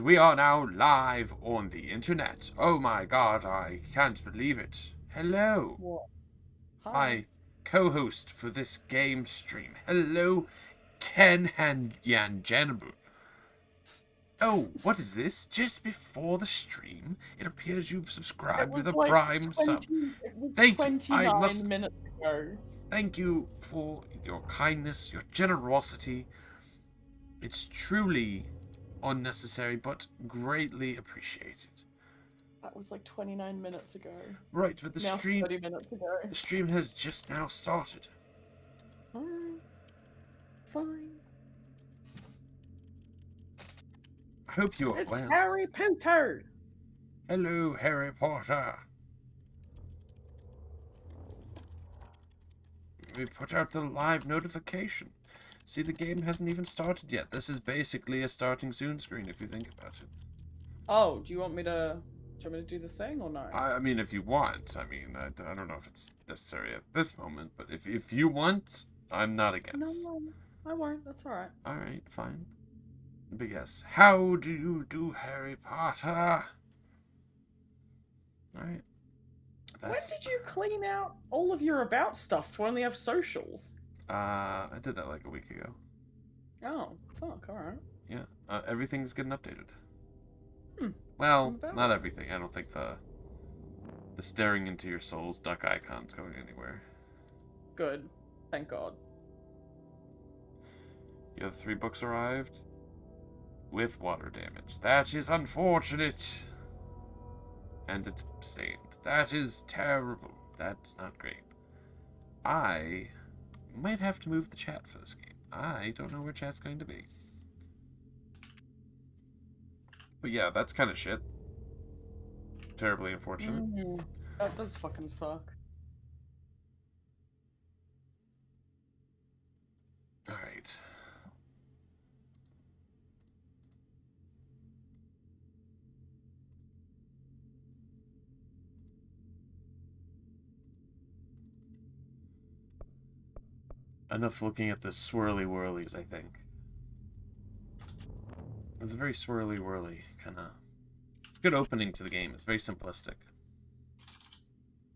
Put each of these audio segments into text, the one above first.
We are now live on the internet. Oh my god, I can't believe it. Hello, What? Hi. my co-host for this game stream. Hello, Ken and Cannibal. Oh, what is this? Just before the stream, it appears you've It subscribed was with a like Prime sub. 20, it was Thank you. I 29 must minutes ago. thank you for your kindness, your generosity. It's truly unnecessary, but greatly appreciated. That was like 29 minutes ago. Right, but Now 30 minutes ago. the stream has just now started. Alright. Fine. I hope you are It's well. Harry Potter! Hello, Harry Potter. We put out the live notification. See, the game hasn't even started yet. This is basically a starting soon screen if you think about it. Oh, do you want me to do the thing or no? I mean, if you want. I mean, I don't know if it's necessary at this moment, but if you want, I'm not against. No, I won't. That's alright. Alright, fine. But yes, how do you do, Harry Potter? Alright. When did you clean out all of your about stuff to only have socials? I did that like a week ago. Oh, fuck, alright. Yeah, everything's getting updated. Hmm. Well, not everything. I don't think the staring into your soul's duck icon's going anywhere. Good. Thank God. The other 3 books arrived with water damage. That is unfortunate. And it's stained. That is terrible. That's not great. I might have to move the chat for this game. I don't know where chat's going to be. But yeah, that's kind of shit. Terribly unfortunate. That does fucking suck. Alright. Enough looking at the swirly whirlies, I think. It's a very swirly whirly kind of. It's a good opening to the game. It's very simplistic.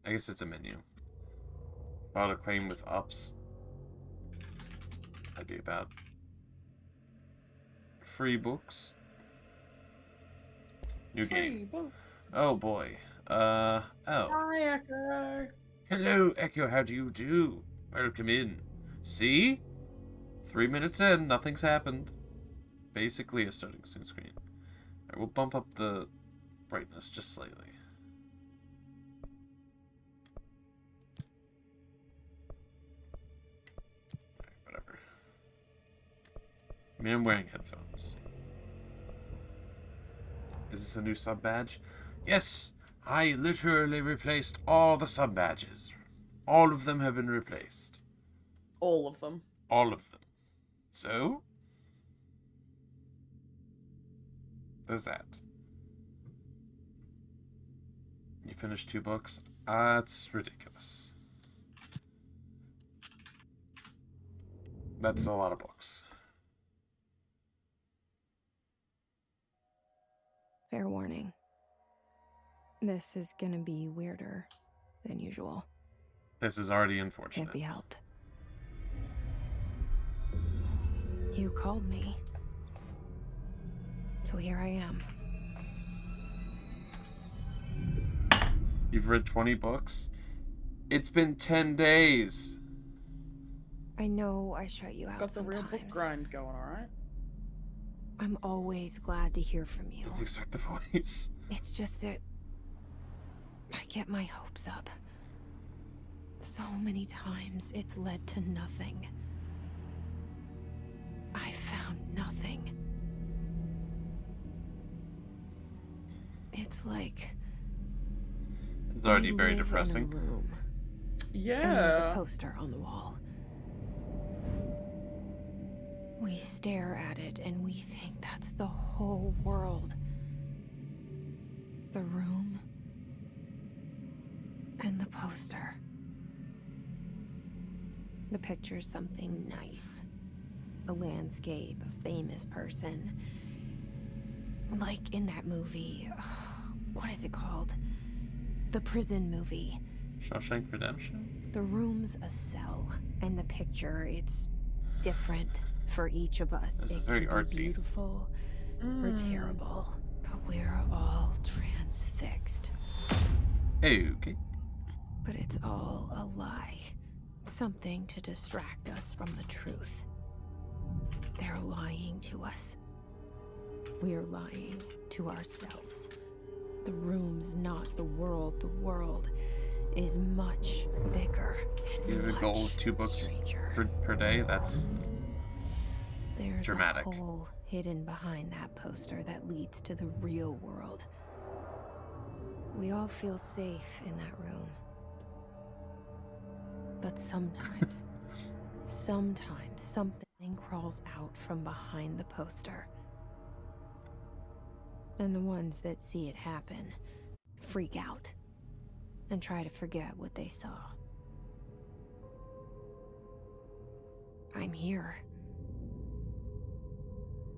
I guess it's a menu. Filed a claim with ups. That'd be about. Free books. New game. Oh boy. Oh. Hi, Echo. Hello, Echo. How do you do? Welcome in. See? 3 minutes in, nothing's happened. Basically a starting soon screen. Alright, we'll bump up the brightness just slightly. Alright, whatever. I mean, I'm wearing headphones. Is this a new sub badge? Yes! I literally replaced all the sub badges. All of them have been replaced. All of them. All of them. So, there's that. You finished 2 books? That's ridiculous. That's a lot of books. Fair warning. This is gonna be weirder than usual. This is already unfortunate. Can't be helped. You called me. So here I am. You've read 20 books? It's been 10 days. I know I shut you out Got the sometimes. real book grind going, alright? I'm always glad to hear from you. Didn't expect the voice. It's just that I get my hopes up. So many times it's led to nothing. I found nothing. It's like It's already we very live in a depressing. room, Yeah. and there's a poster on the wall. We stare at it and we think that's the whole world. The room and the poster. The picture's something nice. A landscape, a famous person. Like in that movie. What is it called? The prison movie. Shawshank Redemption? The room's a cell, and the picture, it's different for each of us. This is It very can artsy. be beautiful or terrible, but we're all transfixed. Okay. But it's all a lie. Something to distract us from the truth. They're lying to us. We're lying to ourselves. The room's not the world. The world is much bigger and You have a much goal of 2 books stranger. per day? That's There's dramatic. a hole hidden behind that poster that leads to the real world. We all feel safe in that room. But sometimes something crawls out from behind the poster. And the ones that see it happen freak out and try to forget what they saw. I'm here.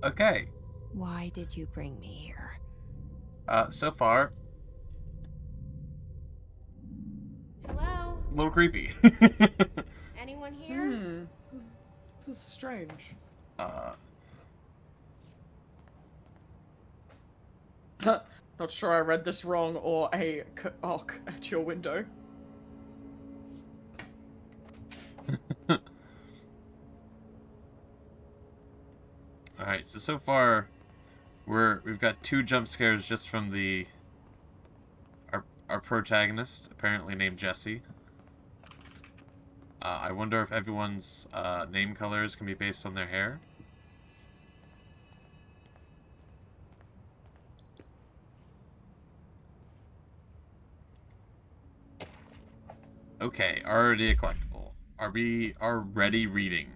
Okay. Why did you bring me here? So far, Hello? a little creepy. Anyone here? This is strange. Not sure I read this wrong or a knock at your window. Alright, so far we've got 2 jump scares just from our protagonist, apparently named Jesse. I wonder if everyone's name colors can be based on their hair. Okay, already a collectible. Are we already reading?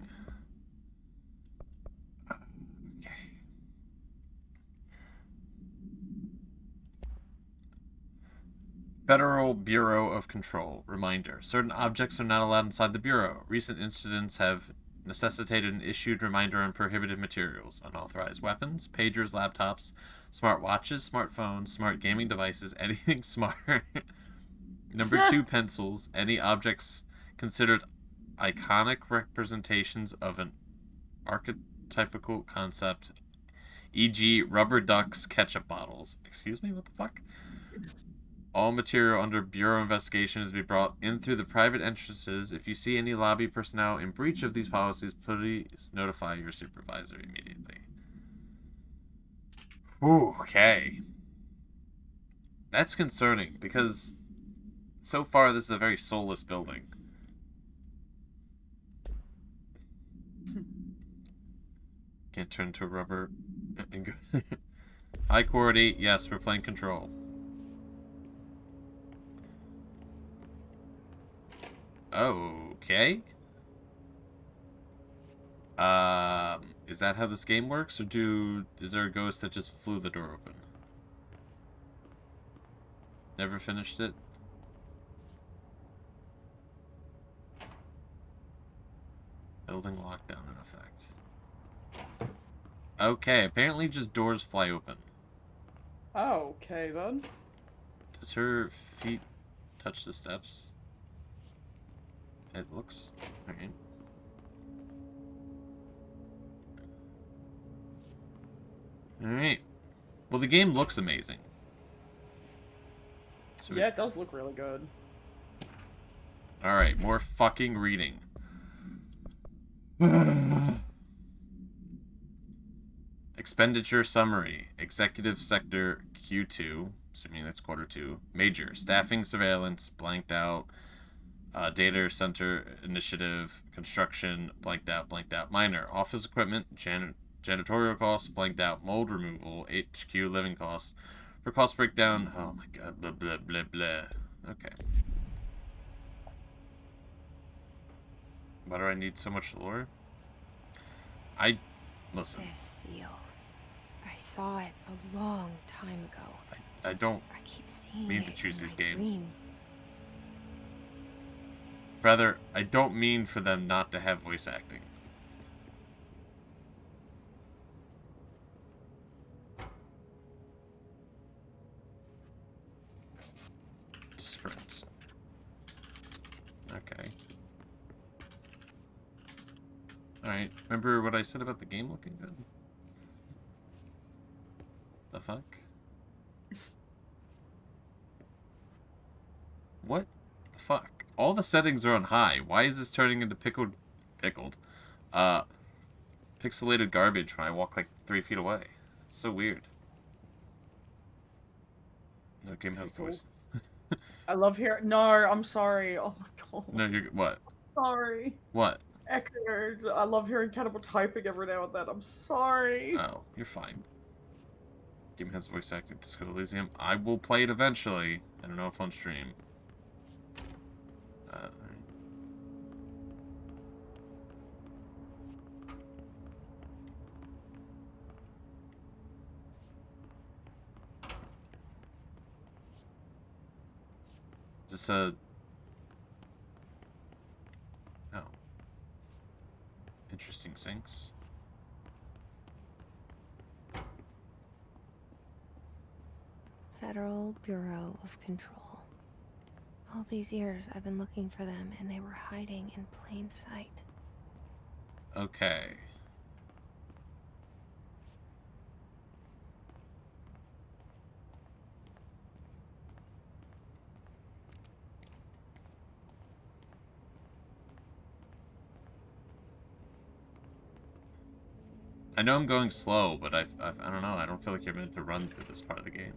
Okay. Federal Bureau of Control. Reminder. Certain objects are not allowed inside the Bureau. Recent incidents have necessitated an issued reminder on prohibited materials. Unauthorized weapons, pagers, laptops, smart watches, smartphones, smart gaming devices, anything smart. Number 2, pencils. Any objects considered iconic representations of an archetypical concept, e.g. rubber ducks, ketchup bottles. Excuse me? What the fuck? All material under Bureau investigation is to be brought in through the private entrances. If you see any lobby personnel in breach of these policies, please notify your supervisor immediately. Ooh, okay. That's concerning, because so far this is a very soulless building. Can't turn to a rubber. High quality, yes, we're playing Control. Okay. Is that how this game works, or is there a ghost that just flew the door open? Never finished it? Building lockdown in effect. Okay, apparently just doors fly open. Oh, okay then. Does her feet touch the steps? It looks... Alright. Alright. Well, the game looks amazing. So Yeah, it does look really good. Alright, more fucking reading. Expenditure summary. Executive sector Q2, assuming that's quarter 2. Major. Staffing surveillance, blanked out. Data center initiative, construction, blanked out, blanked out. Minor. Office equipment, janitorial costs, blanked out. Mold removal, HQ living costs. For cost breakdown, oh my god, blah, blah, blah, blah. Okay. Why do I need so much lore? Listen. This seal. I saw it a long time ago. I don't I keep seeing mean it to choose in these my games. dreams. Rather, I don't mean for them not to have voice acting. sprint. Okay. Alright, remember what I said about the game looking good? The fuck? What the fuck? All the settings are on high. Why is this turning into pixelated, pixelated garbage when I walk like 3 feet away? It's so weird. No game has a voice. I love hearing. No, I'm sorry. Oh my god. No, you're what? Sorry. What? Echoed. I love hearing Cannibal typing every now and then. I'm sorry. Oh, you're fine. Game has voice acting. Disco Elysium. I will play it eventually. I don't know if on stream. Alright. Is this a... Oh. Interesting sinks. Federal Bureau of Control. All these years I've been looking for them, and they were hiding in plain sight. Okay. I know I'm going slow, but I don't know. I don't feel like you're meant to run through this part of the game.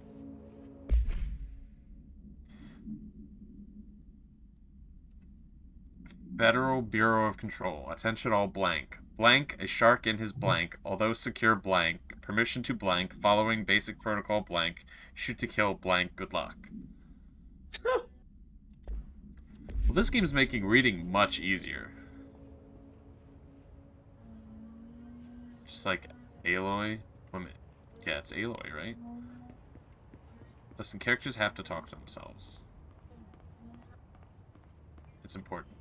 Federal Bureau of Control. Attention all blank. Blank, a shark in his blank. Although secure blank. Permission to blank. Following basic protocol blank. Shoot to kill blank. Good luck. Well, this game's making reading much easier. Just like Aloy. Yeah, it's Aloy, right? Listen, characters have to talk to themselves. It's important.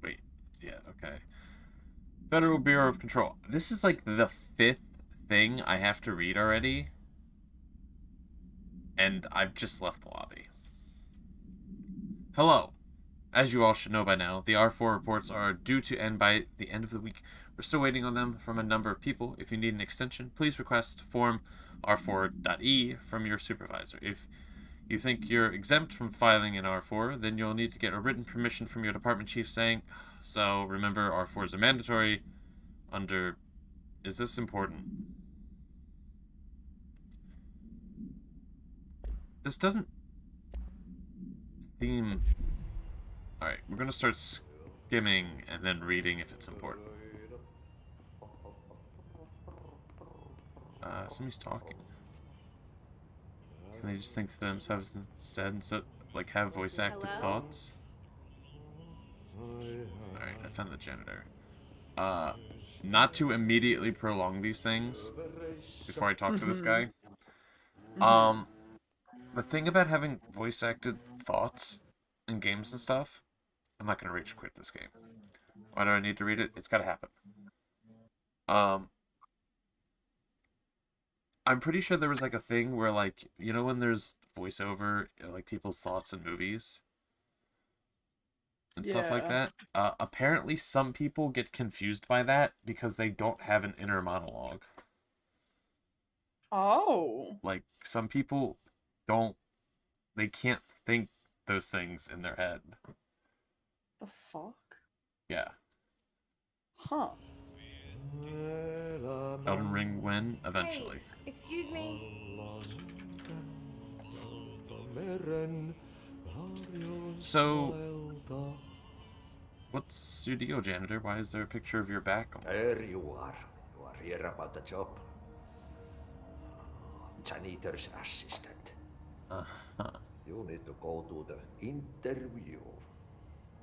Wait, yeah, okay. Federal Bureau of Control. This is like the 5th thing I have to read already. And I've just left the lobby. Hello. As you all should know by now, the R4 reports are due to end by the end of the week. We're still waiting on them from a number of people. If you need an extension, please request form R4.E from your supervisor. If you think you're exempt from filing an R4, then you'll need to get a written permission from your department chief saying, so remember R4s are mandatory under... Is this important? This doesn't seem... Alright, we're gonna start skimming and then reading if it's important. Somebody's talking. Can they just think to themselves instead and so, like, have voice-acted thoughts? Alright, I found the janitor. Not to immediately prolong these things before I talk to this guy. The thing about having voice-acted thoughts in games and stuff, I'm not going to rage quit this game. Why do I need to read it? It's got to happen. I'm pretty sure there was like a thing where, like, you know when there's voiceover, like people's thoughts in movies? And stuff like that? Apparently some people get confused by that because they don't have an inner monologue. Oh. Like, some people they can't think those things in their head. The fuck? Yeah. Huh. Elden Ring when? Eventually. Hey, excuse me. So, what's your deal, janitor? Why is there a picture of your back on? There you are. You are here about the job. Janitor's assistant. Uh-huh. You need to go to the interview.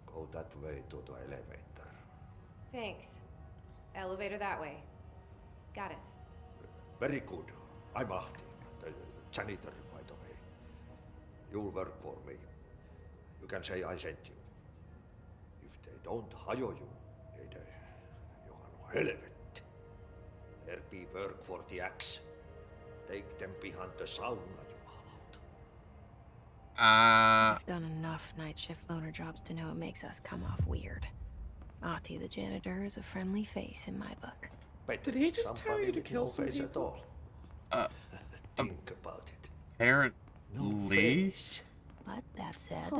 Go that way to the elevator. Thanks. Elevator that way. Got it. Very good. I'm Ahti, the janitor, by the way. You'll work for me. You can say I sent you. If they don't hire you, heitä Johan helvet. There be work for the axe. Take them behind the sauna, jumalauta. I've done enough night shift loner jobs to know it makes us come off weird. Ahti the janitor is a friendly face in my book. Better Did he just tell somebody you to with kill no some face at people? all. Think about it. Apparently. No face. But that said,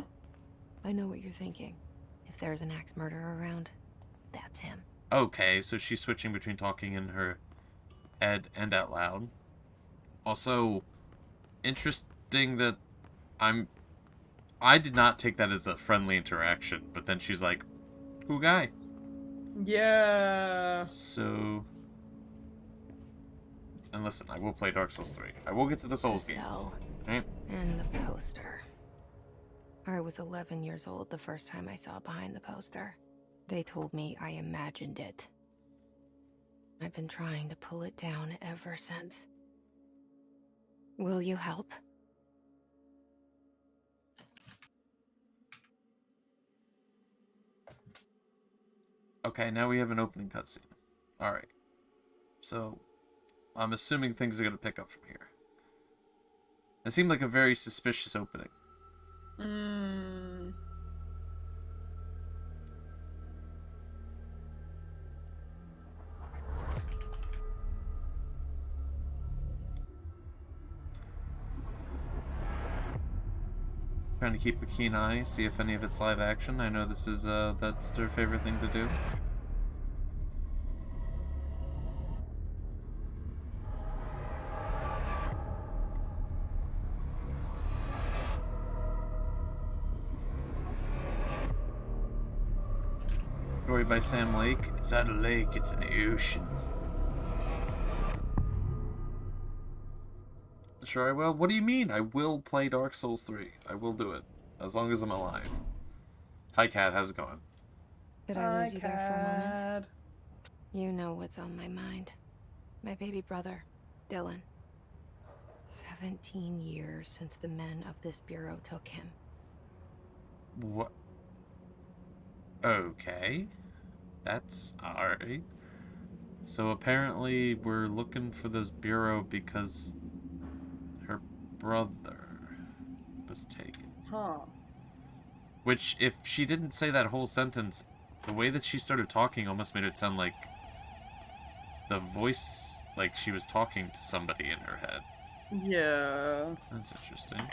I know what you're thinking. If there's an axe murderer around, that's him. Okay, so she's switching between talking in her head and out loud. Also, interesting that I did not take that as a friendly interaction, but then she's like, cool guy. Yeah. So... And listen, I will play Dark Souls 3. I will get to the Souls The games. cell. Right? And the poster. I was 11 years old the first time I saw behind the poster. They told me I imagined it. I've been trying to pull it down ever since. Will you help? Okay, now we have an opening cutscene. Alright. So, I'm assuming things are going to pick up from here. It seemed like a very suspicious opening. Trying to keep a keen eye, see if any of it's live action. I know this is, that's their favorite thing to do. Story by Sam Lake. It's not a lake, it's an ocean. Sure I will. What do you mean? I will play Dark Souls 3. I will do it. As long as I'm alive. Hi, Kat. How's it going? Did I lose you there for a moment? You know what's on my mind. My baby brother, Dylan. 17 years since the men of this bureau took him. What? Okay. That's alright. So apparently we're looking for this bureau because her brother was taken. Huh. Which, if she didn't say that whole sentence, the way that she started talking almost made it sound like the voice, like she was talking to somebody in her head. Yeah. That's interesting.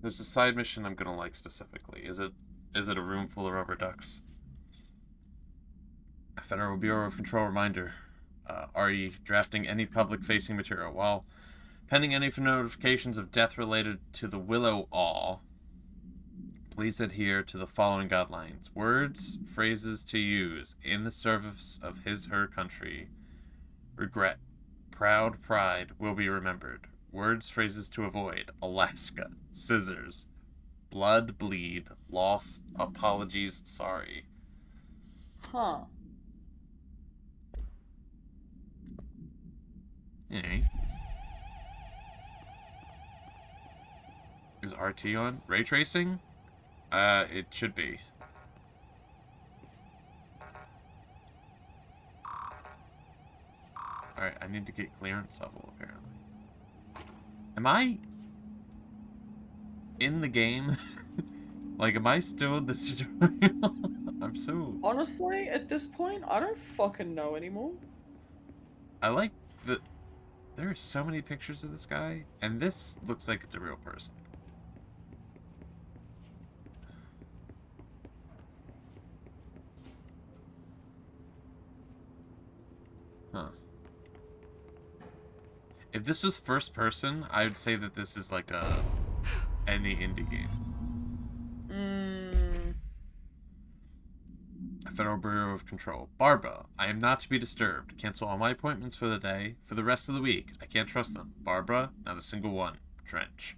There's a side mission I'm gonna like specifically. Is it a room full of rubber ducks? Federal Bureau of Control reminder. RE drafting any public-facing material. While pending any notifications of death related to the Willow Awe, please adhere to the following guidelines. Words, phrases to use in the service of his/her country. Regret. Proud pride will be remembered. Words, phrases to avoid. Alaska. Scissors. Blood, bleed. Loss. Apologies, sorry. Huh. Alright. Is RT on? Ray tracing? It should be. Alright, I need to get clearance level, apparently. Am I in the game? Like, am I still in the tutorial? I'm so... Honestly, at this point, I don't fucking know anymore. I like the... There are so many pictures of this guy, and this looks like it's a real person. Huh. If this was first person, I would say that this is like any indie game. Federal Bureau of Control. Barbara, I am not to be disturbed. Cancel all my appointments for the day. For the rest of the week. I can't trust them. Barbara, not a single one. Trench.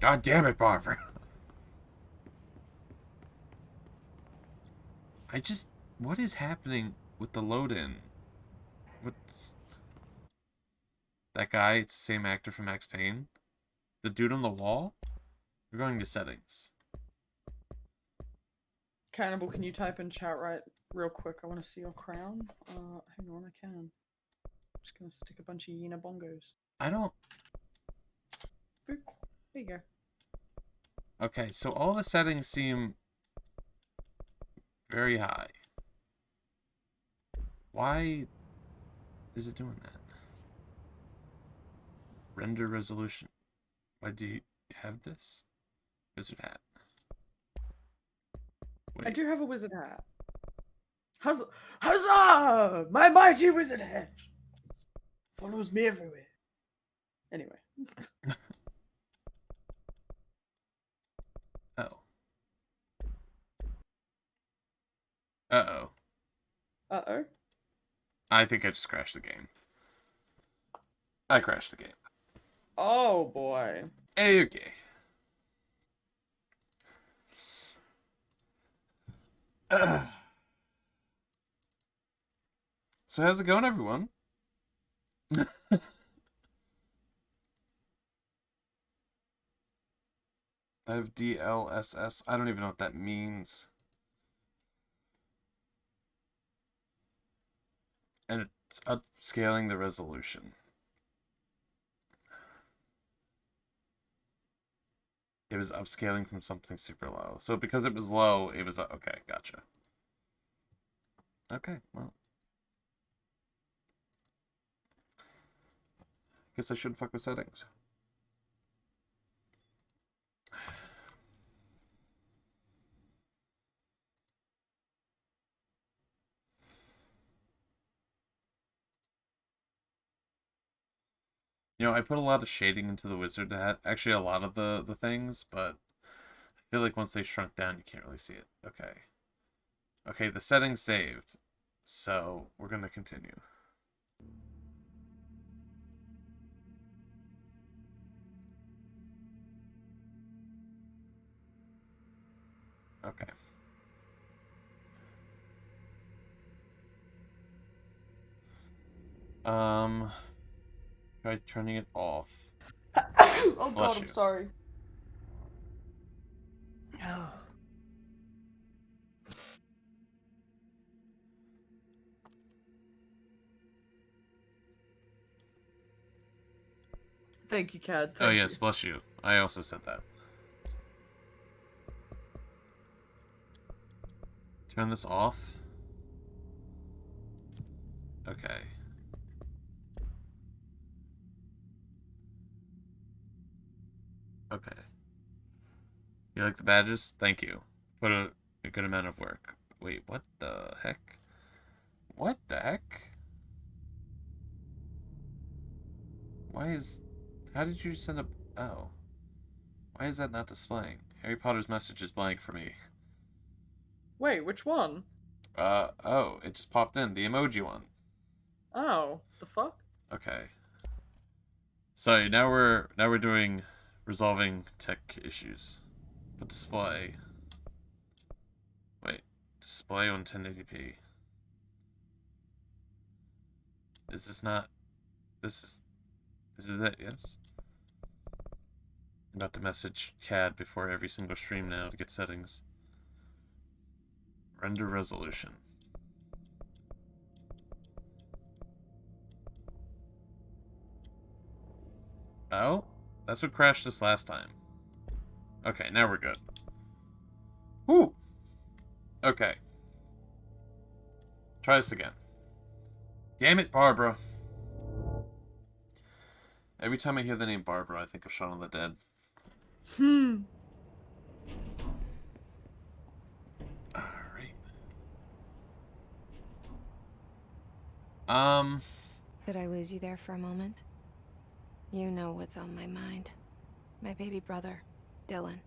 God damn it, Barbara. What is happening with the load-in? What's... That guy, it's the same actor from Max Payne. The dude on the wall? We're going to settings. Cannibal, can you type in chat right real quick? I want to see your crown. Hang on, I can. I'm just gonna stick a bunch of Yena bongos. I don't... Boop. There you go. Okay, so all the settings seem very high. Why is it doing that? Render resolution. Why do you have this? Wizard hat. Wait. I do have a wizard hat. Huzzah! My mighty wizard hat follows me everywhere. Anyway. Oh. Uh-oh. Uh-oh. I think I just crashed the game. I crashed the game. Oh, boy. Okay. So how's it going, everyone? I have DLSS. I don't even know what that means. And it's upscaling the resolution. It was upscaling from something super low. So because it was low, it was... Okay, gotcha. Okay, well. Guess I shouldn't fuck with settings. You know, I put a lot of shading into the wizard hat. Actually, a lot of the things, but I feel like once they shrunk down, you can't really see it. Okay. Okay, the settings saved. So, we're going to continue. Okay. Try turning it off. Oh, Bless God, I'm you. sorry. Oh. Thank you, Cad. Oh, Thank yes, you. bless you. I also said that. Turn this off. Okay. Okay. You like the badges? Thank you. Put a good amount of work. Wait, what the heck? What the heck? Why is... How did you send a... Oh. Why is that not displaying? Harry Potter's message is blank for me. Wait, which one? Oh, it just popped in. The emoji one. Oh, the fuck? Okay. Sorry, now we're doing resolving tech issues. But display. Wait. Display on 1080p. Is this not... This is it, yes? I'm about to message CAD before every single stream now to get settings. Render resolution. Oh? That's what crashed us last time. Okay, now we're good. Woo! Okay. Try this again. Damn it, Barbara. Every time I hear the name Barbara, I think of Shaun of the Dead. Alright. Did I lose you there for a moment? You know what's on my mind. My baby brother, Dylan.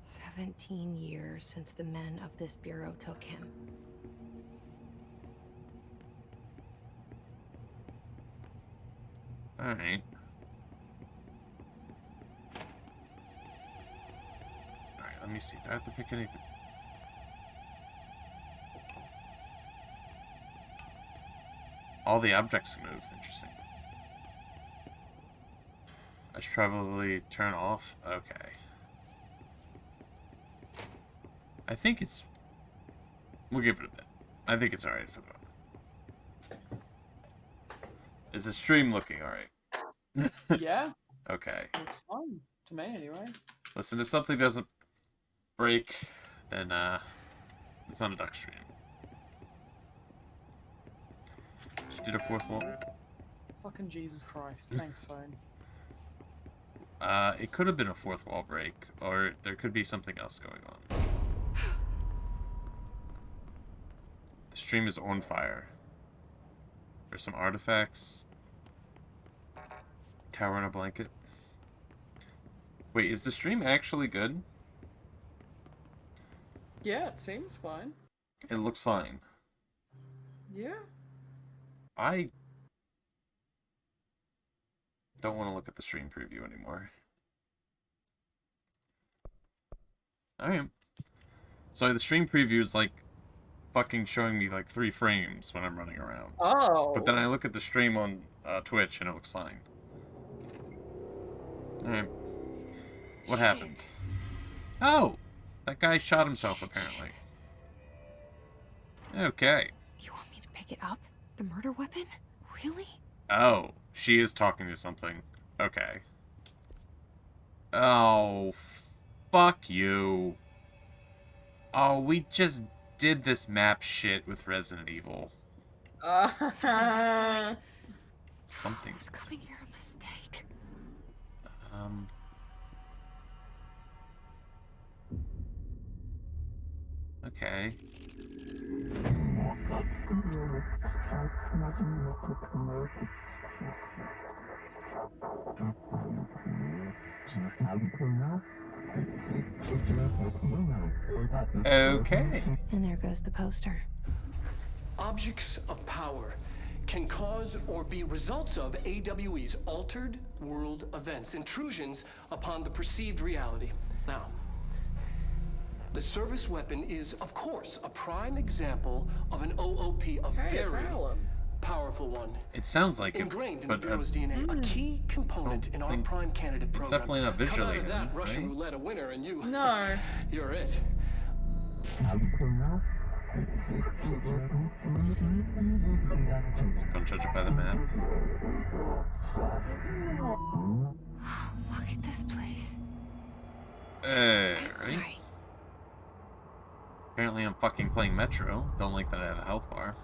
17 years since the men of this bureau took him. Alright. Alright, let me see. Do I have to pick anything? All the objects move. Interesting. I should probably turn off. Okay. I think it's... We'll give it a bit. I think it's alright for the moment. Is the stream looking alright? Yeah, Okay. looks fine to me anyway. Listen, if something doesn't break, then it's not a duck stream. Just did a fourth wall. Fucking Jesus Christ. Thanks, phone. It could have been a fourth wall break, or there could be something else going on. The stream is on fire. There's some artifacts. Tower on a blanket. Wait, is the stream actually good? Yeah, it seems fine. It looks fine. Yeah. I don't want to look at the stream preview anymore. Alright. So the stream preview is like fucking showing me like 3 frames when I'm running around. Oh. But then I look at the stream on Twitch and it looks fine. Alright. What happened? Oh! That guy shot himself apparently. Okay. You want me to pick it up? The murder weapon? Really? Oh, she is talking to something. Okay. Oh, fuck you. Oh, we just did this map shit with Resident Evil. Something's outside. Something. Was coming here a mistake? Okay. Okay. And there goes the poster. Objects of power can cause or be results of AWE's altered world events, intrusions upon the perceived reality. Now, the service weapon is, of course, a prime example of an OOP, a Hey, it's very Alan. powerful one. It sounds like it, Ingrained in but the Bureau's DNA, a key component in our think- prime candidate program. it's definitely not visually Come out of that him, Russian right? roulette a winner, and you, No. you're it. Don't judge it by the map. Look at this place. Right. Right. Apparently I'm fucking playing Metro. Don't like that I have a health bar.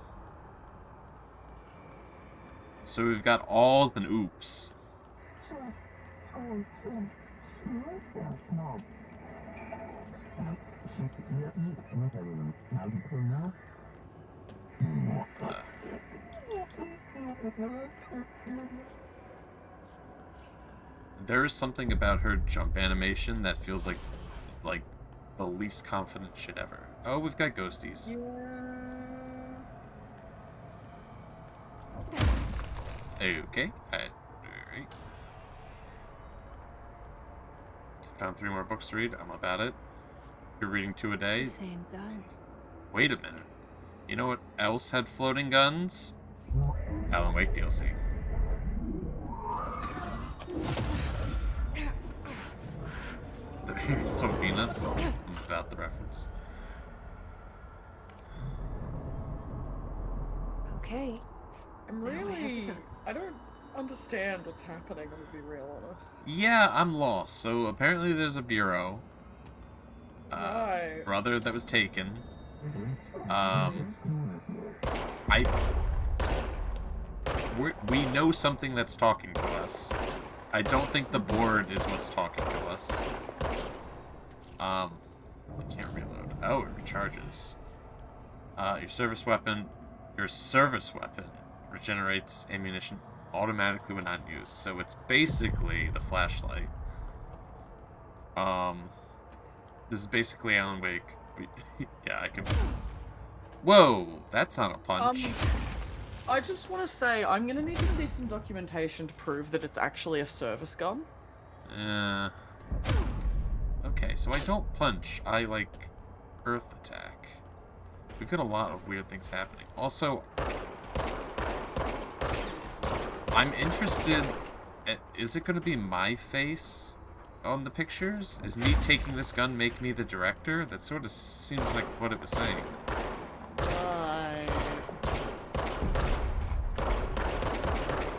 So we've got alls and oops. There is something about her jump animation that feels like the least confident shit ever. Oh, we've got ghosties. Okay. Alright. Just found 3 more books to read. I'm about it. You're reading 2 a day. Same gun. Wait a minute. You know what else had floating guns? Alan Wake DLC. Some peanuts. I'm about the reference. Okay. I'm really... I don't understand what's happening, I'm gonna be real honest. Yeah, I'm lost. So apparently there's a bureau. Right. Brother that was taken. We know something that's talking to us. I don't think the board is what's talking to us. I can't reload. Oh, it recharges. Your service weapon regenerates ammunition automatically when not used. So it's basically the flashlight. This is basically Alan Wake. Yeah, I can. Whoa, that's not a punch. I just want to say, I'm gonna need to see some documentation to prove that it's actually a service gun. Okay, so I don't punch. I, like, earth attack. We've got a lot of weird things happening. Also, I'm interested Is it going to be my face on the pictures? Is me taking this gun make me the director? That sort of seems like what it was saying. Right.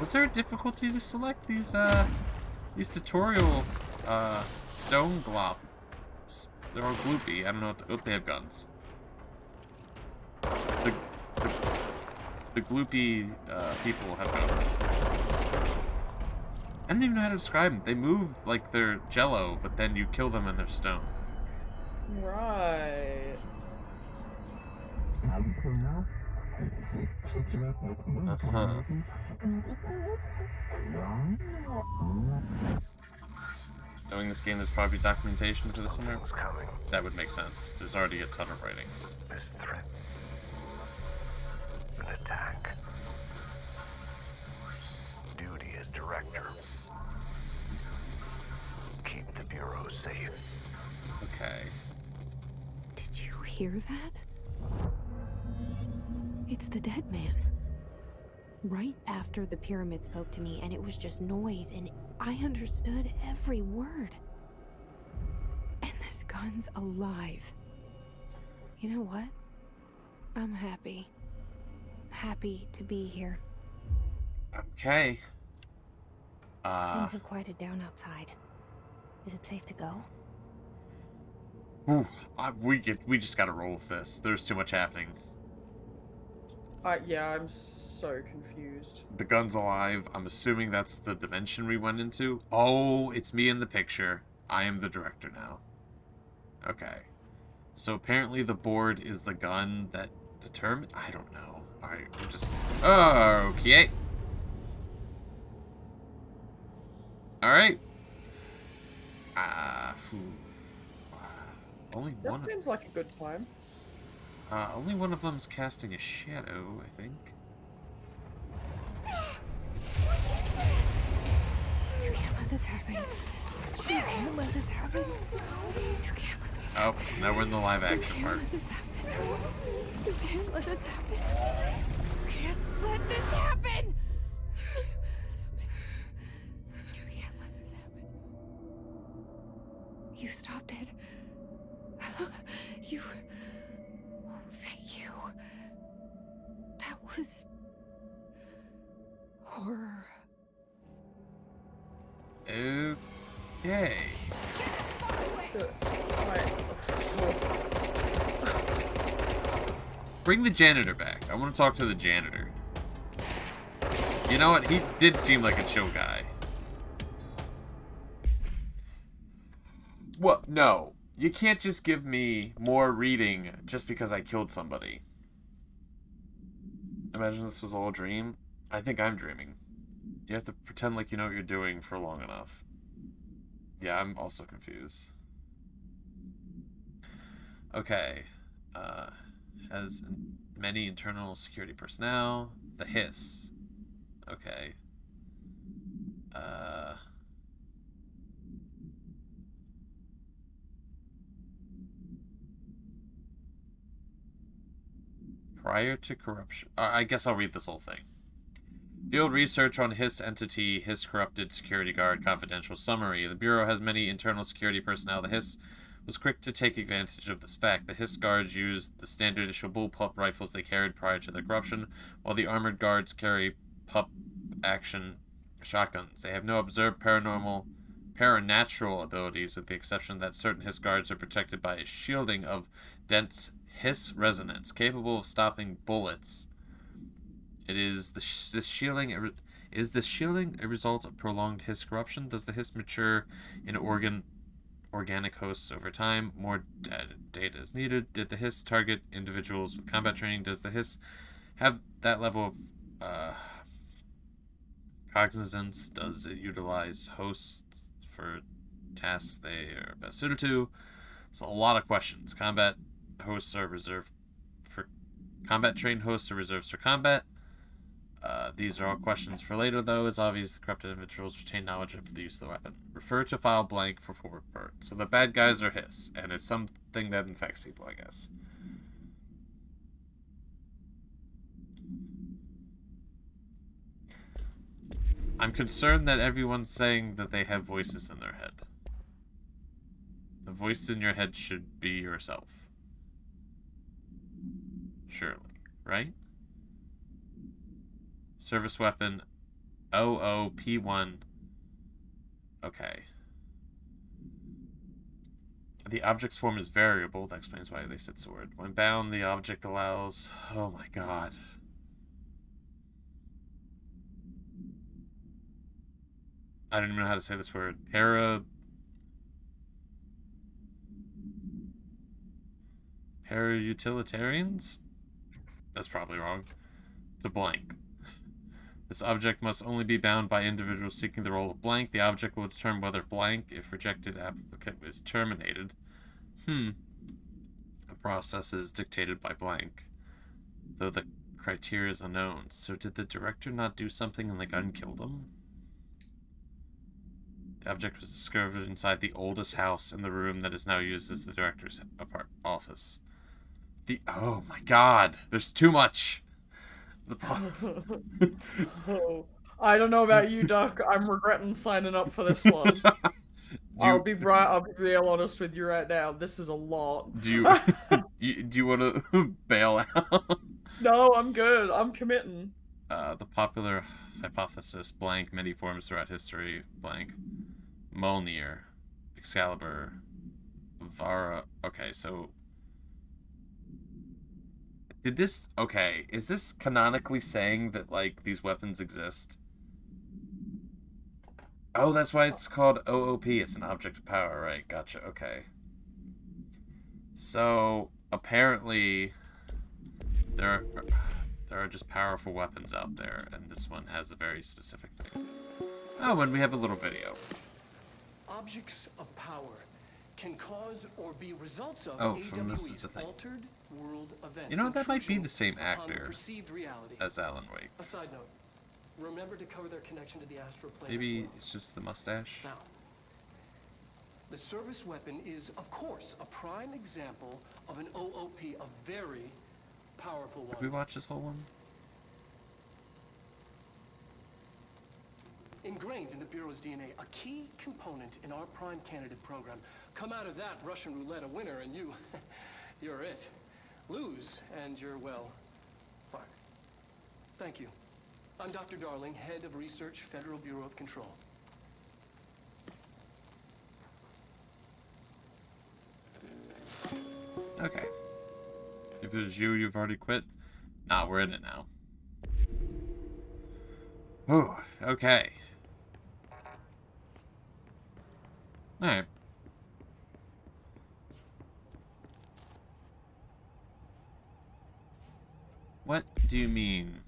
Was there a difficulty to select these tutorial stone glops? They're all gloopy. I don't know what they have guns. The gloopy people have guns. I don't even know how to describe them. They move like they're jello, but then you kill them and they're stone. Right. Uh-huh. Knowing this game, there's probably documentation for this somewhere. That would make sense. There's already a ton of writing. This threat. An attack. Duty as director. Keep the Bureau safe. Okay. Did you hear that? It's the dead man. Right after the pyramid spoke to me, and it was just noise, and I understood every word. And this gun's alive. You know what? I'm happy. Happy to be here. Okay. Things have quieted down outside. Is it safe to go? We just gotta roll with this. There's too much happening. Yeah, I'm so confused. The gun's alive. I'm assuming that's the dimension we went into. Oh, it's me in the picture. I am the director now. Okay. So apparently the board is the gun that determines... I don't know. Alright, we're just... Okay. Alright. Only That one... seems like a good time. only one of them's casting a shadow, I think. You can't let this happen. You can't let this happen. You can't let this happen. Oh, now we're in the live action part. You can't let this happen. You can't let this happen. You can't let this happen. You can't let this happen. You stopped it. You... Oh, thank you. That was... horror. Okay. Bring the janitor back. I want to talk to the janitor. You know what? He did seem like a chill guy. What? No. You can't just give me more reading just because I killed somebody. Imagine this was all a dream. I think I'm dreaming. You have to pretend like you know what you're doing for long enough. Yeah, I'm also confused. Okay. Has many internal security personnel. The hiss. Okay. Prior to corruption... I guess I'll read this whole thing. Field research on Hiss entity, Hiss corrupted security guard, confidential summary. The Bureau has many internal security personnel. The Hiss was quick to take advantage of this fact. The Hiss guards used the standard issue bullpup rifles they carried prior to their corruption, while the armored guards carry pup action shotguns. They have no observed paranatural abilities, with the exception that certain Hiss guards are protected by a shielding of dense Hiss resonance, capable of stopping bullets. It is this shielding a result of prolonged Hiss corruption? Does the Hiss mature in organic hosts over time? More data is needed. Did the Hiss target individuals with combat training? Does the Hiss have that level of cognizance? Does it utilize hosts for tasks they are best suited to? So a lot of questions. Combat trained hosts are reserved for combat. These are all questions for later, though. It's obvious the corrupted individuals retain knowledge of the use of the weapon. Refer to file blank for forward part. So the bad guys are Hiss, and it's something that infects people, I guess. I'm concerned that everyone's saying that they have voices in their head. The voice in your head should be yourself. Surely, right? Service weapon OOP1. Okay. The object's form is variable. That explains why they said sword. When bound, the object allows... Oh my god. I don't even know how to say this word. Para-utilitarians? That's probably wrong. To blank. This object must only be bound by individuals seeking the role of blank. The object will determine whether blank, if rejected, applicant is terminated. The process is dictated by blank, though the criteria is unknown. So did the director not do something and the gun killed him? The object was discovered inside the oldest house in the room that is now used as the director's office. Oh my god, there's too much. Oh, I don't know about you, Duck. I'm regretting signing up for this one. I'll be real honest with you right now. This is a lot. Do you want to bail out? No, I'm good. I'm committing. The popular hypothesis, blank, many forms throughout history, blank. Mjolnir, Excalibur, Vara. Okay, so... is this canonically saying that, like, these weapons exist? Oh, that's why it's called OOP. It's an object of power, right? Gotcha, okay. So, apparently, there are just powerful weapons out there, and this one has a very specific thing. Oh, and we have a little video. Objects of power can cause or be results of this is the thing. altered world events. You know, that might be the same upon actor perceived reality. as Alan Wake. A side note. Remember to cover their connection to the astral plane. Maybe as well. it's just the mustache. Now, the service weapon is, of course, a prime example of an OOP, a very powerful one. Did we watch this whole one? Ingrained in the Bureau's DNA, a key component in our prime candidate program. Come out of that Russian roulette a winner, and you're it. Lose, and you're, well, fired. Thank you. I'm Dr. Darling, head of research, Federal Bureau of Control. Okay. If it was you, you've already quit. Nah, we're in it now. Oh, okay. Alright. What do you mean?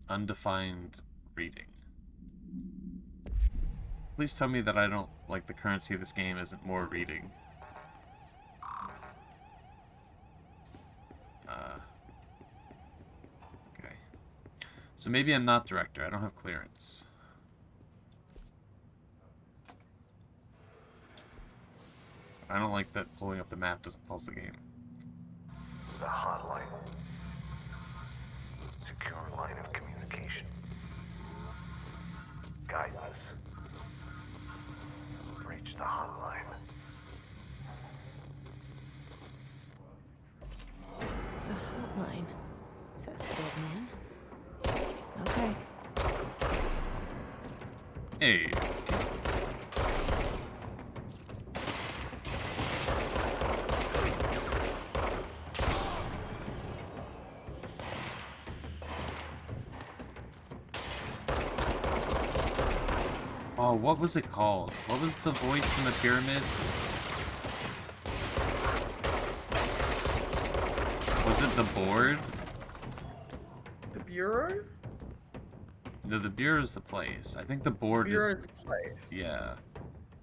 Undefined reading. Please tell me that I don't, like, the currency of this game isn't more reading. Okay. So maybe I'm not director. I don't have clearance. I don't like that pulling up the map doesn't pulse the game. The hotline. Secure line of communication. Guide us. Reach the hotline. The hotline, says the old man. Okay. Hey. Oh, what was it called? What was the voice in the pyramid? Was it the board? The Bureau? No, the bureau is the place. I think the board Bureau is... is the place. Yeah.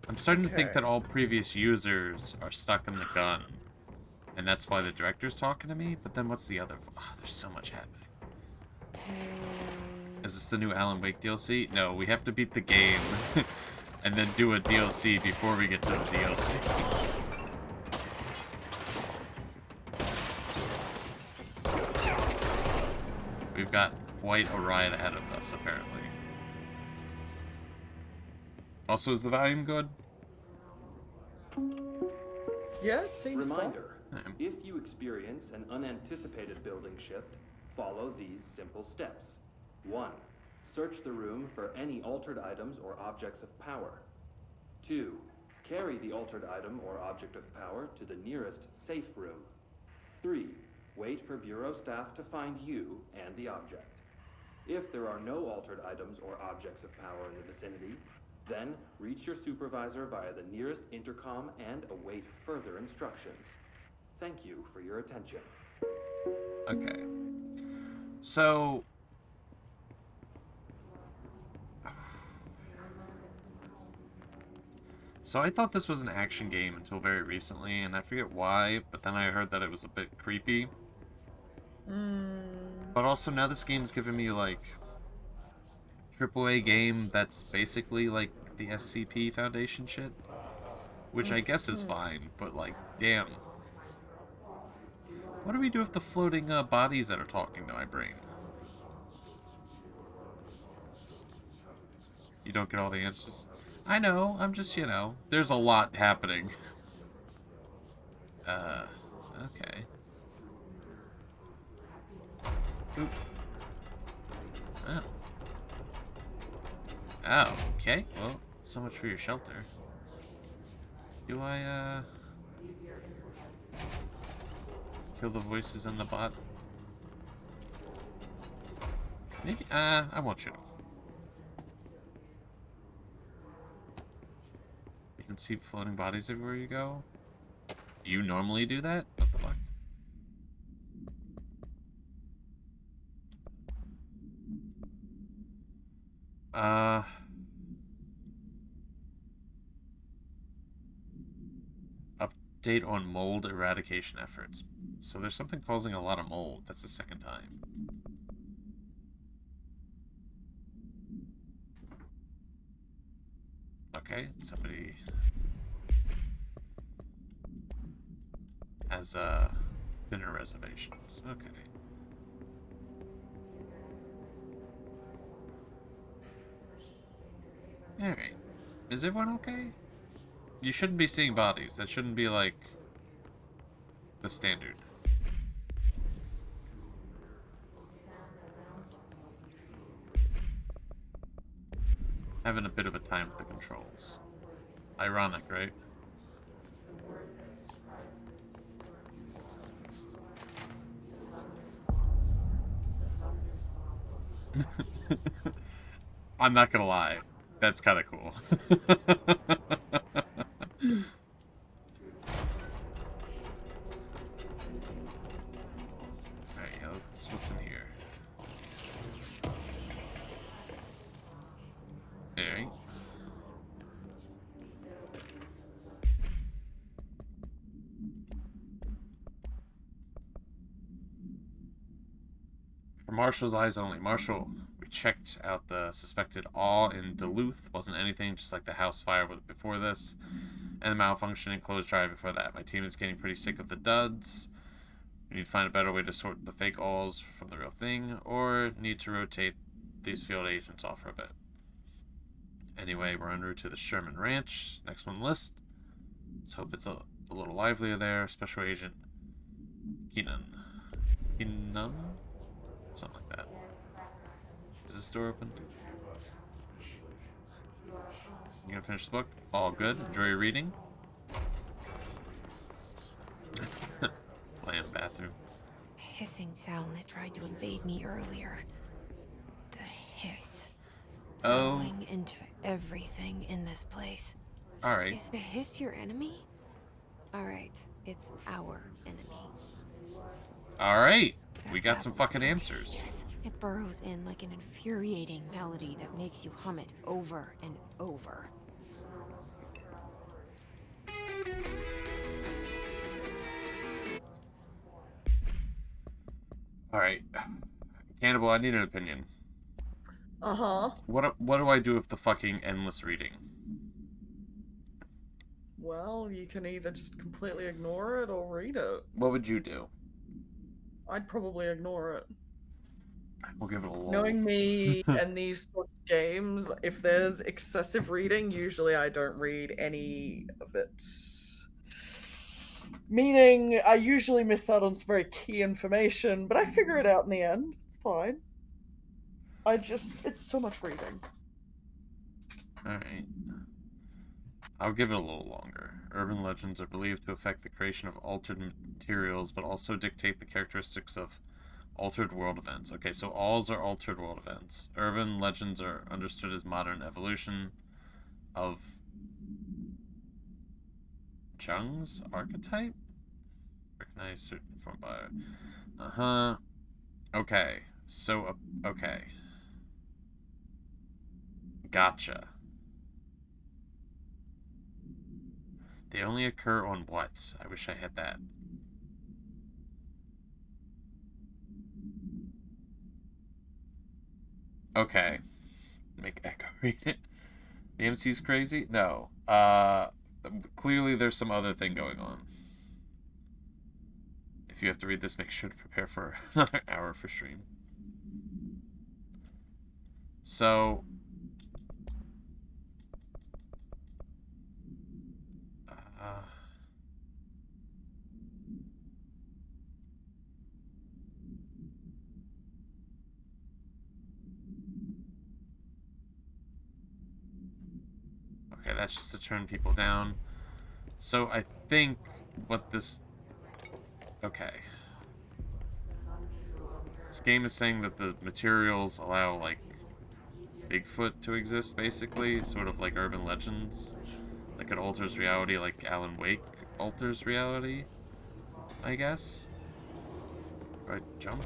I'm starting to think Okay. that all previous users are stuck in the gun. And that's why the director's talking to me, but then what's the other... Oh, there's so much happening. Is this the new Alan Wake DLC? No, we have to beat the game and then do a DLC before we get to the DLC. We've got quite a ride ahead of us, apparently. Also, is the volume good? Yeah, it seems Reminder, fine. if you experience an unanticipated building shift, follow these simple steps. 1. Search the room for any altered items or objects of power. 2. Carry the altered item or object of power to the nearest safe room. 3. Wait for Bureau staff to find you and the object. If there are no altered items or objects of power in the vicinity, then reach your supervisor via the nearest intercom and await further instructions. Thank you for your attention. Okay. So... So I thought this was an action game until very recently, and I forget why, but then I heard that it was a bit creepy. But also now this game's giving me, like, AAA game that's basically, like, the SCP Foundation shit. Which I guess is fine, but, like, damn. What do we do with the floating bodies that are talking to my brain? You don't get all the answers? I know, I'm just, you know, there's a lot happening. Okay. Oop. Oh. Oh, okay. Well, so much for your shelter. Do I, kill the voices in the bot? Maybe, I won't shoot him. You can see floating bodies everywhere you go. Do you normally do that? What the fuck? Update on mold eradication efforts. So there's something causing a lot of mold. That's the second time. Okay, somebody has dinner reservations. Okay. Alright. Is everyone okay? You shouldn't be seeing bodies. That shouldn't be, like, the standard. Having a bit of a time with the controls. Ironic, right? I'm not gonna lie. That's kind of cool. Alright, what's in here? Alright. For Marshall's eyes only. Marshall, we checked out the suspected awe in Duluth. Wasn't anything, just like the house fire before this. And the malfunctioning clothes dryer before that. My team is getting pretty sick of the duds. We need to find a better way to sort the fake alls from the real thing, or need to rotate these field agents off for a bit. Anyway, we're en route to the Sherman Ranch. Next on the list. Let's hope it's a little livelier there. Special Agent Keenan. Keenan? Something like that. Is this door open? You gonna finish the book? All good. Enjoy your reading. Play in the bathroom. The hissing sound that tried to invade me earlier. The hiss. Oh. Going into everything in this place. Alright. Is the hiss your enemy? Alright, it's our enemy. Alright. That We got some babbles fucking answers. continuous. It burrows in like an infuriating melody that makes you hum it over and over. Alright. Cannibal, I need an opinion. Uh-huh. What do I do with the fucking endless reading? Well, you can either just completely ignore it or read it. What would you do? I'd probably ignore it. We'll give it a lull. Knowing me and these sorts of games, if there's excessive reading, usually I don't read any of it. Meaning, I usually miss out on some very key information, but I figure it out in the end. It's fine. It's so much reading. Alright. I'll give it a little longer. Urban legends are believed to affect the creation of altered materials, but also dictate the characteristics of altered world events. Okay, so alls are altered world events. Urban legends are understood as modern evolution of Jung's archetype? Recognize certain form by... Okay. So, okay. Gotcha. They only occur on what? I wish I had that. Okay. Make Echo read it. The MC's crazy? No. Clearly there's some other thing going on. If you have to read this, make sure to prepare for another hour for stream. So... Okay, that's just to turn people down. So I think what this... Okay. This game is saying that the materials allow, like, Bigfoot to exist, basically. Sort of like urban legends. Like it alters reality like Alan Wake alters reality, I guess. Right, jump?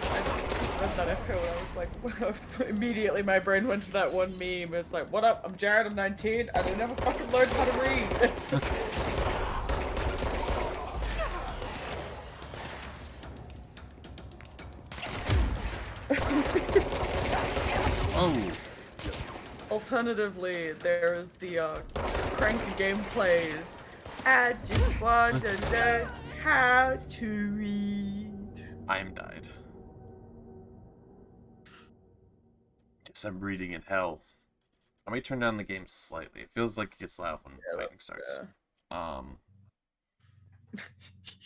I read that echo and I was like, immediately my brain went to that one meme. It's like, what up? I'm Jared, I'm 19, and I never fucking learned how to read. Oh! Alternatively, there's the cranky gameplays. I just want to learn how to read. I am died. Guess I'm reading in hell. I might turn down the game slightly. It feels like it gets loud when fighting starts. Yeah.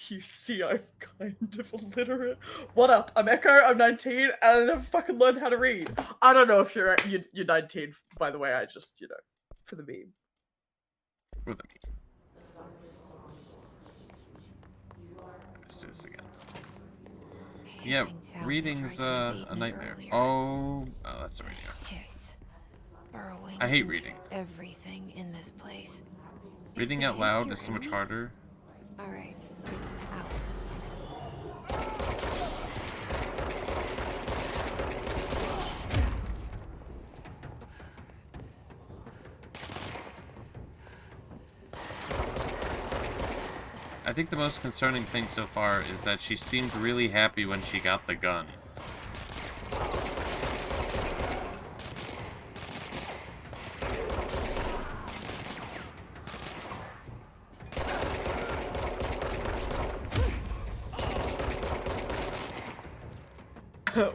You see, I'm kind of illiterate. What up? I'm Echo, I'm 19, and I never fucking learned how to read. I don't know if you're 19, by the way, I just, for the meme. For the meme. Let's do this again. Yeah, reading's a nightmare. Oh, that's a radio. Hiss. Burrowing I hate into reading. Everything in this place. Reading out loud is so much harder. All right, it's out. I think the most concerning thing so far is that she seemed really happy when she got the gun.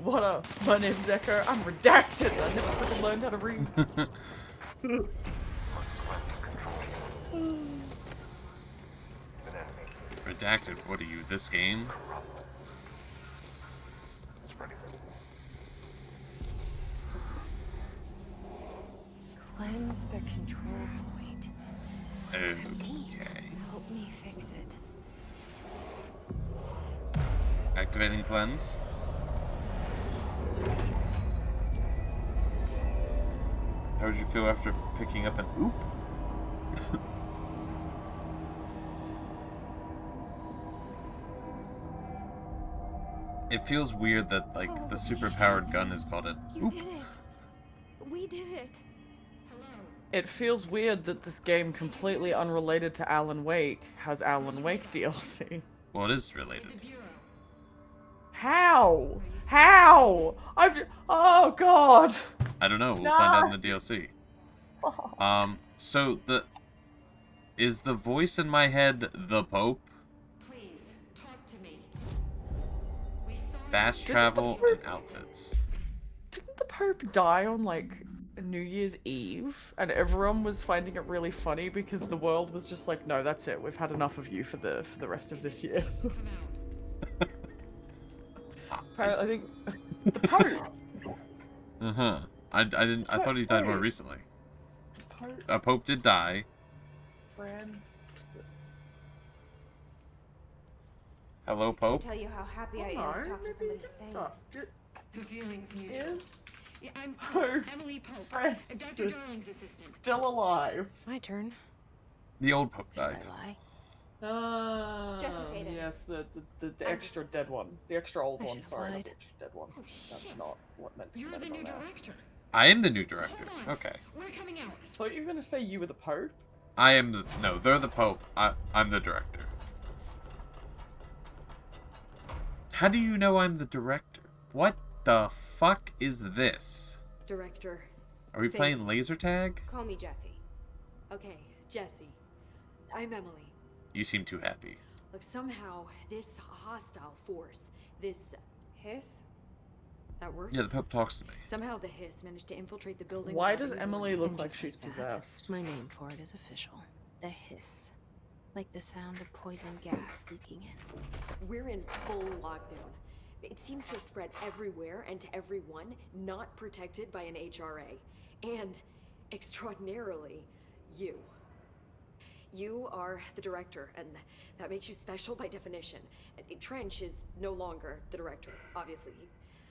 What up? My name's Echo. I'm redacted. I never fucking learned how to read. Redacted, what are you, this game? Cleanse the control point. Okay. Help me fix it. Activating cleanse. How would you feel after picking up an oop? It feels weird that, like, the super-powered gun is called an oop. You did it. We did it. It feels weird that this game, completely unrelated to Alan Wake, has Alan Wake DLC. Well, it is related. How? How? Oh god. I don't know. We'll find out in the DLC. So is the voice in my head the Pope? Please, talk to me. We've Fast travel and outfits. Didn't the Pope die on like New Year's Eve? And everyone was finding it really funny because the world was just like, no, that's it. We've had enough of you for the rest of this year. Apparently, I think the Pope. Uh-huh. I thought he died more recently. A Pope did die. Hello, Pope. Tell you how happy I am to talk to somebody sane. The feeling's mutual. Is Yeah, I'm Pope Emily Pope, Francis Dr. Darling's assistant. still alive? My turn. The old Pope Should I died. lie? Jesse Faden. Yes, the I'm extra just dead one. The extra old I one, should've sorry, not lied. the extra dead one. Oh, That's shit. not what meant to You're the new director. I am the new director. Hold on. Okay. We're coming out. Thought you were gonna say you were the Pope? I am the... No, they're the Pope. I'm the director. How do you know I'm the director? What the fuck is this? Director. Are we playing laser tag? Call me Jesse. Okay, Jesse. I'm Emily. You seem too happy. Look, somehow this hostile force, this Hiss? that works. Yeah, the Pope talks to me. Somehow the hiss managed to infiltrate the building. Why without does any Emily warning. look And like just she's that, possessed? My name for it is official. The hiss. Like the sound of poison gas leaking in. We're in full lockdown. It seems to have spread everywhere and to everyone not protected by an HRA. And, extraordinarily, you. You are the director, and that makes you special by definition. Trench is no longer the director, obviously.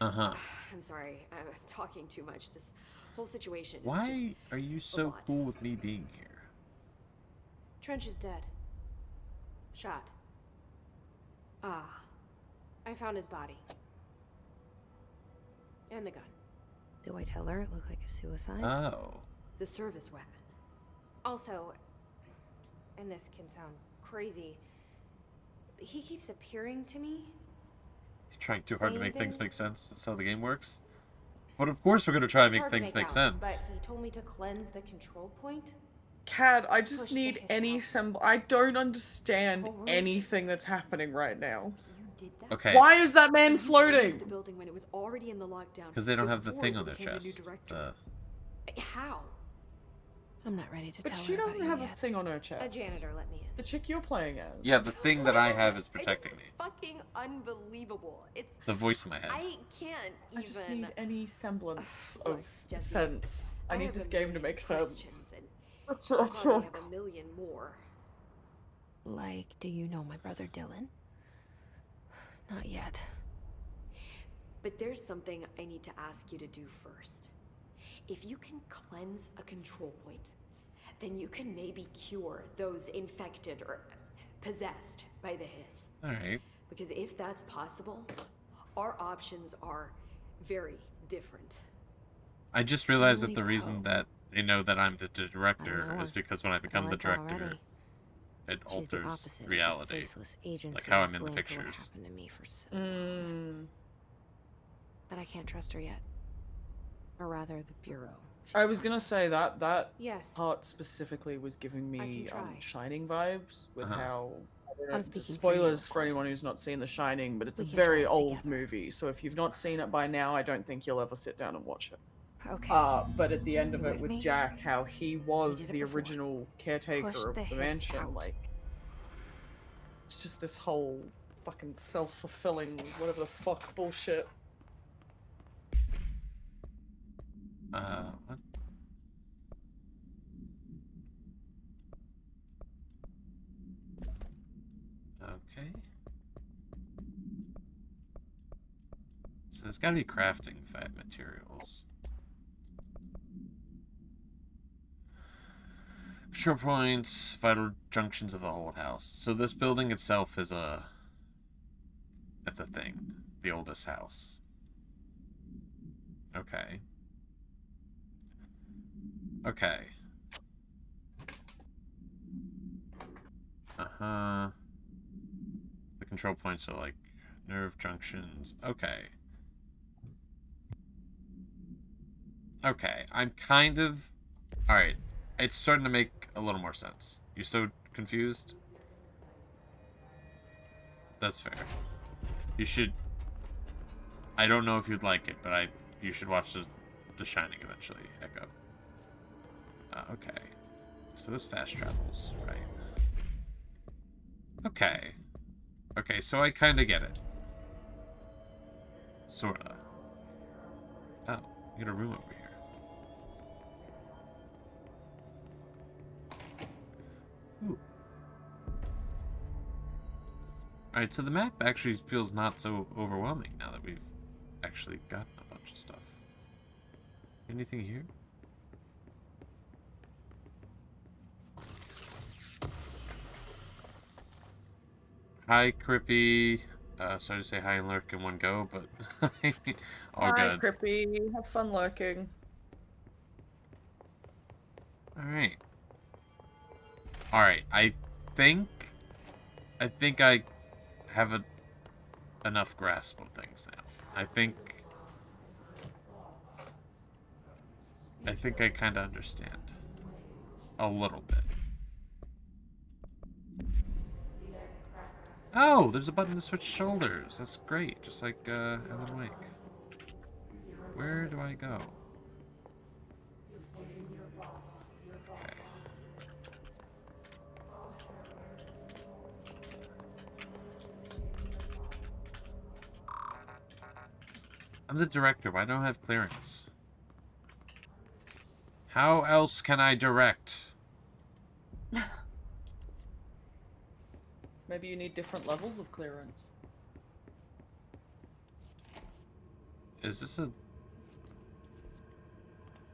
Uh-huh. I'm sorry, I'm talking too much. This whole situation is Why just are you so lot. cool with me being here? Trench is dead. Shot. Ah. I found his body. And the gun. Do I tell her it looked like a suicide? Oh. The service weapon. Also, and this can sound crazy, but he keeps appearing to me. You're trying too hard to Saying make things make things? sense. That's how the game works. But of course we're gonna try and It's make hard to things make out, sense. But he told me to cleanse the control point. Cad, I just Push the need hiss any out. I don't understand Whole room. anything that's happening right now. You did that? Okay. Why is that man You entered floating? the building when it was already in the lockdown. Because they don't have the before thing you on their became the new chest. director. The... How? I'm not ready to But tell she her about doesn't you have a yet. thing on her chest. A janitor let me in. The chick you're playing as. Yeah, the thing that I have is protecting This me. is fucking unbelievable. It's The voice in my head. I can't I just even. need any semblance Look, of Jesse, sense. I need have this a game to million make questions, sense. and That's I what probably have a million more. Like, do you know my brother Dylan? Not yet. But there's something I need to ask you to do first. If you can cleanse a control point, then you can maybe cure those infected or possessed by the hiss. Alright. Because if that's possible, our options are very different. I just realized that Holy the reason Pope. that they know that I'm the director know is her. because when I become the like her director, already. it She's the alters opposite of the reality. faceless agents Like who how I'm in the blink at what pictures. happened to me for so long. But I can't trust her yet. Or rather, the Bureau. I was gonna say that Yes. part specifically was giving I me can try. Shining vibes with Uh-huh. how I don't know, I'm speaking for you, spoilers of for anyone course. who's not seen The Shining, but it's a We can very try it old together. movie. So if you've not seen it by now, I don't think you'll ever sit down and watch it. Okay. But at the end of You it with with me? Jack, how he was did it the before. original caretaker Push of the the hiss mansion, out. like it's just this whole fucking self-fulfilling whatever the fuck bullshit. What? Okay. So there's gotta be crafting fat materials. Control points, vital junctions of the old house. So this building itself is it's a thing. The oldest house. Okay. Okay. Uh-huh. The control points are like nerve junctions. Okay. Okay, I'm kind of... Alright, it's starting to make a little more sense. You so confused? That's fair. You should I don't know if you'd like it, but you should watch The Shining eventually, Echo. Okay. So this fast travels, right? Okay. Okay, so I kind of get it. Sorta. Oh, you got a room over here. Ooh. Alright, so the map actually feels not so overwhelming now that we've actually gotten a bunch of stuff. Anything here? Hi, Crippy. Sorry to say hi and lurk in one go, but all Hi, good. Crippy. Have fun lurking. Alright. Alright, I think I have enough grasp on things now. I think I kind of understand. A little bit. Oh, there's a button to switch shoulders. That's great. Just like Alan Wake. Where do I go? Okay. I'm the director, but I don't have clearance. How else can I direct? Maybe you need different levels of clearance. Is this a...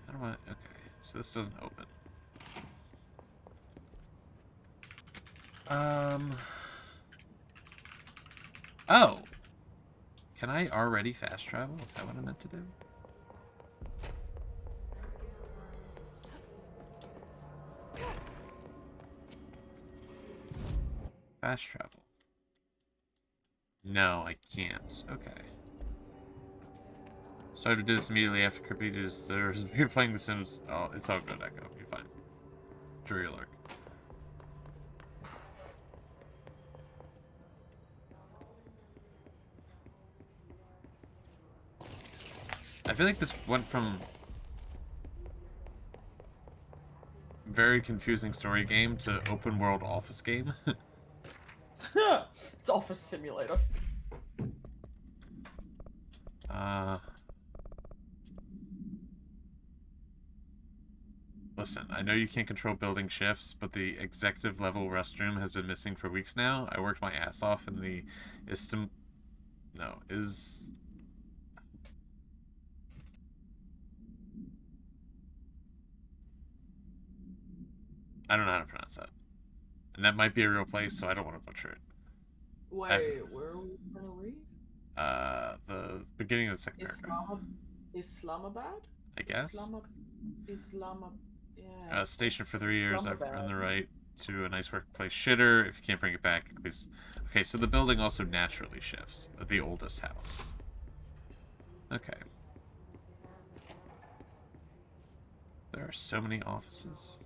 How do I... Okay, so this doesn't open. Oh! Can I already fast travel? Is that what I meant to do? Fast travel. No, I can't. Okay. Started to do this immediately after Crippy does you're playing The Sims. Oh, it's all good, Echo. You're fine. Drew your lurk. I feel like this went from very confusing story game to open world office game. It's Office Simulator. Listen, I know you can't control building shifts, but the executive level restroom has been missing for weeks now. I worked my ass off in the I don't know how to pronounce that. And that might be a real place, so I don't want to butcher it. Wait, where are we gonna read? The beginning of the second paragraph. Islamabad? I guess. Yeah. Stationed for 3 years, I've Islamabad. earned the right to a nice workplace shitter. If you can't bring it back, please. Okay, so the building also naturally shifts. The oldest house. Okay. There are so many offices.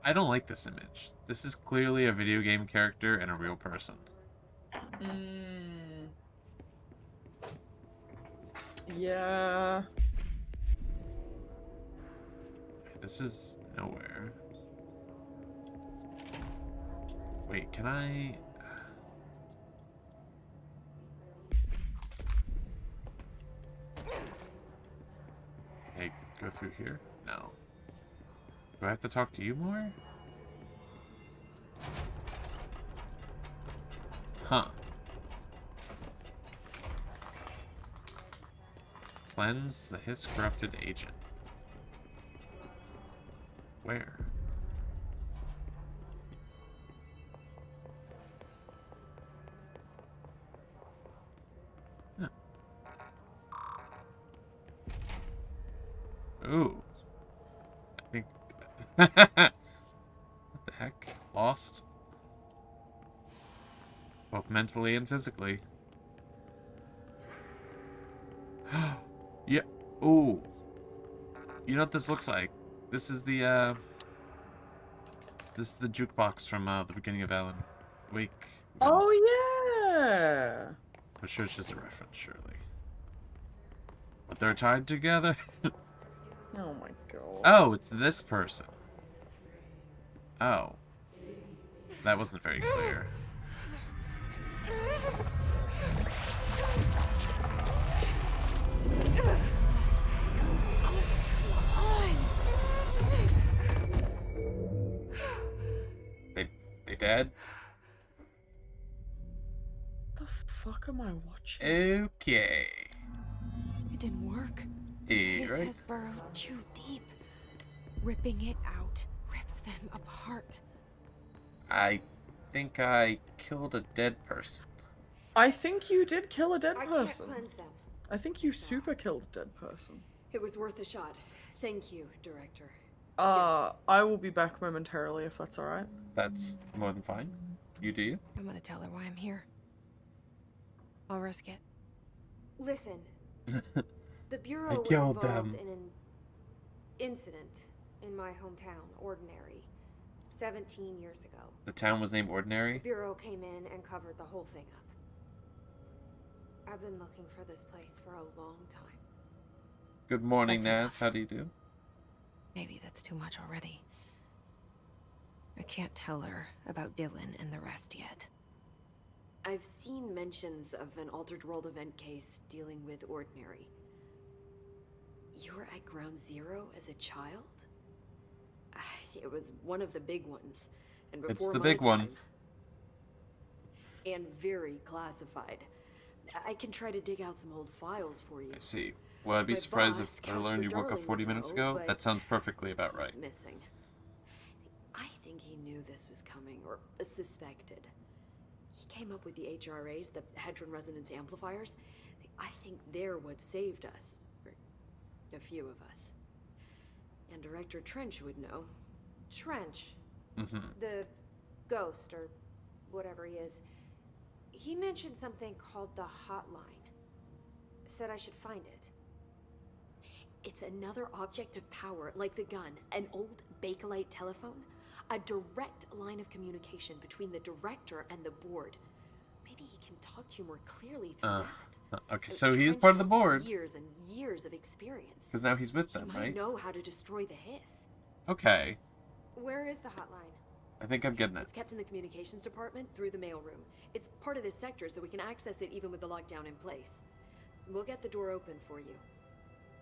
I don't like this image. This is clearly a video game character and a real person. Yeah. This is nowhere. Wait, can I... Hey, go through here? No. Do I have to talk to you more? Huh. Cleanse the Hiss corrupted agent. Where? Huh. Ooh. I think... What the heck? Lost? Both mentally and physically. Yeah. Ooh. You know what this looks like? This is the jukebox from the beginning of Alan Wake. Oh yeah. I'm sure it's just a reference, surely. But they're tied together. Oh my god. Oh, it's this person. Oh. That wasn't very clear. They dead? What the fuck am I watching? Okay. It didn't work. Yeah, This right. has burrowed too deep. Ripping it out rips them apart. I think I killed a dead person. I think you did kill a dead I can't person. cleanse them. I think you super killed a dead person. It was worth a shot. Thank you, Director. I will be back momentarily if that's alright. That's more than fine. You do you? I'm gonna tell her why I'm here. I'll risk it. Listen, the Bureau I was killed involved them. in an incident in my hometown, Ordinary, 17 years ago. The town was named The Ordinary? Bureau came in and covered the whole thing up. I've been looking for this place for a long time. Good morning, That's Naz. How do you do? Maybe that's too much already. I can't tell her about Dylan and the rest yet. I've seen mentions of an Altered World event case dealing with Ordinary. You were at Ground Zero as a child? It was one of the big ones. And before It's the my big one. time. And very classified. I can try to dig out some old files for you. I see. Well, I'd be My surprised boss, if I learned you Casper woke up Darling 40 would minutes know, ago. but That sounds perfectly about right. He's missing. I think he knew this was coming, or suspected. He came up with the HRAs, the Hadron Resonance Amplifiers. I think they're what saved us. Or a few of us. And Director Trench would know. Trench, Mm-hmm. the ghost, or whatever he is, he mentioned something called the hotline. Said I should find it. It's another object of power, like the gun, an old Bakelite telephone. A direct line of communication between the director and the board. Maybe he can talk to you more clearly through that. Okay, so he is Trench part of the has board. Years and years of experience. Because now he's with He them, might right? know how to destroy the hiss. Okay. Where is the hotline? I think I'm getting it. It's kept in the communications department through the mailroom. It's part of this sector, so we can access it even with the lockdown in place. We'll get the door open for you.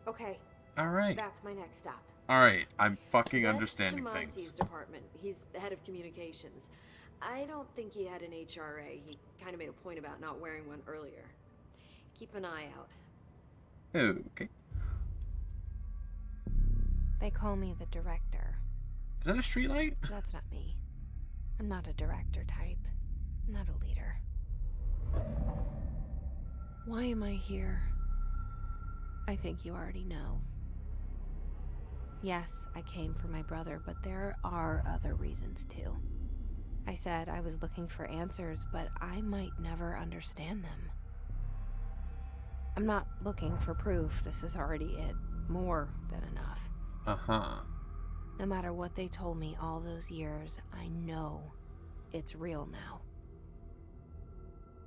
Okay, Alright. that's my next stop. Alright, I'm fucking That's understanding Tomasi's things. department. He's the head of communications. I don't think he had an HRA. He kind of made a point about not wearing one earlier. Keep an eye out. Okay. They call me the director. Is that a streetlight? That's not me. I'm not a director type. I'm not a leader. Why am I here? I think you already know. Yes, I came for my brother, but there are other reasons too. I said I was looking for answers, but I might never understand them. I'm not looking for proof. This is already it. More than enough. Uh-huh. No matter what they told me all those years, I know it's real now.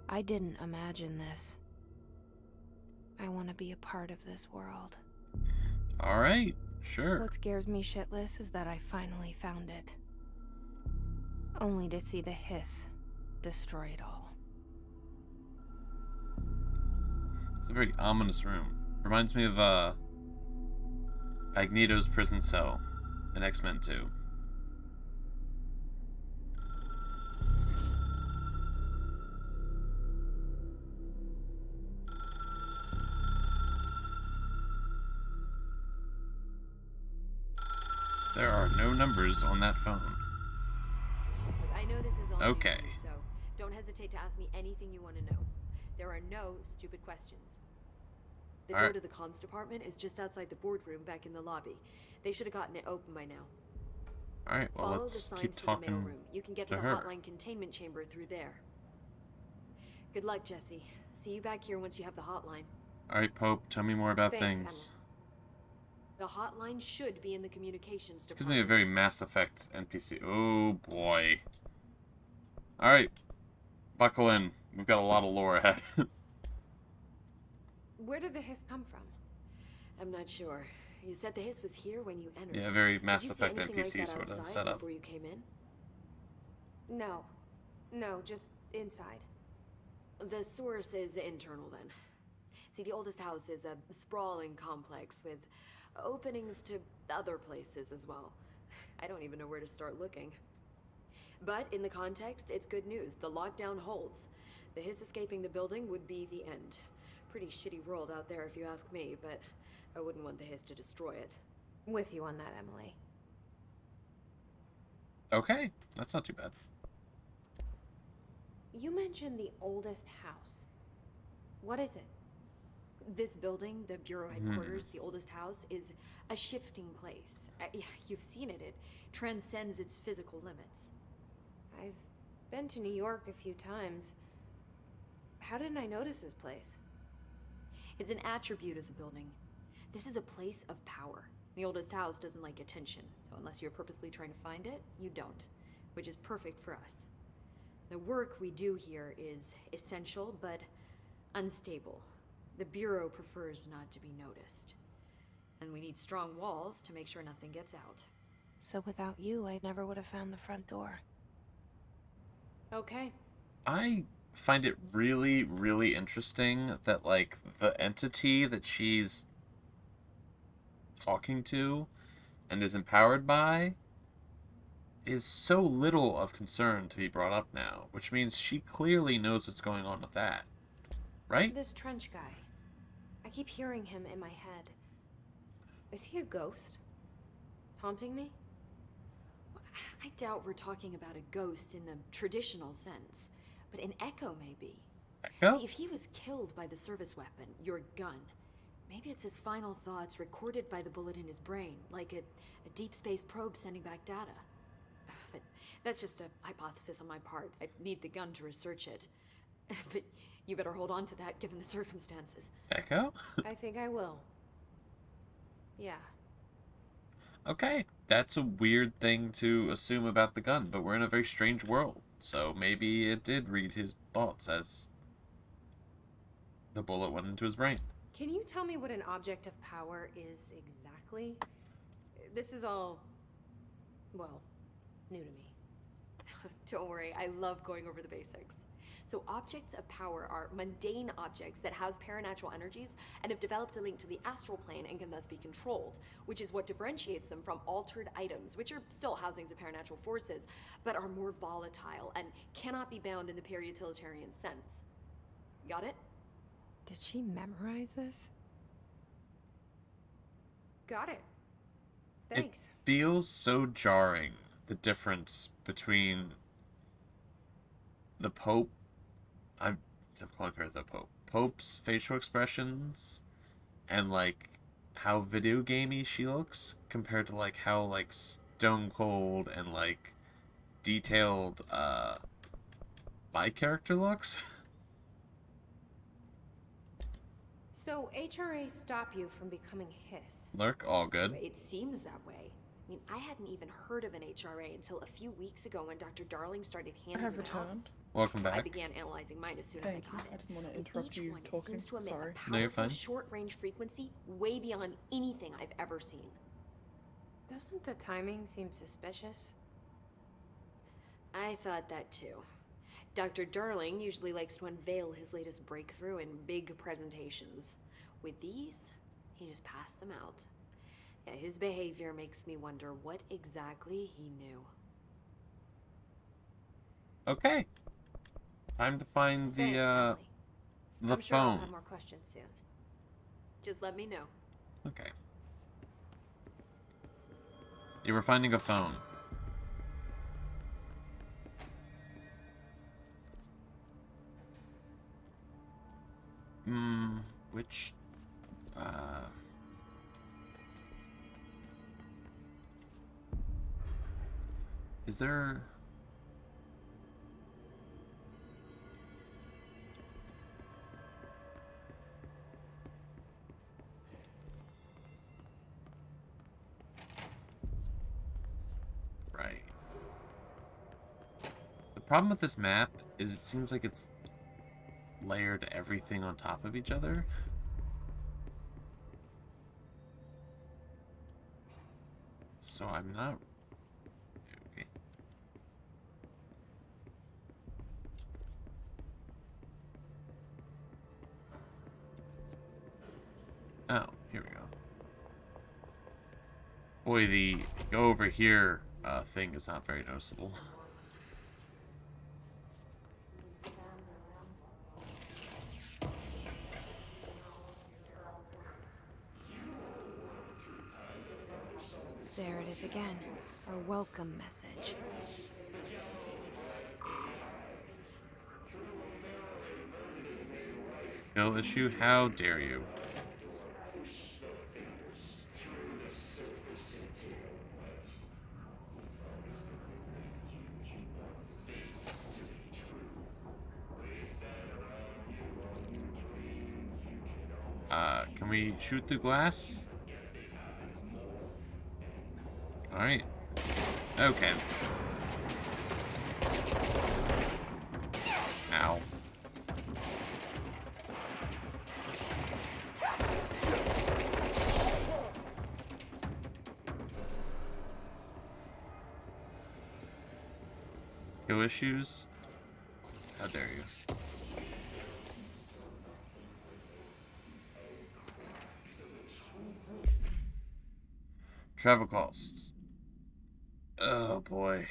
I didn't imagine this. I want to be a part of this world. Alright, sure. What scares me shitless is that I finally found it. Only to see the hiss destroy it all. It's a very ominous room. Reminds me of, Magneto's prison cell in X-Men 2. There are no numbers on that phone. I know this is all Okay. new, so don't hesitate to ask me anything you want to know. There are no stupid questions. The door Alright. to the comms department is just outside the boardroom back in the lobby. They should have gotten it open by now. Alright, well, Follow the let's signs keep to the talking mailroom. You can get to to the her. hotline containment chamber through there. Good luck, Jesse. See you back here once you have the hotline. Alright, Pope, tell me more about Thanks, things. The hotline should be in the communications This gives me a department. very Mass Effect NPC. Oh boy. Alright. Buckle in. We've got a lot of lore ahead. Where did the hiss come from? I'm not sure. You said the hiss was here when you entered. Yeah, very Did Mass you see Effect anything like NPC that sort of outside setup. before you came in? No. No, just inside. The source is internal then. See, the oldest house is a sprawling complex with openings to other places as well. I don't even know where to start looking. But in the context, it's good news. The lockdown holds. The hiss escaping the building would be the end. Pretty shitty world out there if you ask me, but I wouldn't want the hiss to destroy it. With you on that, Emily. Okay, that's not too bad. You mentioned the oldest house. What is it? This building, the Bureau headquarters, the oldest house, is a shifting place. You've seen it. It transcends its physical limits. I've been to New York a few times. How didn't I notice this place? It's an attribute of the building. This is a place of power. The oldest house doesn't like attention, so unless you're purposely trying to find it, you don't, which is perfect for us. The work we do here is essential, but unstable. The Bureau prefers not to be noticed. And we need strong walls to make sure nothing gets out. So without you, I never would have found the front door. Okay. I find it really, really interesting that, like, the entity that she's talking to and is empowered by is so little of concern to be brought up now, which means she clearly knows what's going on with that. Right? This trench guy. I keep hearing him in my head. Is he a ghost? Haunting me? I doubt we're talking about a ghost in the traditional sense, but an echo maybe. Echo? See, if he was killed by the service weapon, your gun, maybe it's his final thoughts recorded by the bullet in his brain, like a deep space probe sending back data. But that's just a hypothesis on my part. I'd need the gun to research it. But you better hold on to that given the circumstances. Echo? I think I will. Yeah. Okay, that's a weird thing to assume about the gun, but we're in a very strange world. So maybe it did read his thoughts as the bullet went into his brain. Can you tell me what an object of power is exactly? This is all, well, new to me. Don't worry, I love going over the basics. So objects of power are mundane objects that house paranatural energies and have developed a link to the astral plane and can thus be controlled, which is what differentiates them from altered items, which are still housings of paranatural forces, but are more volatile and cannot be bound in the peri-utilitarian sense. Got it? Did she memorize this? Got it. Thanks. It feels so jarring, the difference between the Pope. I'm calling her the Pope. Pope's facial expressions and, like, how video gamey she looks compared to, like, how, like, stone cold and, like, detailed my character looks. So HRA stop you from becoming Hiss? Lurk, all good. It seems that way. I mean, I hadn't even heard of an HRA until a few weeks ago when Dr. Darling started I handing have them out. returned. Welcome I back. began analyzing mine as soon Thank as I you. got I it. didn't want to And interrupt each you one talking. seems to emit Sorry. a No, you're powerful fine. short-range frequency way beyond anything I've ever seen. Doesn't the timing seem suspicious? I thought that too. Dr. Darling usually likes to unveil his latest breakthrough in big presentations. With these, he just passed them out. Yeah, his behavior makes me wonder what exactly he knew. Okay. Time to find Thanks, the Emily. the I'm sure I'll phone. have more questions soon. Just let me know. Okay. You were finding a phone. Which is there Problem with this map is it seems like it's layered everything on top of each other. So I'm not... Okay. Oh, here we go. Boy, the go over here thing is not very noticeable. There it is again. Our welcome message. No issue? How dare you? Can we shoot through glass? Alright. Okay. Ow. No issues? How dare you? Travel costs. Oh boy.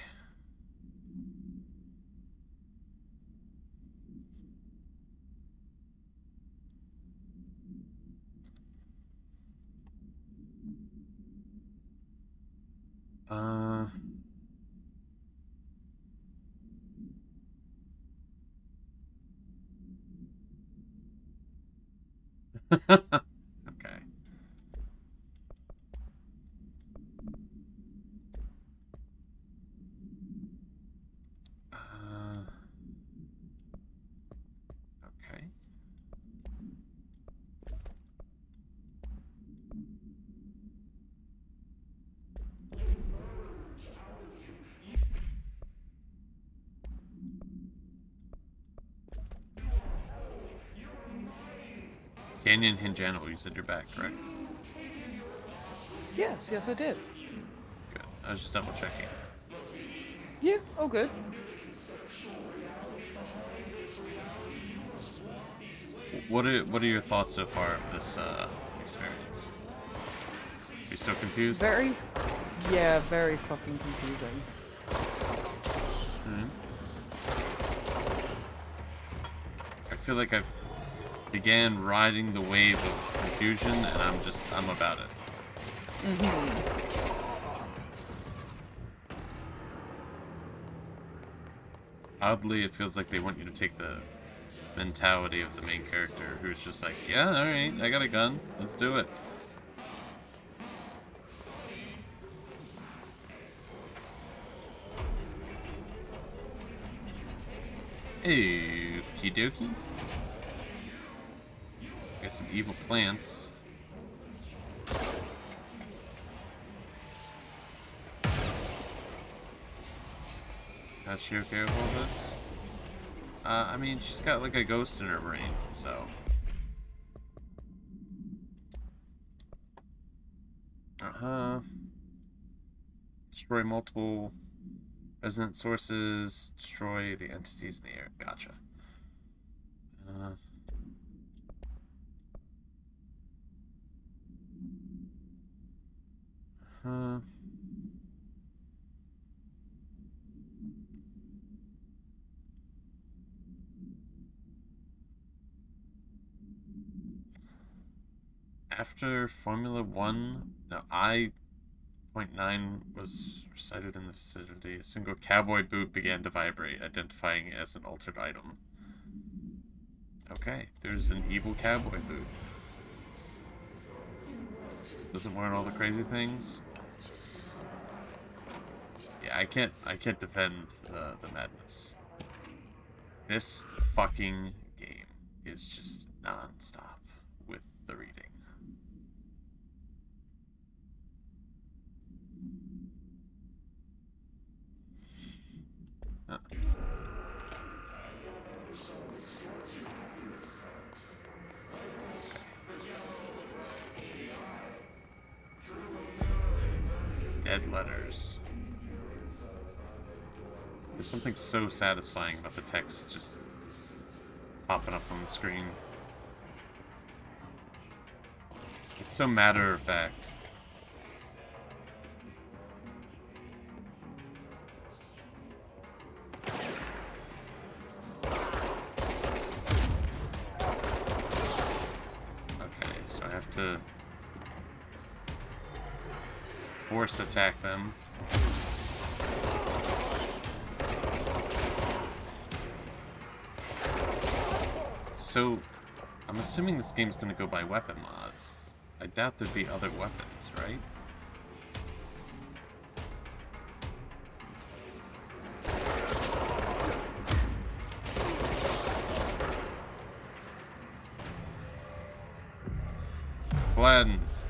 Okay. Okay. Canyon Hinge Animal, you said you're back, correct? Yes, I did. Good. I was just double checking. Yeah, all good. What are your thoughts so far of this experience? You so confused? Very fucking confusing. I feel like I've began riding the wave of confusion, and I'm about it. Oddly, it feels like they want you to take the mentality of the main character, who's just like, yeah, alright, I got a gun, let's do it. Okie dokie. Got some evil plants. Is she okay with all this? I mean, she's got like a ghost in her brain, so. Destroy multiple resonant sources, destroy the entities in the air. Gotcha. After Formula 1, no, I.9 was recited in the vicinity. A single cowboy boot began to vibrate, identifying it as an altered item. Okay, there's an evil cowboy boot. Doesn't wear all the crazy things. Yeah, I can't defend the madness. This fucking game is just non-stop with the reading. Dead letters. There's something so satisfying about the text just popping up on the screen. It's so matter of fact. Okay, so I have to force attack them. So, I'm assuming this game's gonna go by weapon mods. I doubt there'd be other weapons, right? Cleanse.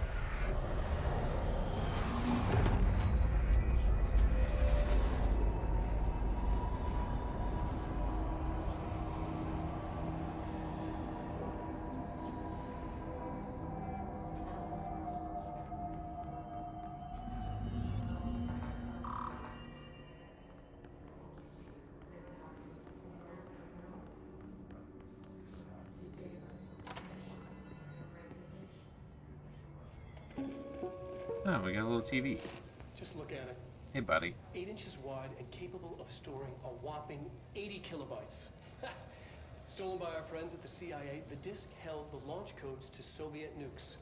Oh, we got a little TV. Just look at it. Hey, buddy. 8 inches wide and capable of storing a whopping 80 kilobytes. Stolen by our friends at the CIA, the disk held the launch codes to Soviet nukes.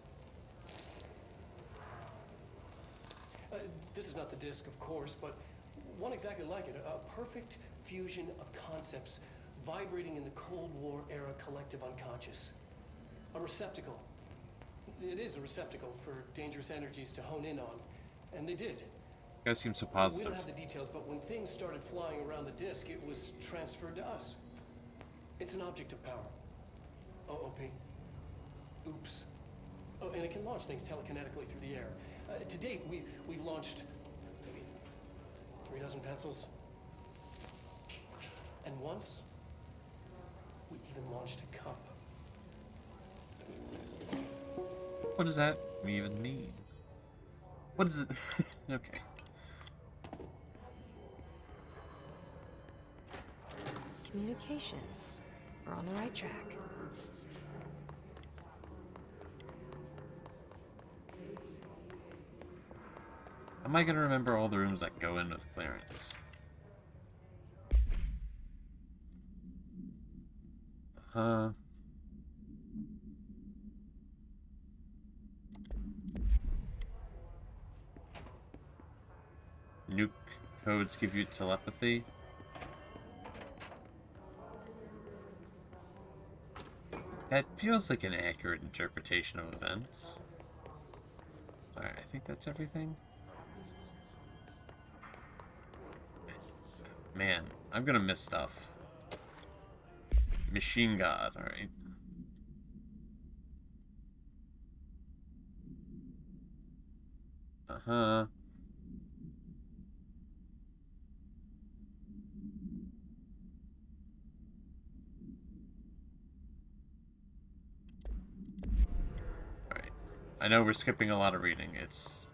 This is not the disk, of course, but one exactly like it. A perfect fusion of concepts vibrating in the Cold War era collective unconscious. A receptacle. It is a receptacle for dangerous energies to hone in on. And they did. You guys seem so We positive. don't have the details, but when things started flying around the disk, it was transferred to us. It's an object of power. OOP. Oops. Oh, and it can launch things telekinetically through the air. To date, we've launched maybe 3 dozen pencils. And once, we even launched a cup. What does that even mean? What is it? Okay. Communications. We're on the right track. Am I gonna remember all the rooms that go in with clearance? Nuke codes give you telepathy. That feels like an accurate interpretation of events. Alright, I think that's everything. Man, I'm gonna miss stuff. Machine God, alright. Uh-huh. Alright. I know we're skipping a lot of reading. It's...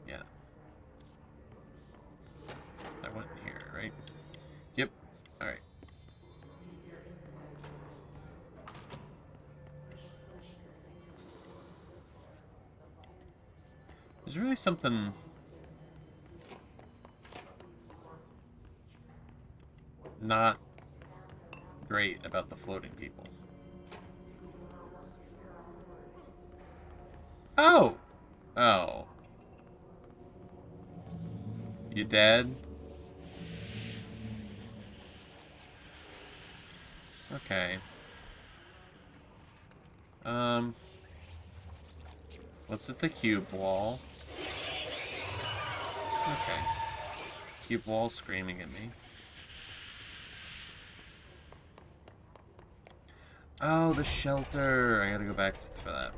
yeah. I went in here, right? Yep. Alright. There's really something not great about the floating people. Oh! Oh. You dead? Okay. What's at the cube wall? Okay. Cube wall screaming at me. Oh, the shelter! I gotta go back for that.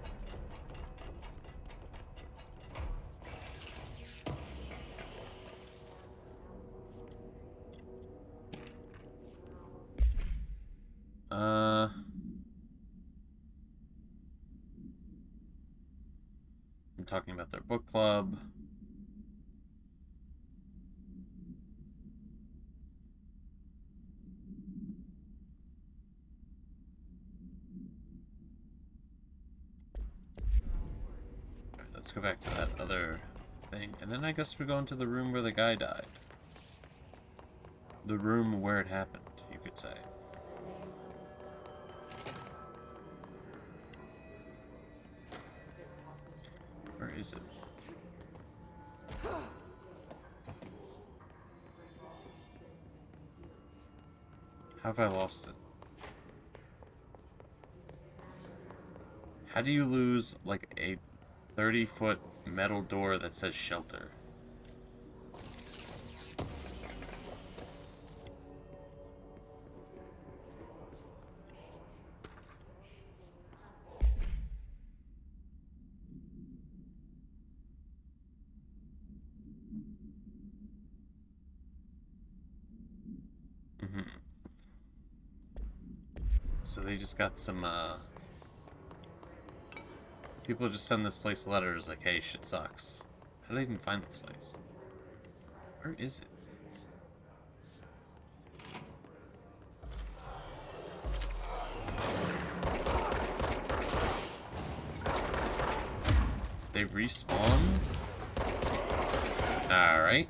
I'm talking about their book club. Alright, let's go back to that other thing. And then I guess we go into the room where the guy died. The room where it happened, you could say. Where is it? How have I lost it? How do you lose, like, a 30-foot metal door that says shelter? So they just got some, people just send this place letters like, hey, shit sucks. How do they even find this place? Where is it? They respawn? Alright.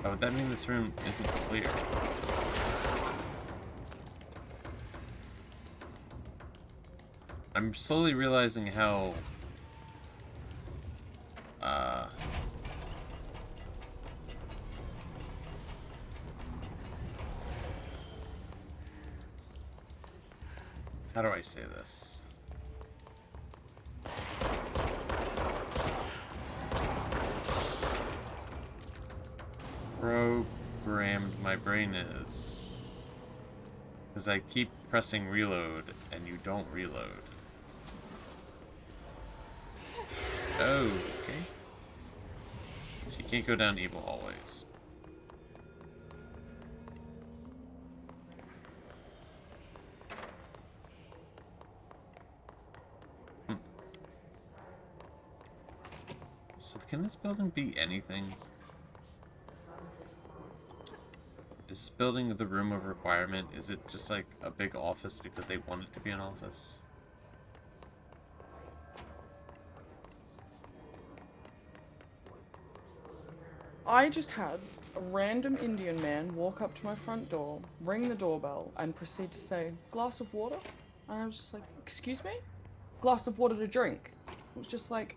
Oh, would that mean this room isn't clear? I'm slowly realizing how how do I say this? Programmed my brain is. Because I keep pressing reload and you don't reload. Oh, okay. So you can't go down evil hallways. So can this building be anything? Is this building the room of requirement? Is it just like a big office because they want it to be an office? I just had a random Indian man walk up to my front door, ring the doorbell, and proceed to say, "Glass of water?" And I was just like, "Excuse me? Glass of water to drink?" It was just like,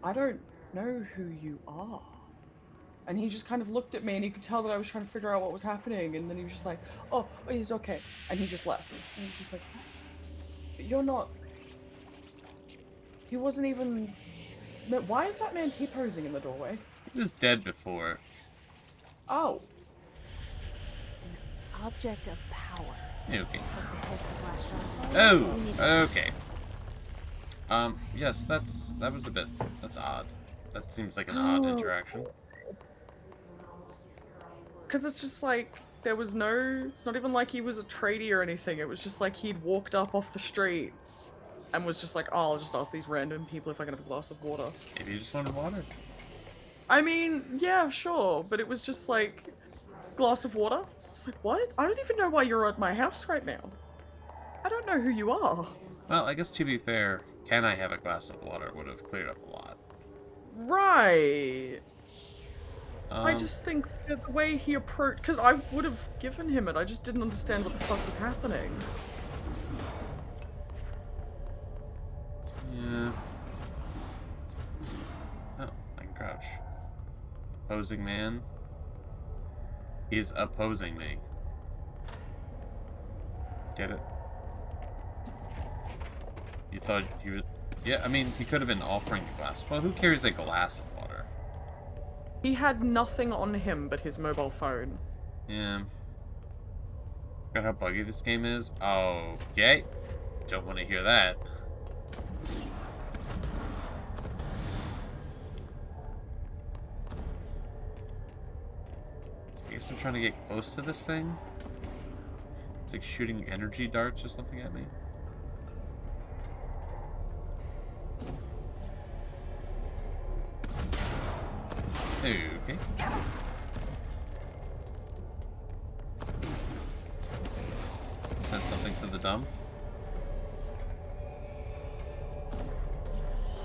"I don't know who you are." And he just kind of looked at me, and he could tell that I was trying to figure out what was happening, and then he was just like, oh, he's okay. And he just left. And he was just like, "You're not..." He wasn't even... Why is that man T-posing in the doorway? He was dead before. Oh. An object of power. Okay. Looks like the hiss of last shot. Oh, okay. Yes, that was a bit... That's odd. That seems like an odd interaction. Because it's just like, there was no... It's not even like he was a tradie or anything. It was just like he'd walked up off the street and was just like, oh, I'll just ask these random people if I can have a glass of water. Maybe you just wanted water. I mean, yeah, sure, but it was just like, glass of water? It's like, what? I don't even know why you're at my house right now. I don't know who you are. Well, I guess to be fair, can I have a glass of water would have cleared up a lot. Right. I just think that the way he approached... Because I would have given him it, I just didn't understand what the fuck was happening. Yeah. Oh, I can crouch. Opposing man. He's opposing me. Get it? You thought he was... Yeah, I mean, he could have been offering a glass. Well, who carries a glass of water? He had nothing on him but his mobile phone. Yeah. Forgot how buggy this game is? Okay. Don't want to hear that. guess I'm trying to get close to this thing. It's like shooting energy darts or something at me. Okay. Send something to the dump.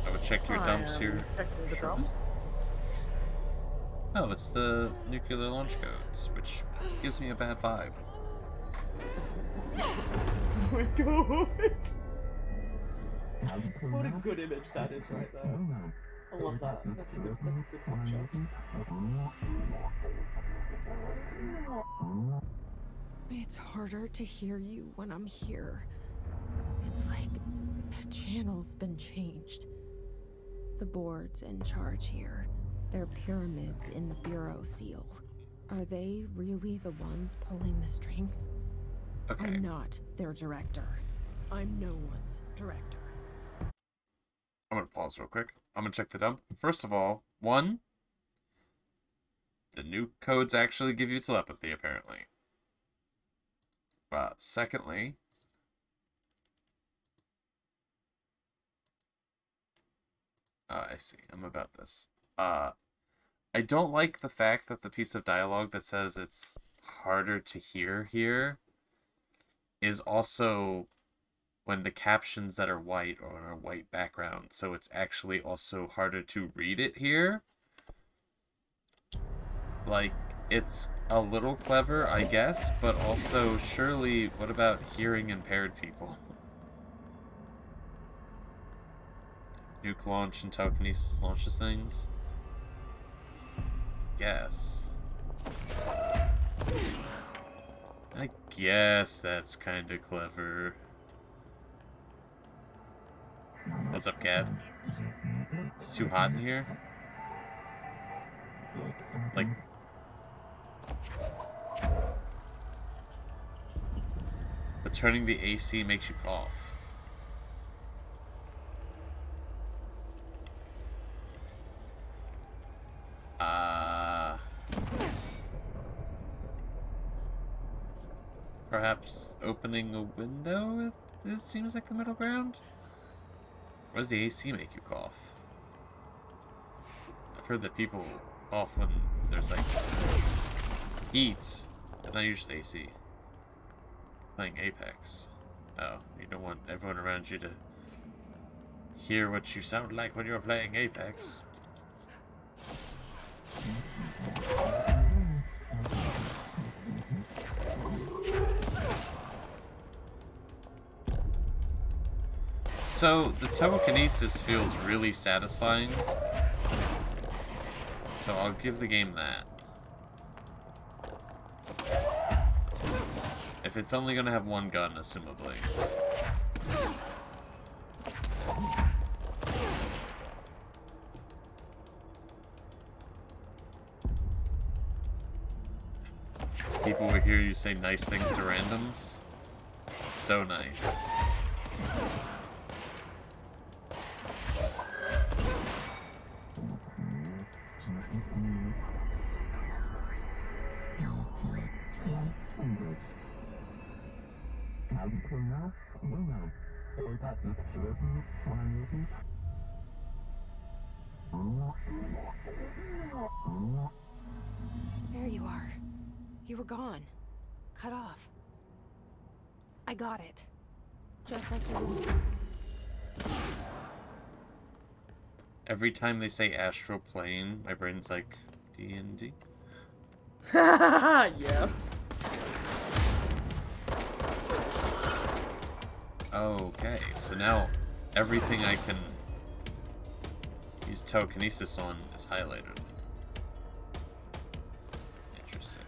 I would check your dumps here. Checking the shortly. dump. Oh, it's the nuclear launch codes, which gives me a bad vibe. Oh my god! What a good image that is right there. I love that. That's a good picture. It's harder to hear you when I'm here. It's like the channel's been changed. The board's in charge here. They're pyramids in the Bureau seal. Are they really the ones pulling the strings? Okay. I'm not their director. I'm no one's director. I'm gonna pause real quick. I'm gonna check the dump. First of all, one, the new codes actually give you telepathy, apparently. Secondly, I see. I'm about this. I don't like the fact that the piece of dialogue that says it's harder to hear here is also when the captions that are white or on a white background, so it's actually also harder to read it here. Like, it's a little clever, I guess, but also, surely, what about hearing impaired people? Nuke launch and telekinesis launches things? Guess. I guess that's kinda clever. What's up, Cad? It's too hot in here? Like... But turning the AC makes you cough. Perhaps opening a window, it seems like the middle ground? Why does the AC make you cough? I've heard that people cough when there's like heat, but not usually AC. Playing Apex. Oh, you don't want everyone around you to hear what you sound like when you're playing Apex. So, the telekinesis feels really satisfying. So I'll give the game that. If it's only gonna have one gun, assumably. People will hear you say nice things to randoms. So nice. There you are. You were gone. Cut off. I got it. Just like you. Every time they say astral plane, my brain's like D&D. Yes. Okay, so now everything I can use telekinesis on is highlighted. Interesting.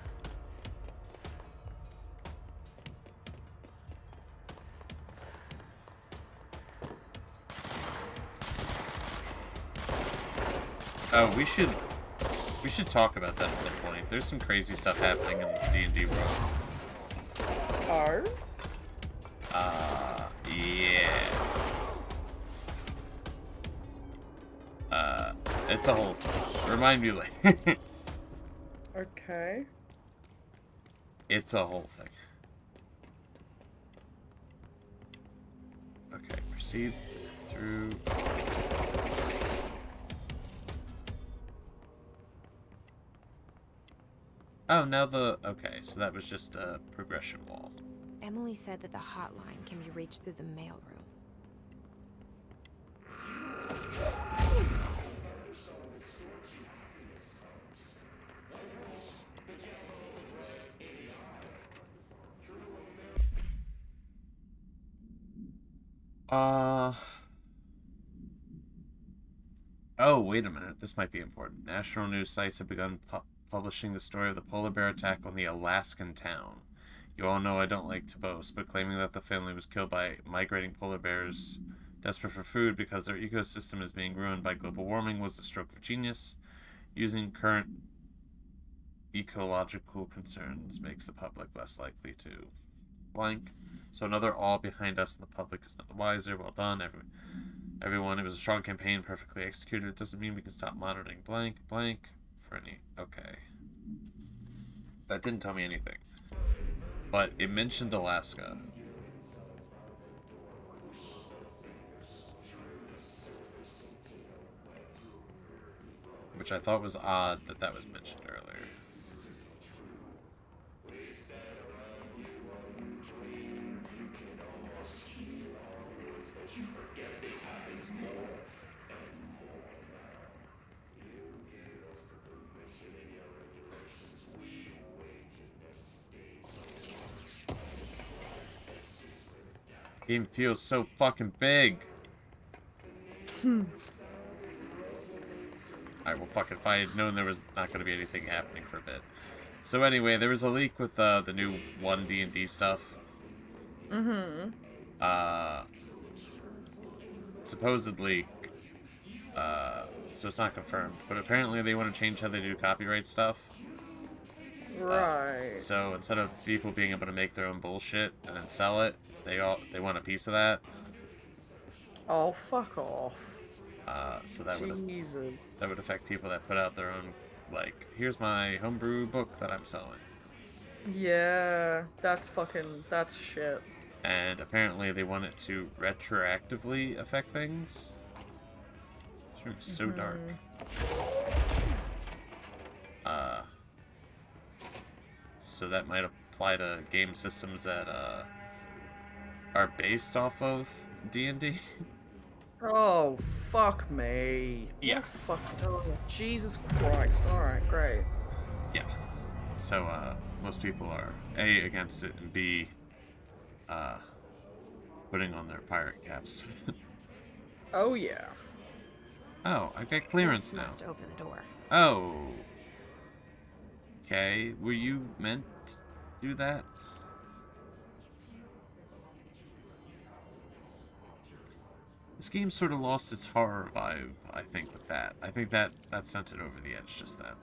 Oh, we should talk about that at some point. There's some crazy stuff happening in the D&D world. Oh. Yeah. It's a whole thing. Remind me later. Okay. It's a whole thing. Okay, proceed through. Oh, now okay, so that was just a progression wall. Emily said that the hotline can be reached through the mailroom. Oh, wait a minute. This might be important. National news sites have begun publishing the story of the polar bear attack on the Alaskan town. You all know I don't like to boast, but claiming that the family was killed by migrating polar bears desperate for food because their ecosystem is being ruined by global warming was a stroke of genius. Using current ecological concerns makes the public less likely to blank. So another all behind us and the public is none the wiser. Well done, everyone. It was a strong campaign, perfectly executed. It doesn't mean we can stop monitoring blank for any. Okay. That didn't tell me anything. But it mentioned Alaska. Which I thought was odd that that was mentioned earlier. This game feels so fucking big. Alright, well, fuck it. If I had known there was not going to be anything happening for a bit. So anyway, there was a leak with the new 1 D&D stuff. Supposedly, so it's not confirmed, but apparently they want to change how they do copyright stuff. Right. So instead of people being able to make their own bullshit and then sell it, they want a piece of that. Oh, fuck off. So that Jesus. would affect people that put out their own, like, here's my homebrew book that I'm selling. Yeah, that's shit. And apparently they want it to retroactively affect things. This room is so dark. So that might apply to game systems that are based off of D&D. Oh, fuck me. Yeah. Fuck. Oh, Jesus Christ. Alright, great. Yeah. So most people are A, against it, and B, putting on their pirate caps. Oh, yeah. Oh, I got clearance This now. must open the door. Oh. Okay, were you meant to do that? This game sort of lost its horror vibe, I think, with that. I think that sent it over the edge just then.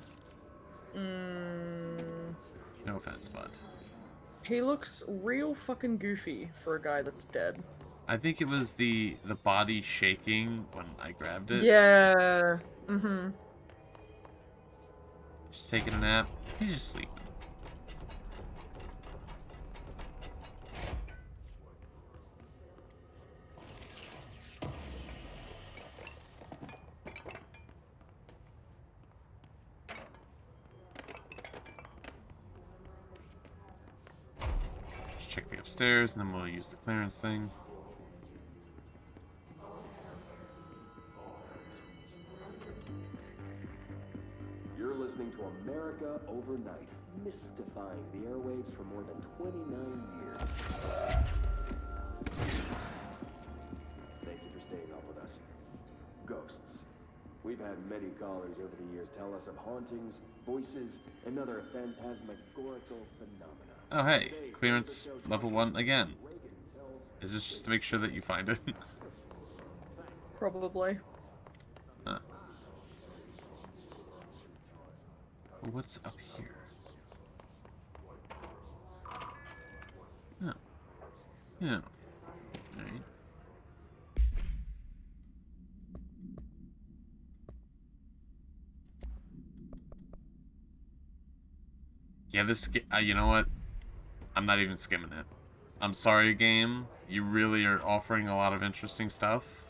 No offense, bud. He looks real fucking goofy for a guy that's dead. I think it was the body shaking when I grabbed it. Yeah. Just taking a nap. He's just sleeping. Just check the upstairs, and then we'll use the clearance thing. You're listening to America Overnight, mystifying the airwaves for more than 29 years. Thank you for staying up with us. Ghosts. We've had many callers over the years tell us of hauntings, voices, and other phantasmagorical phenomena. Oh hey, clearance level 1 again. Is this just to make sure that you find it? Probably. Huh. Well, what's up here? Oh. Yeah. Alright. Yeah, this, you know what? I'm not even skimming it. I'm sorry, game. You really are offering a lot of interesting stuff.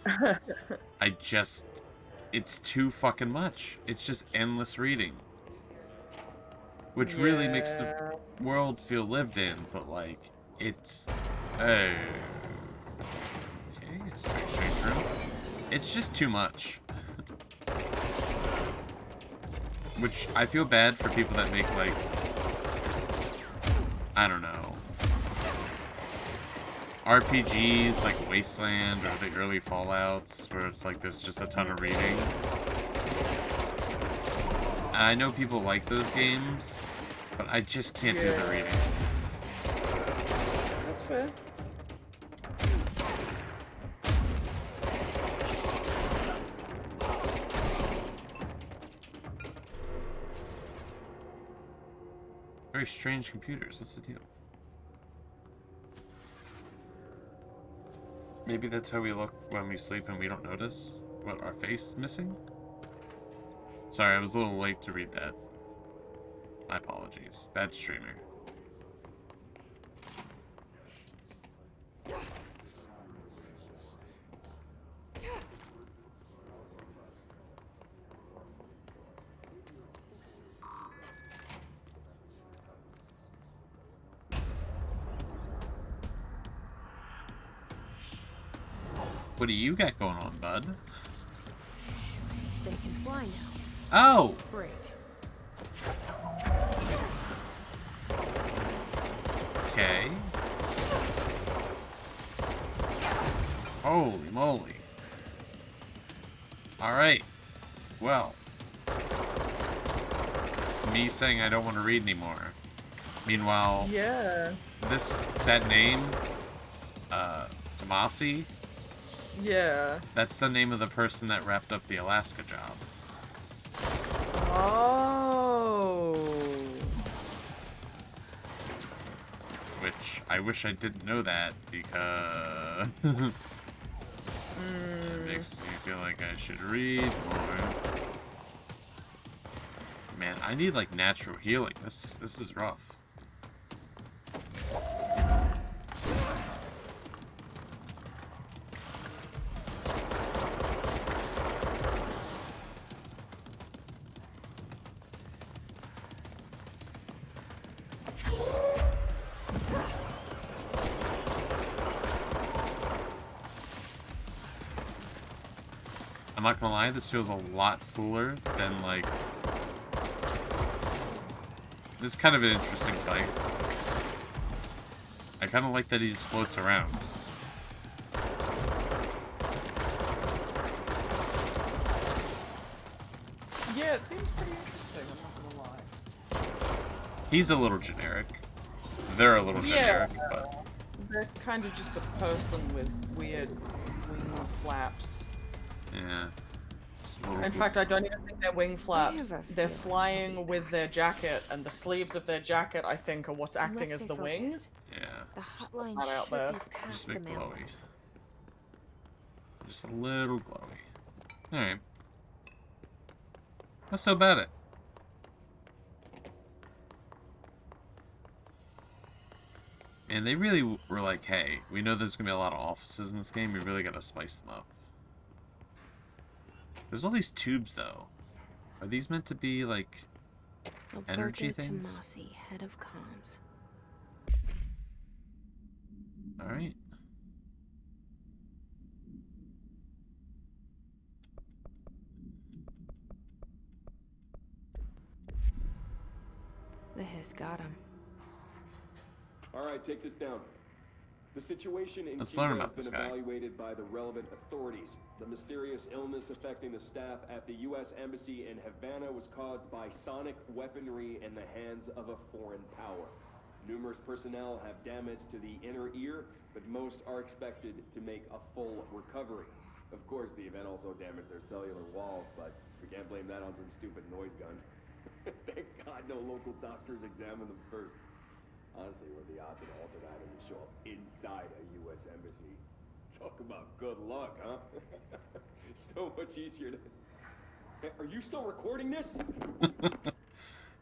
It's too fucking much. It's just endless reading. Which really makes the world feel lived in, but like, it's... okay, it's a very strange room. It's just too much. Which, I feel bad for people that make, like... I don't know. RPGs, like Wasteland, or the early Fallouts, where it's like there's just a ton of reading. And I know people like those games, but I just can't do the reading. That's fair. Very strange computers. What's the deal? Maybe that's how we look when we sleep and we don't notice what our face missing? Sorry, I was a little late to read that. My apologies. Bad streamer. What do you got going on, bud? They can fly now. Oh! Great. Okay. Holy moly. Alright. Well. Me saying I don't want to read anymore. Meanwhile, that name, Tomasi, that's the name of the person that wrapped up the Alaska job. Oh. Which I wish I didn't know that because it makes me feel like I should read more. Man, I need like natural healing. This is rough. I'm not gonna lie, this feels a lot cooler than, like... This is kind of an interesting fight. I kind of like that he just floats around. Yeah, it seems pretty interesting, I'm not gonna lie. He's a little generic. They're a little generic, but... They're kind of just a person with weird wing flaps. Yeah. In fact, I don't even think they're wing flaps. They're flying with their jacket, and the sleeves of their jacket, I think, are what's acting as the wings. Yeah. The hotline Not out should there. be past Just a the bit mail. glowy. Just a little glowy. Alright. Not so bad it. And they really were like, hey, we know there's gonna be a lot of offices in this game, we really gotta spice them up. There's all these tubes, though. Are these meant to be, like, energy things? Tomasi, head of comms. Alright. The hiss got him. All right, take this down. The situation in Let's learn Cuba about has this been guy. evaluated by the relevant authorities. The mysterious illness affecting the staff at the U.S. Embassy in Havana was caused by sonic weaponry in the hands of a foreign power. Numerous personnel have damage to the inner ear, but most are expected to make a full recovery. Of course, the event also damaged their cellular walls, but we can't blame that on some stupid noise gun. Thank God no local doctors examined them first. Honestly, what are the odds an altered item would show up inside a U.S. embassy? Talk about good luck, huh? So much easier to... Hey, are you still recording this?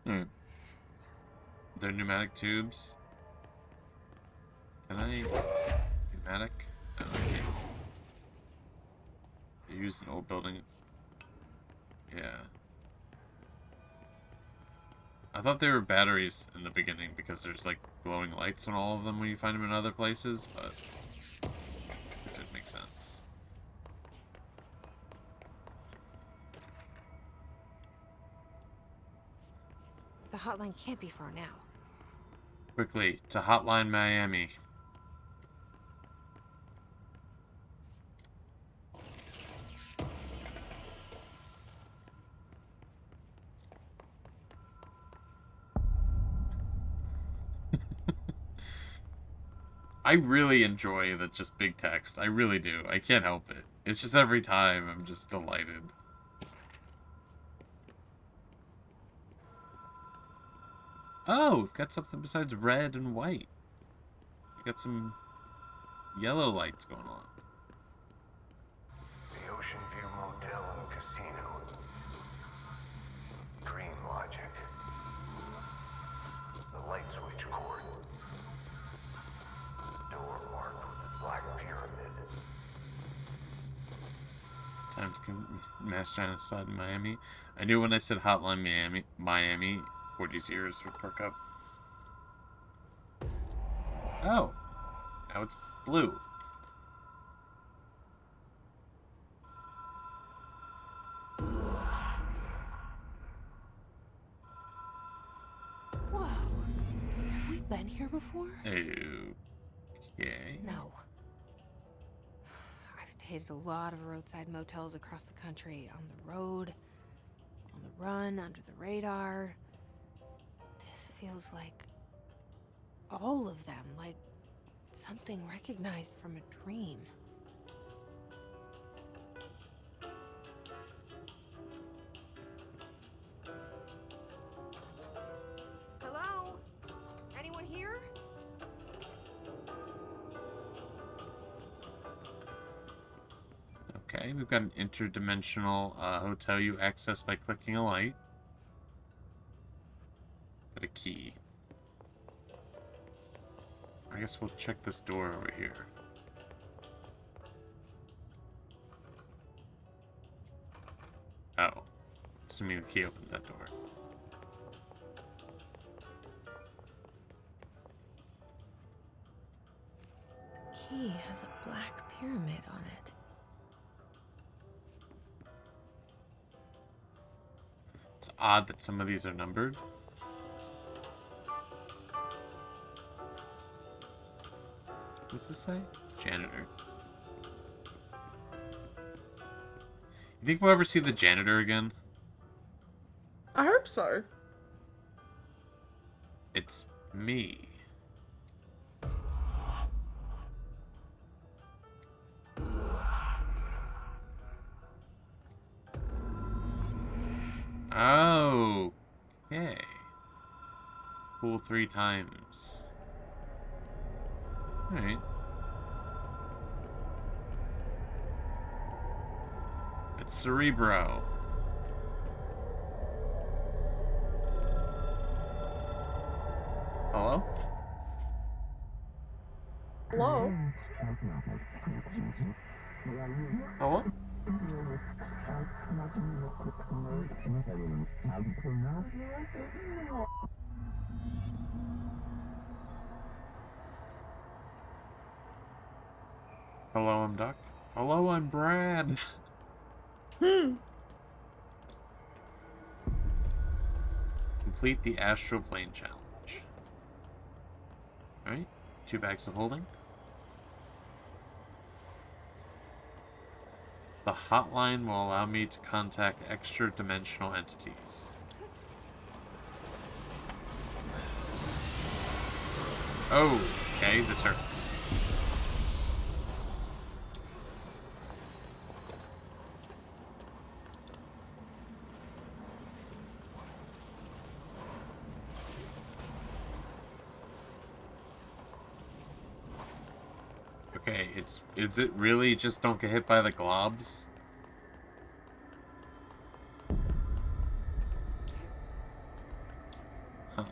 Alright. They're pneumatic tubes. Pneumatic? No, I can't. They use an old building. Yeah. I thought they were batteries in the beginning because there's like glowing lights on all of them when you find them in other places, but I guess it makes sense. The hotline can't be far now. Quickly, to Hotline Miami. I really enjoy the just big text. I really do. I can't help it. It's just every time I'm just delighted. Oh, we've got something besides red and white. We got some yellow lights going on. The Ocean View Motel and Casino. Dream Logic. The light switch cord. Door marked with a black pyramid. Time to mass genocide in Miami. I knew when I said Hotline Miami, Cordy's ears would perk up. Oh, now it's blue. Whoa. Have we been here before? Okay. No. I've stayed at a lot of roadside motels across the country. On the road, on the run, under the radar. This feels like all of them, like something recognized from a dream. Hello? Anyone here? Okay, we've got an interdimensional hotel you access by clicking a light. Got a key. I guess we'll check this door over here. Oh. Assuming the key opens that door. Key has a black pyramid on it. It's odd that some of these are numbered. What's this say? Janitor. You think we'll ever see the janitor again? I hope so. It's me. Oh, okay. Cool 3 times. Alright. It's Cerebro. Hello? Hello? Hello? Hello, I'm Duck. Hello, I'm Brad. Complete the Astral Plane Challenge. Alright, 2 bags of holding. The hotline will allow me to contact extra-dimensional entities. Oh, okay, this hurts. Okay, is it really just don't get hit by the globs? Huh.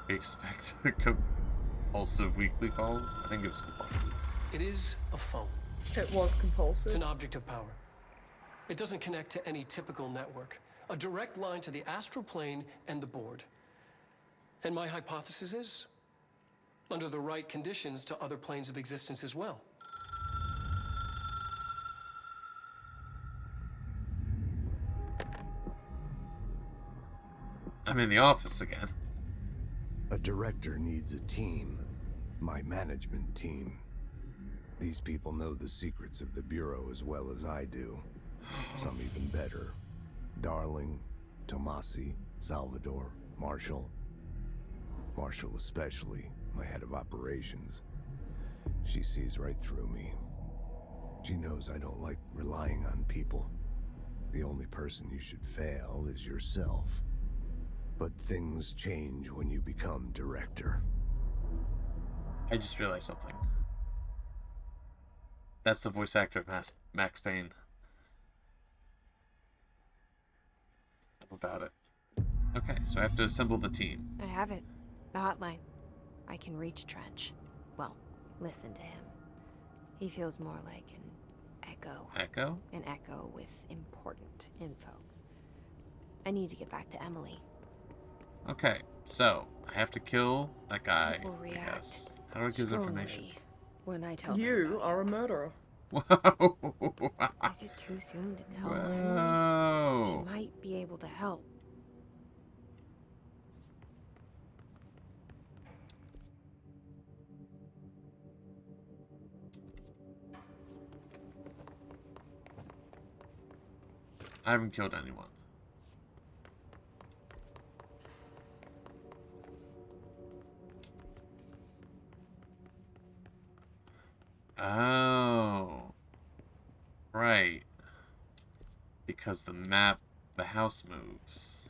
We expect compulsive weekly calls? I think it was compulsive. It is a phone. It was It's compulsive. an object of power. It doesn't connect to any typical network. A direct line to the astral plane and the board. And my hypothesis is, under the right conditions, to other planes of existence as well. I'm in the office again. A director needs a team. My management team. These people know the secrets of the Bureau as well as I do. Some even better. Darling, Tomasi, Salvador, Marshall. Marshall especially, my head of operations. She sees right through me. She knows I don't like relying on people. The only person you should fail is yourself. But things change when you become director. I just realized something. That's the voice actor of Max Payne. How about it? Okay, so I have to assemble the team. I have it. The hotline. I can reach Trench. Well, listen to him. He feels more like an echo. Echo? An echo with important info. I need to get back to Emily. Okay, so I have to kill that guy, People I react guess. How do I get his information? strongly when I tell them You about are a murderer. Whoa! Is it too soon to tell Emily? Whoa! She might be able to help. I haven't killed anyone. Oh. Right. Because the house moves.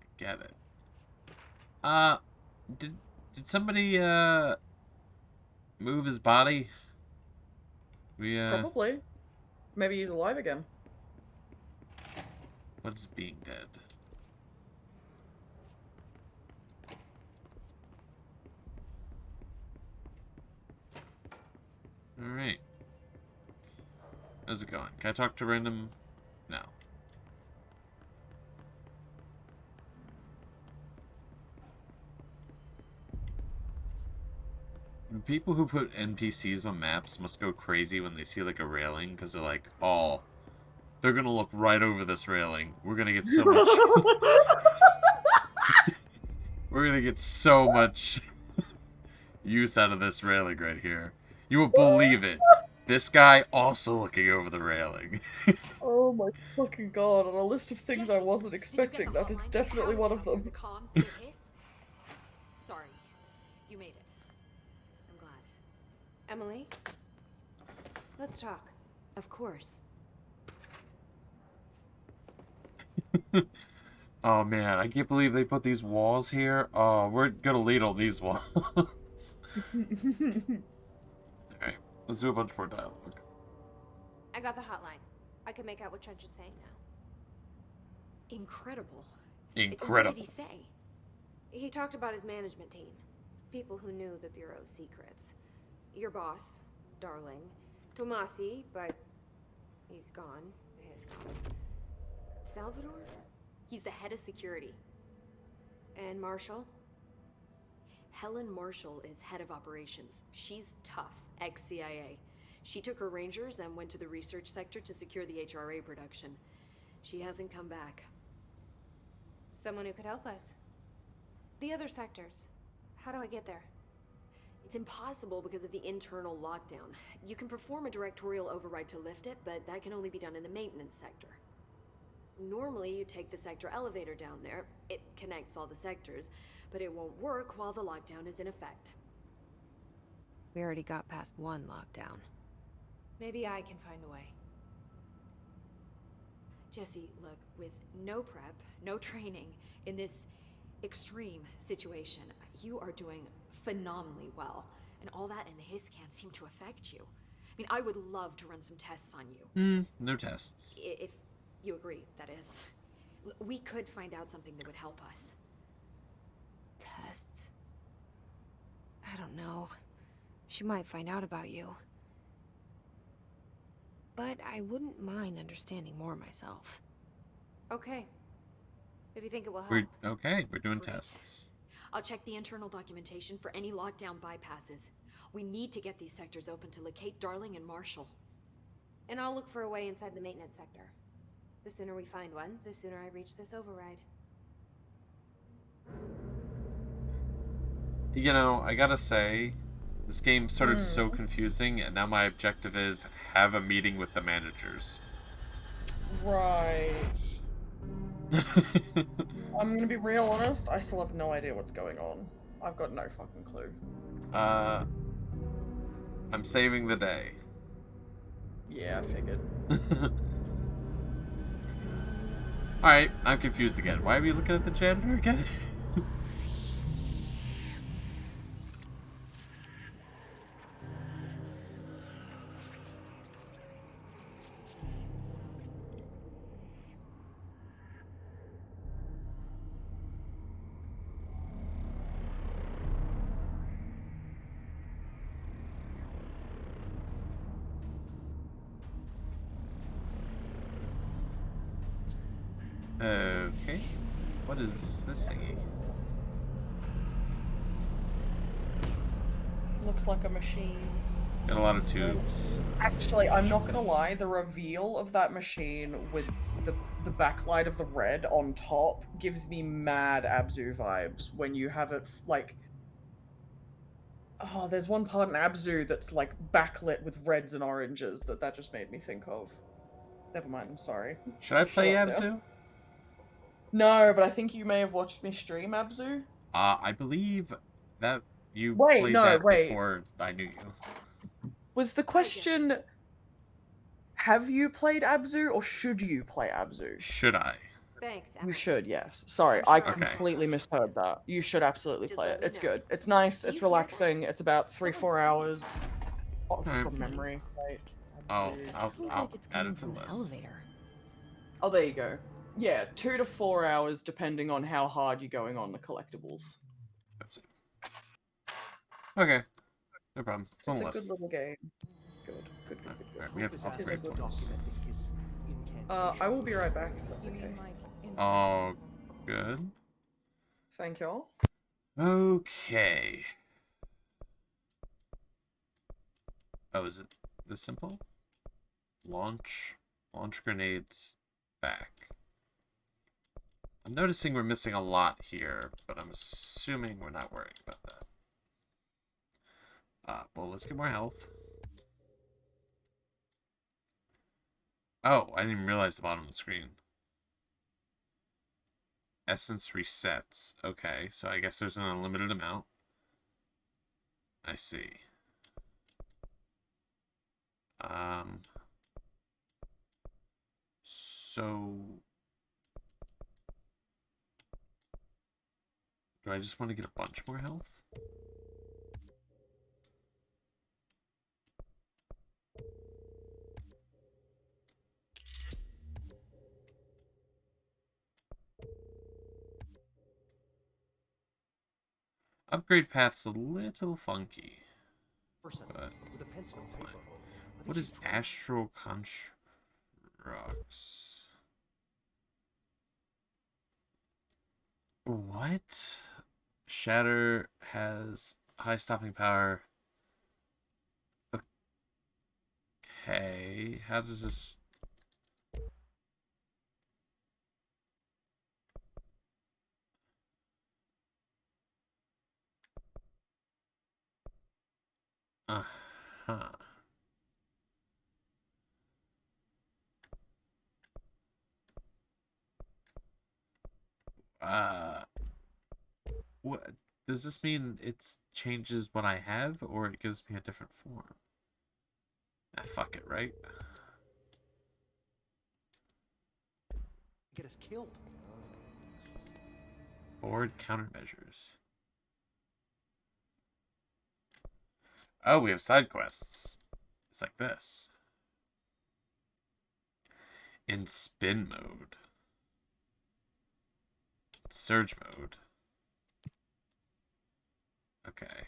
I get it. Did somebody, move his body? Probably. Maybe he's alive again. What is being dead? Alright. How's it going? Can I talk to random? No. The people who put NPCs on maps must go crazy when they see like a railing, because they're like, oh, they're gonna look right over this railing. We're gonna get so much... We're gonna get so much use out of this railing right here. You won't believe it. This guy also looking over the railing. Oh my fucking god, on a list of things I Jesse, wasn't expecting, that is definitely one of them. The comms did hiss? Sorry, you made it. I'm glad. Emily? Let's talk. Of course. Oh man, I can't believe they put these walls here. Oh, we're gonna lead on these walls. Alright, let's do a bunch more dialogue. I got the hotline. I can make out what Trench is saying now. Incredible. Incredible. What did he say? He talked about his management team. People who knew the Bureau's secrets. Your boss, Darling. Tomasi, but he's gone. He's gone. Salvador? He's the head of security. And Marshall? Helen Marshall is head of operations. She's tough, ex-CIA. She took her rangers and went to the research sector to secure the HRA production. She hasn't come back. Someone who could help us. The other sectors. How do I get there? It's impossible because of the internal lockdown. You can perform a directorial override to lift it, but that can only be done in the maintenance sector. Normally, you take the sector elevator down there. It connects all the sectors, but it won't work while the lockdown is in effect. We already got past one lockdown. Maybe I can find a way. Jesse, look, with no prep, no training, in this extreme situation, you are doing phenomenally well. And all that and the hiss can't seem to affect you. I mean, I would love to run some tests on you. No tests. If you agree, that is. We could find out something that would help us. Tests. I don't know. She might find out about you. But I wouldn't mind understanding more myself. Okay. If you think it will help. We're doing Great. tests. I'll check the internal documentation for any lockdown bypasses. We need to get these sectors open to locate Darling and Marshall. And I'll look for a way inside the maintenance sector. The sooner we find one, the sooner I reach this override. You know, I gotta say, this game started so confusing, and now my objective is have a meeting with the managers. Right. I'm gonna be real honest, I still have no idea what's going on. I've got no fucking clue. I'm saving the day. Yeah, I figured. Alright, I'm confused again. Why are we looking at the janitor again? Okay. What is this thingy? Looks like a machine. Got a lot of tubes. Actually, I'm not gonna lie, the reveal of that machine with the backlight of the red on top gives me mad Abzu vibes when you have it, like... Oh, there's one part in Abzu that's, like, backlit with reds and oranges that just made me think of. Never mind, I'm sorry. Should I play Shut up now. Abzu? No, but I think you may have watched me stream Abzu. I believe that you Wait, played no, that wait. before I knew you. Was the question... Have you played Abzu, or should you play Abzu? Should I? Thanks, You Emma. should, yes. Sorry, I'm I sure. Okay. completely misheard that. You should absolutely Just play let it. me It's know. good. It's nice. Do It's you hear that? relaxing. It's about 3-4 Someone's hours. Oh, Alright. from memory, right? I'll Seems I'll like it's add coming it to from the an list. elevator. Oh, there you go. Yeah, 2 to 4 hours, depending on how hard you're going on the collectibles. Let's see. Okay. No problem. It's on It's the a good list. little game. Good, good, good, good, Alright, we have good. upgrade Tis a good points. I will be right back if that's okay. Oh, good. Thank y'all. Okay. Oh, is it this simple? Launch grenades back. I'm noticing we're missing a lot here, but I'm assuming we're not worrying about that. Well, let's get more health. Oh, I didn't even realize the bottom of the screen. Essence resets. Okay, so I guess there's an unlimited amount. I see. So... Do I just want to get a bunch more health? Upgrade path's a little funky. But that's fine. What is astral constructs? What? Shatter has high stopping power. Okay, how does this... Uh-huh. What does this mean? It changes what I have, or it gives me a different form? Ah, fuck it, right? Get us killed. Board countermeasures. Oh, we have side quests. It's like this. In spin mode. Surge mode. Okay.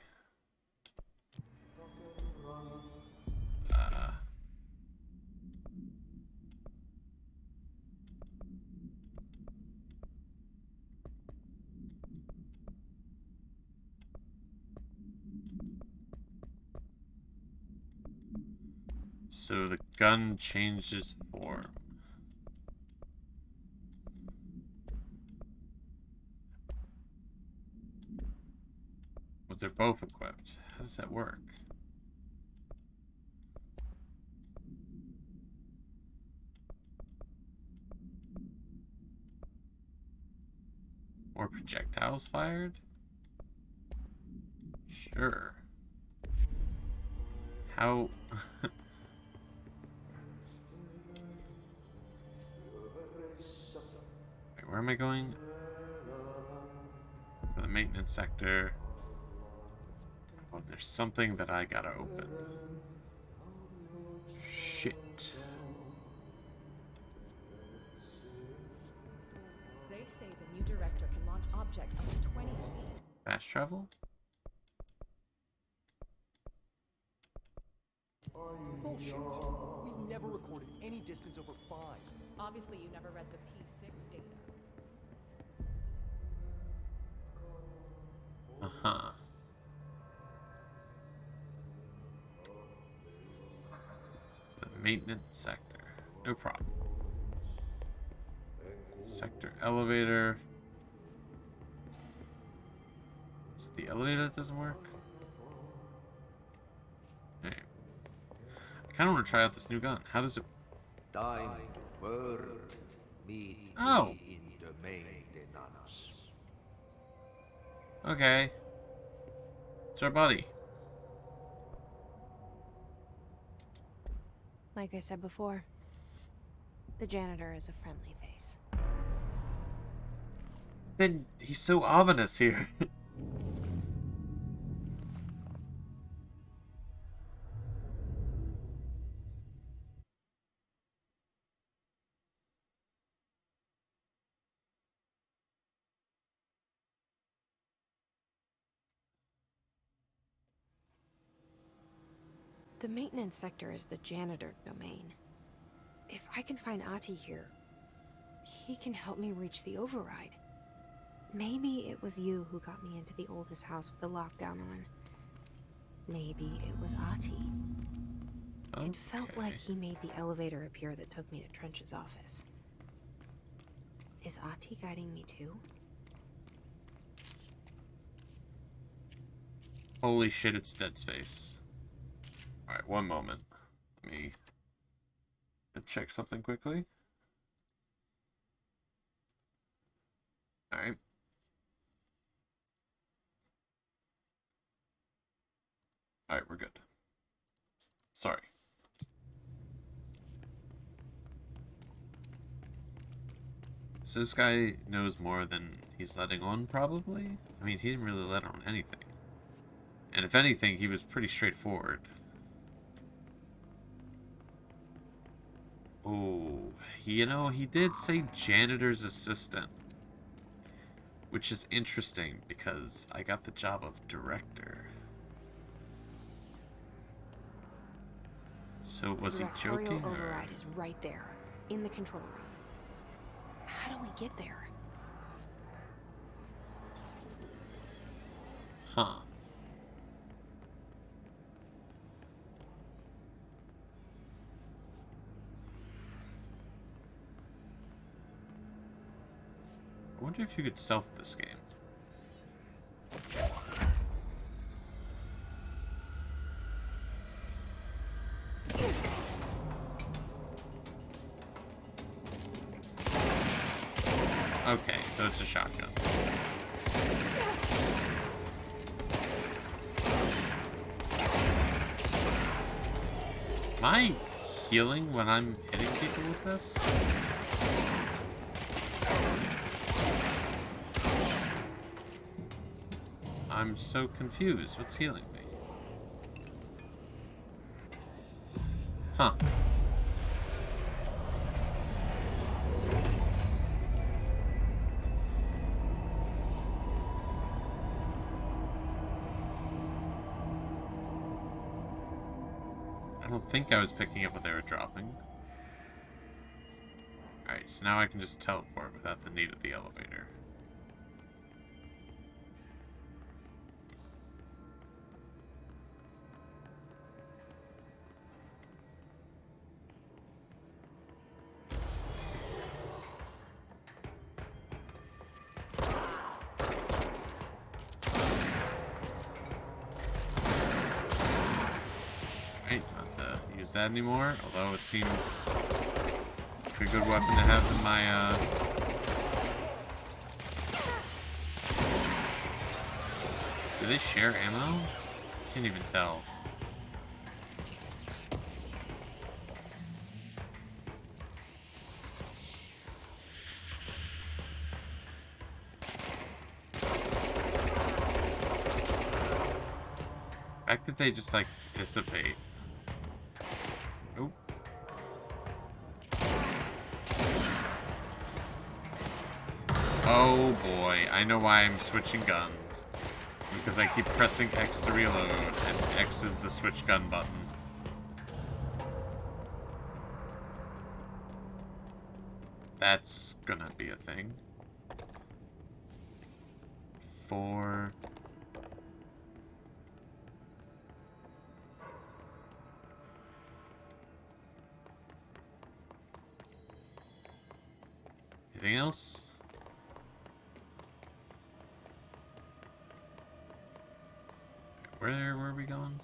So the gun changes form. But they're both equipped. How does that work? More projectiles fired? Sure. How... Wait, where am I going? For the maintenance sector. Oh, there's something that I gotta open. Shit. They say the new director can launch objects up to 20 feet. Fast travel? Bullshit. We've never recorded any distance over 5. Obviously, you never read the P6 data. Uh-huh. The maintenance sector. No problem. Sector elevator. Is it the elevator that doesn't work? Hey. I kind of want to try out this new gun. How does it... Time to work. Meet Oh. me in the maintenance. Okay. It's our buddy. Like I said before, the janitor is a friendly face. Then he's so ominous here. The maintenance sector is the janitor domain. If I can find Ahti here, he can help me reach the override. Maybe it was you who got me into the oldest house with the lockdown on. Maybe it was Ahti. Okay. It felt like he made the elevator appear that took me to Trench's office. Is Ahti guiding me too? Holy shit, it's Dead Space. Alright, one moment. Let me check something quickly. Alright. Alright, we're good. Sorry. So this guy knows more than he's letting on, probably? I mean, he didn't really let on anything. And if anything, he was pretty straightforward. Oh, you know, he did say janitor's assistant. Which is interesting, because I got the job of director. So was he joking? The override is right there, in the control room. How do we get there? Huh. I wonder if you could stealth this game. Okay, so it's a shotgun. Am I healing when I'm hitting people with this? I'm so confused. What's healing me? Huh. I don't think I was picking up what they were dropping. Alright, so now I can just teleport without the need of the elevator. Right, not to use that anymore, although it seems like a good weapon to have in my, Do they share ammo? Can't even tell. The fact that they just, like, dissipate. Oop. Oh boy, I know why I'm switching guns. Because I keep pressing X to reload, and X is the switch gun button. That's gonna be a thing. 4... Anything else? Where were we going?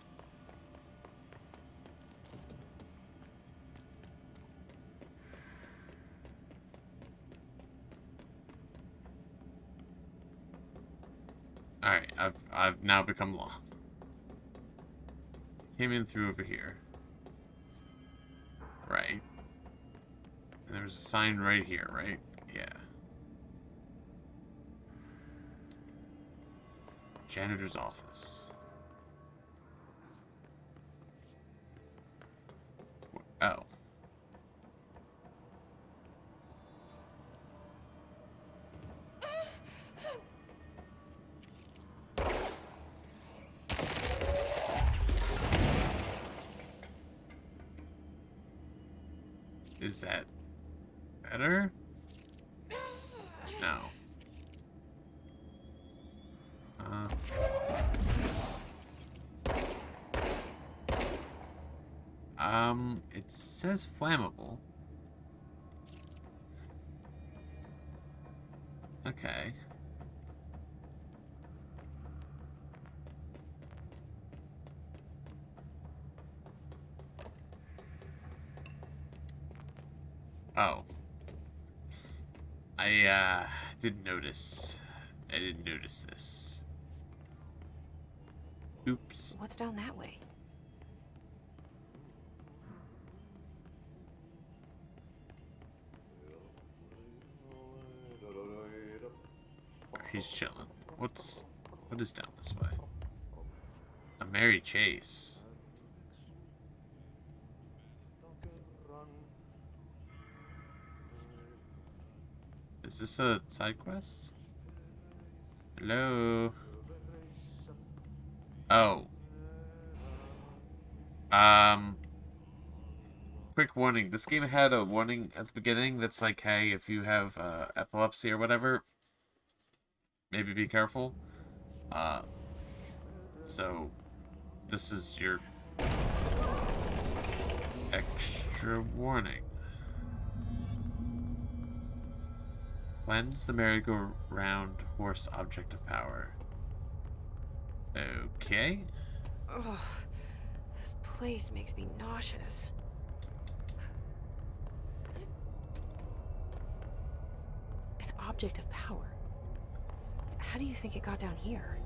Alright, I've now become lost. Came in through over here. Right. And there's a sign right here, right? Yeah. Janitor's office. Oh. Is that better? No. It says flammable. Okay. Oh. I didn't notice. I didn't notice this. Oops. What's down that way? He's chilling. What is down this way? A Mary Chase. Is this a side quest? Hello? Oh. Quick warning. This game had a warning at the beginning that's like, hey, if you have epilepsy or whatever, maybe be careful. So this is your extra warning. Cleanse the merry-go-round horse object of power. Okay. Ugh, this place makes me nauseous. An object of power. How do you think it got down here?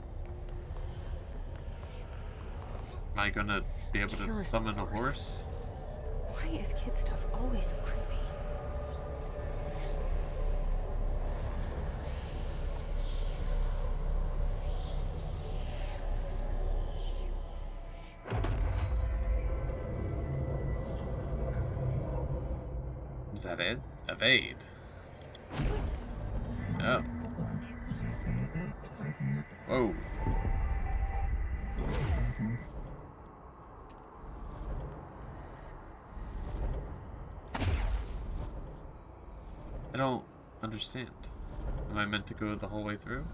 Am I gonna be able to summon a horse? Why is kid stuff always so creepy? Is that it? Evade. Oh. Whoa. I don't understand. Am I meant to go the whole way through?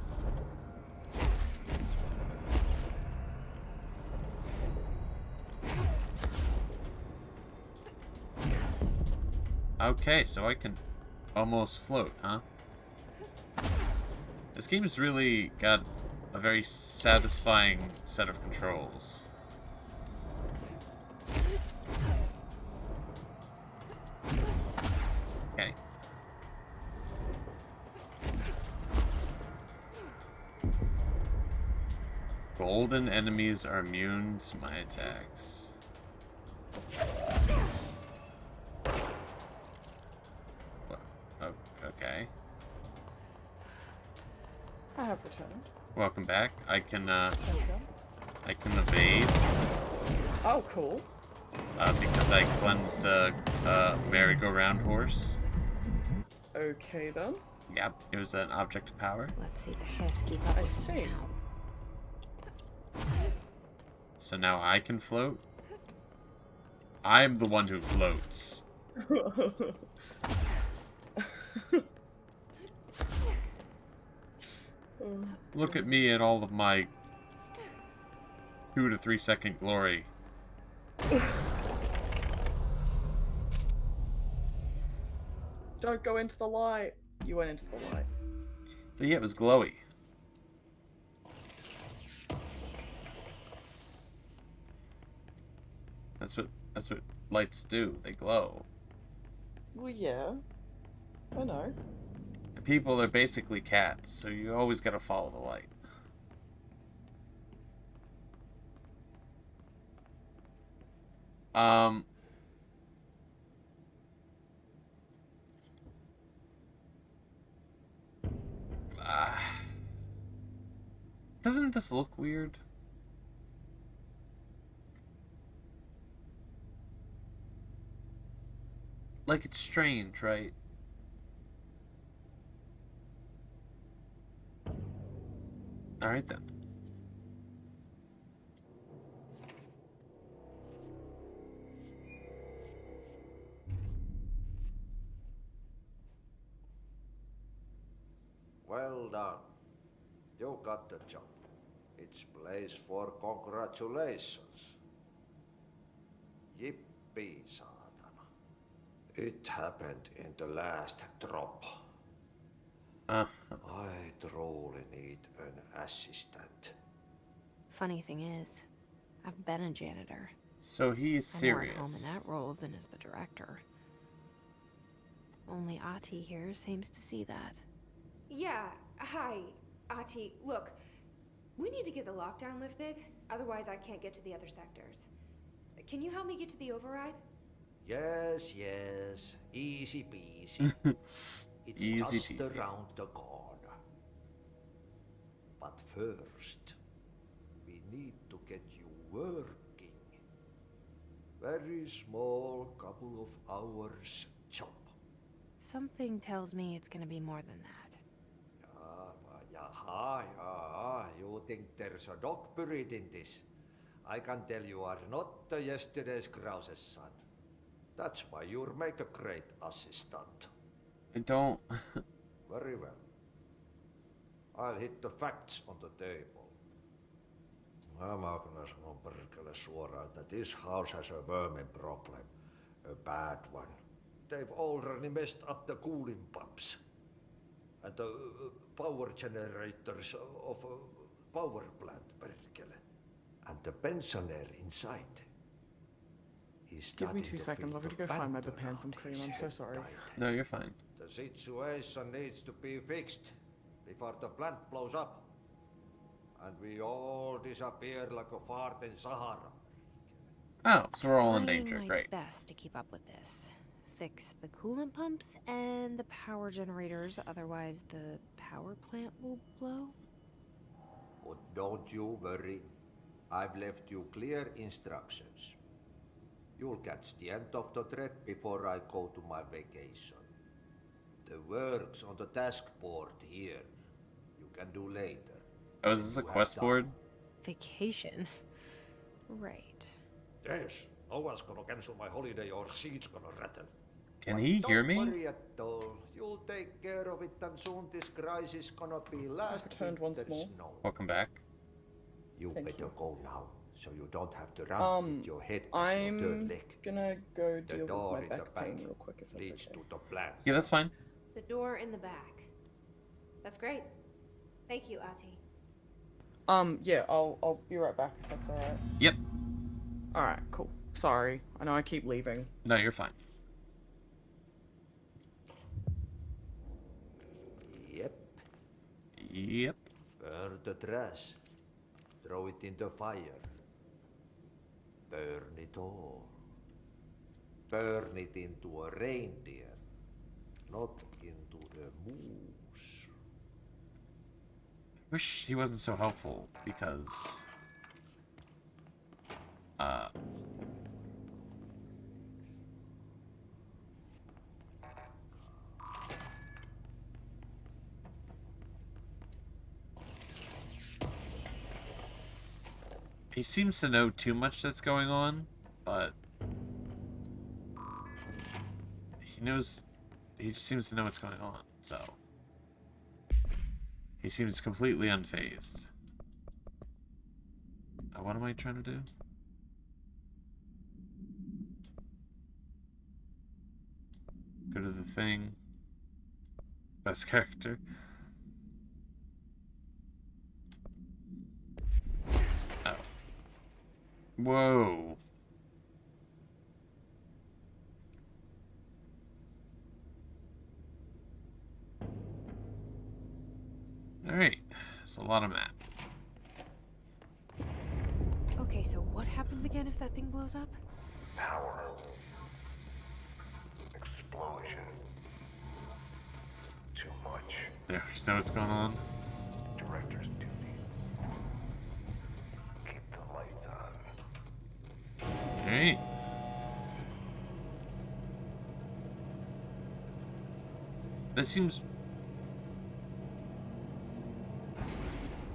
Okay, so I can almost float, huh? This game's really got a very satisfying set of controls. Okay. Golden enemies are immune to my attacks. What? Oh, okay. I have returned. Welcome back. I can Thank you. evade. Oh, cool. Because I cleansed a merry-go-round horse. Okay then. Yep, it was an object of power. Let's see the Hiss keep up I with see. now. So now I can float. I'm the one who floats. Look at me in all of my 2 to 3 second glory. Don't go into the light. You went into the light. But yeah, it was glowy. That's what lights do. They glow. Well, yeah. I know. People are basically cats, so you always gotta follow the light. Doesn't this look weird? Like, it's strange, right? Alright then. Well done. You got the job. It's place for congratulations. Yippee, saatana. It happened in the last drop. I truly need an assistant. Funny thing is, I've been a janitor. So he's serious. I'm more at home in that role than as the director. Only Ati here seems to see that. Yeah, hi, Ati. Look, we need to get the lockdown lifted, otherwise I can't get to the other sectors. Can you help me get to the override? Yes, yes. Easy peasy. It's Easy just peasy. around the corner. But first, we need to get you working. Very small, couple of hours job. Something tells me it's gonna be more than that. Yeah. You think there's a dog buried in this? I can tell you are not the yesterday's Krause's son. That's why you'll make a great assistant. I don't... Very well. I'll hit the facts on the table. Mä kyllä sanon perkele suoraan, that this house has a vermin problem. A bad one. They've already messed up the cooling pumps. And the power generators of a power plant, perkele. And the pensioner inside. Give me 2 seconds. I'm gonna go find my bepanthen cream. I'm so sorry. No, you're fine. The situation needs to be fixed before the plant blows up. And we all disappear like a fart in Sahara. Oh, so we're all in Trying danger. my Great. best to keep up with this. Fix the coolant pumps and the power generators, otherwise the power plant will blow. But don't you worry. I've left you clear instructions. You'll catch the end of the thread before I go to my vacation. The work's on the task board here. You can do later. Oh, is this a quest board? Vacation. Right. Yes, no one's gonna cancel my holiday or seat's gonna rattle. Can But he hear me? Don't worry at all. You'll take care of it, and soon this crisis gonna be last returned once winter's more. snow. Welcome back. You Thank better you. go now, so you don't have to run with your head as your third I'm leg. gonna go The deal door with in my the back back pain real quick if that's leads okay. to the plant. Yeah, that's fine. The door in the back. That's great. Thank you, Ati. Yeah, I'll be right back if that's alright. Yep. Alright, cool. Sorry, I know I keep leaving. No, you're fine. Yep. Yep. Burn the trash. Throw it in the fire. Burn it all. Burn it into a reindeer, not into a moose. Wish he wasn't so helpful because he seems to know too much that's going on, but he just seems to know what's going on, so he seems completely unfazed. What am I trying to do? Go to the thing. Best character. Oh. Whoa. Alright. It's a lot of map. Okay, so what happens again if that thing blows up? Power. Explosion. Too much. There, so what's going on? Director's duty. Keep the lights on. Alright. That seems...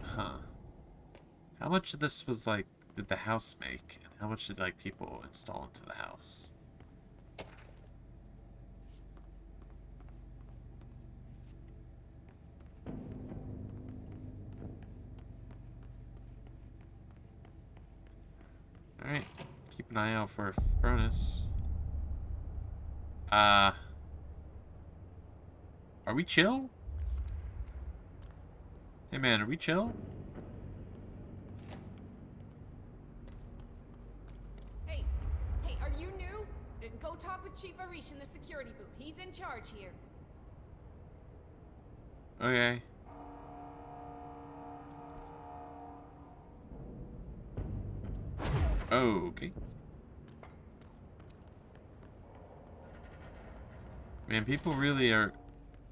Huh. How much of this was like, did the house make? And how much did like people install into the house? Alright. Keep an eye out for a furnace. Are we chill? Hey man, are we chill? Hey, are you new? Go talk with Chief Arish in the security booth. He's in charge here. Okay. Okay. Man, people really are...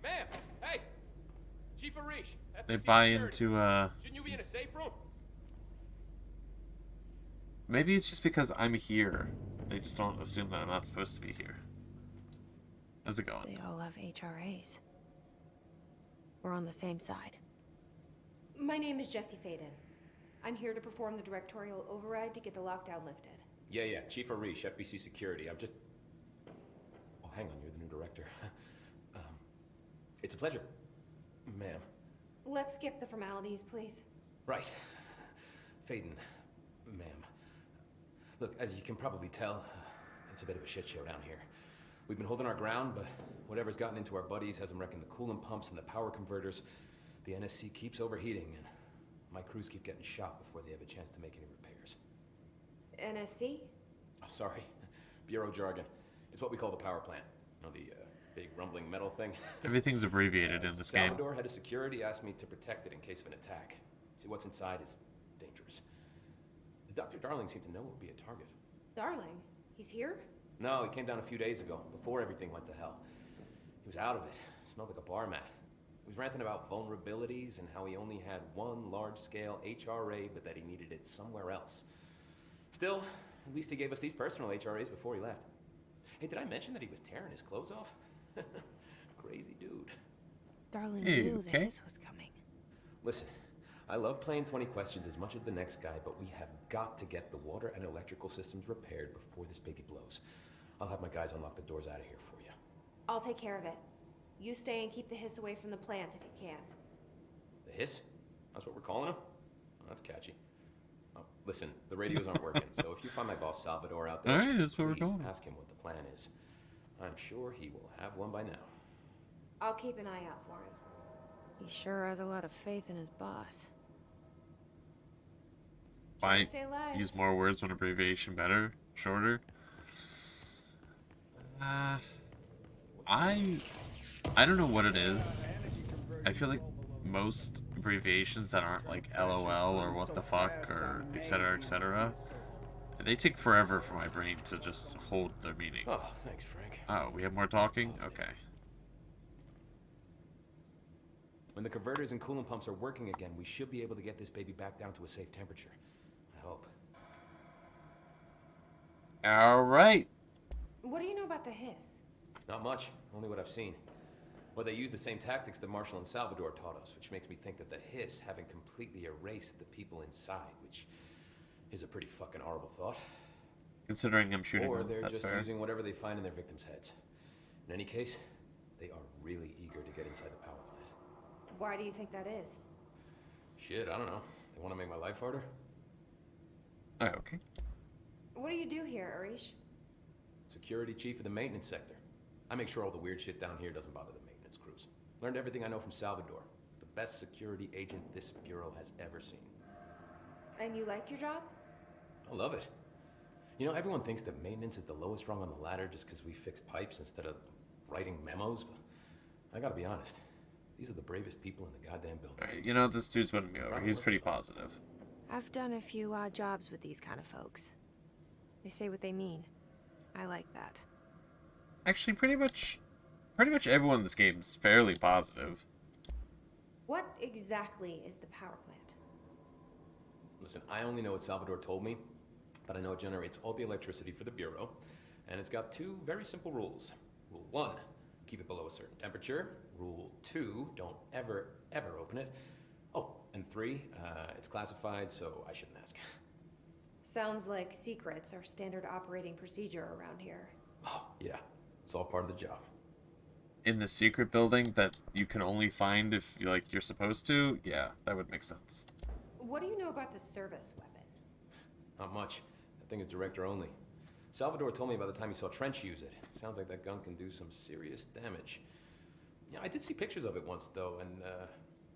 Ma'am! Hey! Chief Arish! They FBC buy security. into, Shouldn't you be in a safe room? Maybe it's just because I'm here. They just don't assume that I'm not supposed to be here. How's it going? They all have HRAs. We're on the same side. My name is Jesse Faden. I'm here to perform the directorial override to get the lockdown lifted. Yeah, Chief Arish, FBC Security. I'm just... Oh, hang on, you're the new director. It's a pleasure, ma'am. Let's skip the formalities, please. Right. Faden, ma'am. Look, as you can probably tell, it's a bit of a shit show down here. We've been holding our ground, but whatever's gotten into our buddies has them wrecking the coolant pumps and the power converters. The NSC keeps overheating, and my crews keep getting shot before they have a chance to make any repairs. NSC? Oh, sorry. Bureau jargon. It's what we call the power plant. You know, the big rumbling metal thing? Everything's abbreviated in this game. Salvador, head of security, asked me to protect it in case of an attack. See, what's inside is dangerous. Dr. Darling seemed to know it would be a target. Darling? He's here? No, he came down a few days ago, before everything went to hell. He was out of it. Smelled like a bar mat. He was ranting about vulnerabilities and how he only had one large-scale HRA, but that he needed it somewhere else. Still, At least he gave us these personal HRAs before he left. Hey, did I mention that he was tearing his clothes off? Crazy dude. Darling Hey, knew okay? this was coming. Listen, I love playing 20 questions as much as the next guy, but we have got to get the water and electrical systems repaired before this baby blows. I'll have my guys unlock the doors out of here for you. I'll take care of it. You stay and keep the hiss away from the plant if you can. The hiss? That's what we're calling him? Oh, that's catchy. Oh, listen, the radios aren't working, so if you find my boss Salvador out there, Alright, that's what we're please calling him. ask him what the plan is. I'm sure he will have one by now. I'll keep an eye out for him. He sure has a lot of faith in his boss. Trying Why to stay alive. use more words when abbreviation better? Shorter? I don't know what it is. I feel like most abbreviations that aren't like LOL or what the fuck or etc., they take forever for my brain to just hold their meaning. Oh, thanks, Frank. Oh, we have more talking? Okay. When the converters and coolant pumps are working again, we should be able to get this baby back down to a safe temperature. I hope. Alright. What do you know about the hiss? Not much, only what I've seen. Well, they use the same tactics that Marshall and Salvador taught us, which makes me think that the hiss haven't completely erased the people inside, which is a pretty fucking horrible thought. Considering I'm shooting Or them, they're that's just fair. using whatever they find in their victims' heads. In any case, they are really eager to get inside the power plant. Why do you think that is? Shit, I don't know. They want to make my life harder? Oh, okay. What do you do here, Arish? Security chief of the maintenance sector. I make sure all the weird shit down here doesn't bother the maintenance crews. Learned everything I know from Salvador. The best security agent this bureau has ever seen. And you like your job? I love it. You know, everyone thinks that maintenance is the lowest rung on the ladder just because we fix pipes instead of writing memos, but I gotta be honest. These are the bravest people in the goddamn building. Alright, you know, this dude's winning me over. He's pretty positive. I've done a few odd jobs with these kind of folks. They say what they mean. I like that. Actually, pretty much everyone in this game is fairly positive. What exactly is the power plant? Listen, I only know what Salvador told me, but I know it generates all the electricity for the Bureau, and it's got two very simple rules. Rule 1, keep it below a certain temperature. Rule 2, don't ever, ever open it. Oh, and 3, it's classified, so I shouldn't ask. Sounds like secrets are standard operating procedure around here. Oh, yeah, it's all part of the job. In the secret building that you can only find if you're supposed to, yeah, that would make sense. What do you know about the service weapon? Not much. That thing is director only. Salvador told me by the time he saw Trench use it. Sounds like that gun can do some serious damage. Yeah, I did see pictures of it once, though, and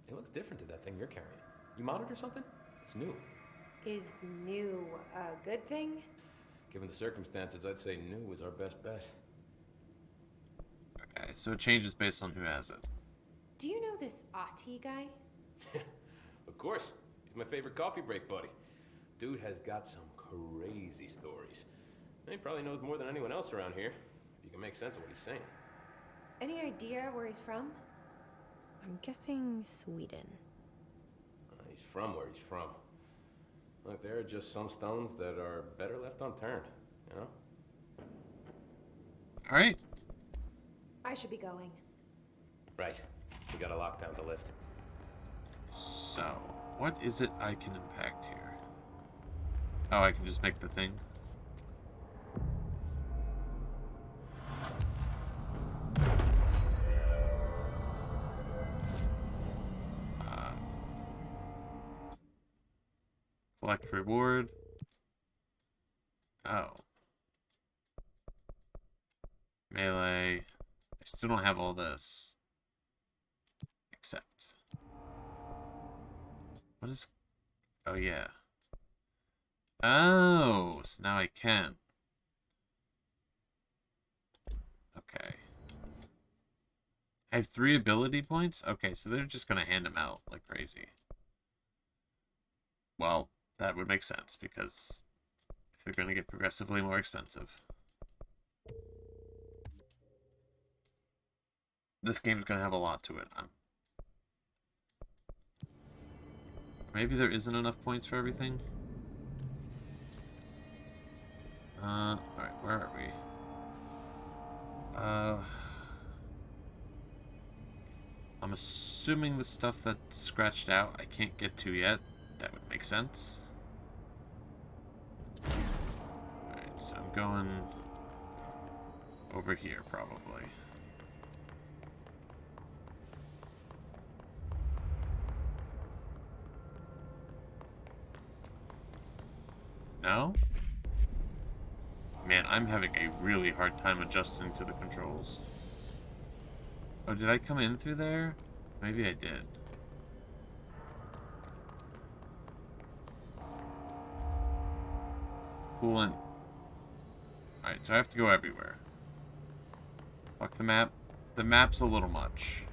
it looks different to that thing you're carrying. You modded or something? It's new. Is new a good thing? Given the circumstances, I'd say new is our best bet. Okay, so it changes based on who has it. Do you know this Ati guy? Of course. He's my favorite coffee break buddy. Dude has got some crazy stories. And he probably knows more than anyone else around here, if you can make sense of what he's saying. Any idea where he's from? I'm guessing Sweden. He's from where he's from. Look, there are just some stones that are better left unturned, you know? Alright. I should be going. Right. We got a lockdown to lift. So, what is it I can impact here? Oh, I can just make the thing. Collect reward. Oh. Melee. I still don't have all this. Accept. What is... Oh, yeah. Oh, so now I can. Okay. I have 3 ability points? Okay, so they're just gonna hand them out like crazy. Well, that would make sense, because if they're gonna get progressively more expensive. This game's gonna have a lot to it. Maybe there isn't enough points for everything? Alright, where are we? I'm assuming the stuff that's scratched out I can't get to yet. That would make sense. Alright, so I'm going over here, probably. No? Man, I'm having a really hard time adjusting to the controls. Oh, did I come in through there? Maybe I did. Coolant. Alright, so I have to go everywhere. Fuck the map. The map's a little much.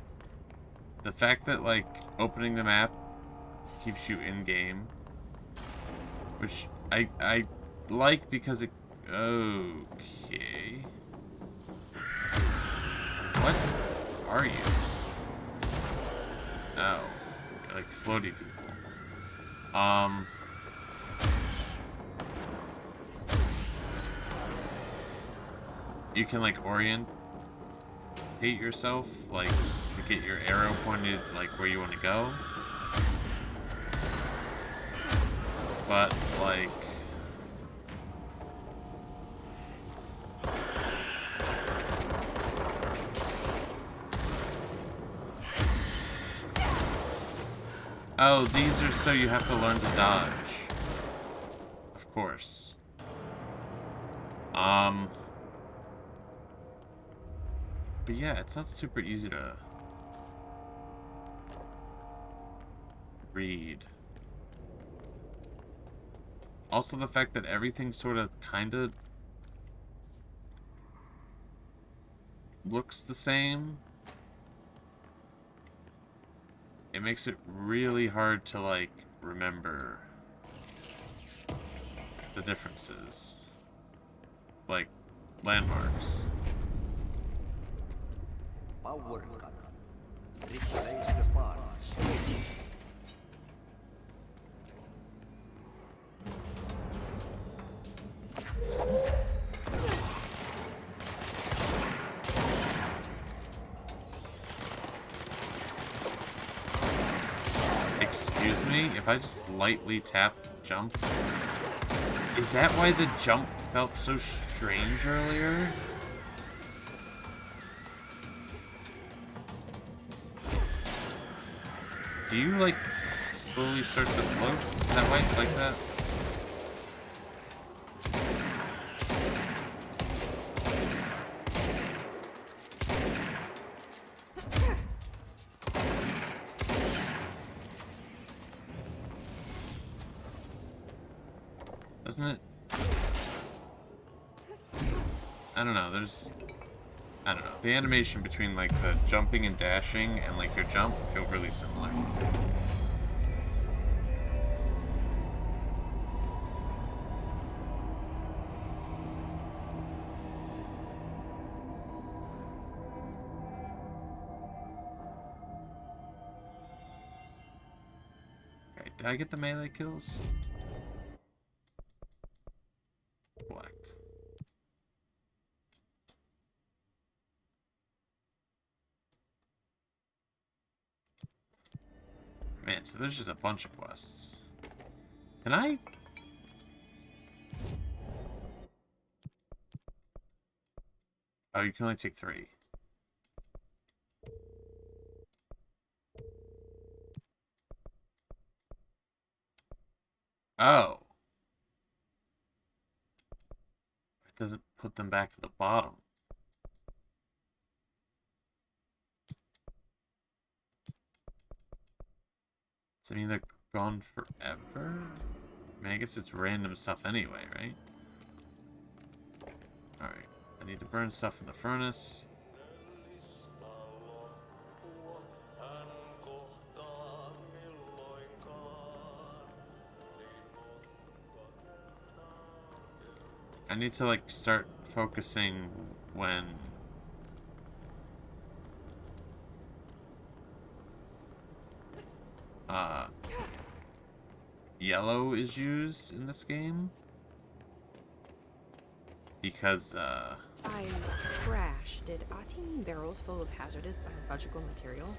The fact that, like, opening the map keeps you in-game, which I like because it... Okay. What are you? Oh. You're like floaty people. You can, like, orientate yourself, like, to get your arrow pointed, like, where you want to go. But, like... Oh, these are so you have to learn to dodge. Of course. But yeah, it's not super easy to read. Also the fact that everything sort of kinda looks the same. It makes it really hard to, like, remember the differences. Like, landmarks. Power cut. Replace the parts. Excuse me, if I just lightly tap jump. Is that why the jump felt so strange earlier? Do you, like, slowly start to float? Is that why it's like that? Doesn't it? I don't know, there's... I don't know. The animation between, like, the jumping and dashing and, like, your jump feel really similar. Okay, did I get the melee kills? Collect. Man, so there's just a bunch of quests. Can I? Oh, you can only take 3. Oh. It doesn't put them back at the bottom. Does it mean they're gone forever? I mean, I guess it's random stuff anyway, right? Alright. I need to burn stuff in the furnace. I need to, like, start focusing when... yellow is used in this game. Because, By trash, did Ati mean barrels full of hazardous biological material?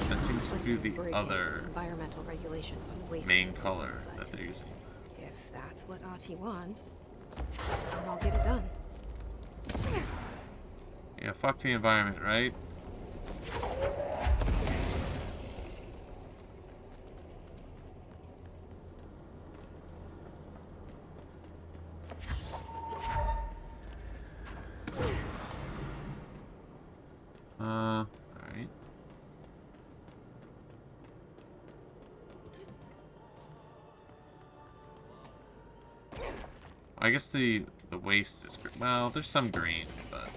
that seems to be the Break other environmental regulations on waste main disposal, color but that they're using. if that's what Ati wants, then I'll get it done. Yeah, fuck the environment, right? Alright. I guess the waste is well, there's some green, but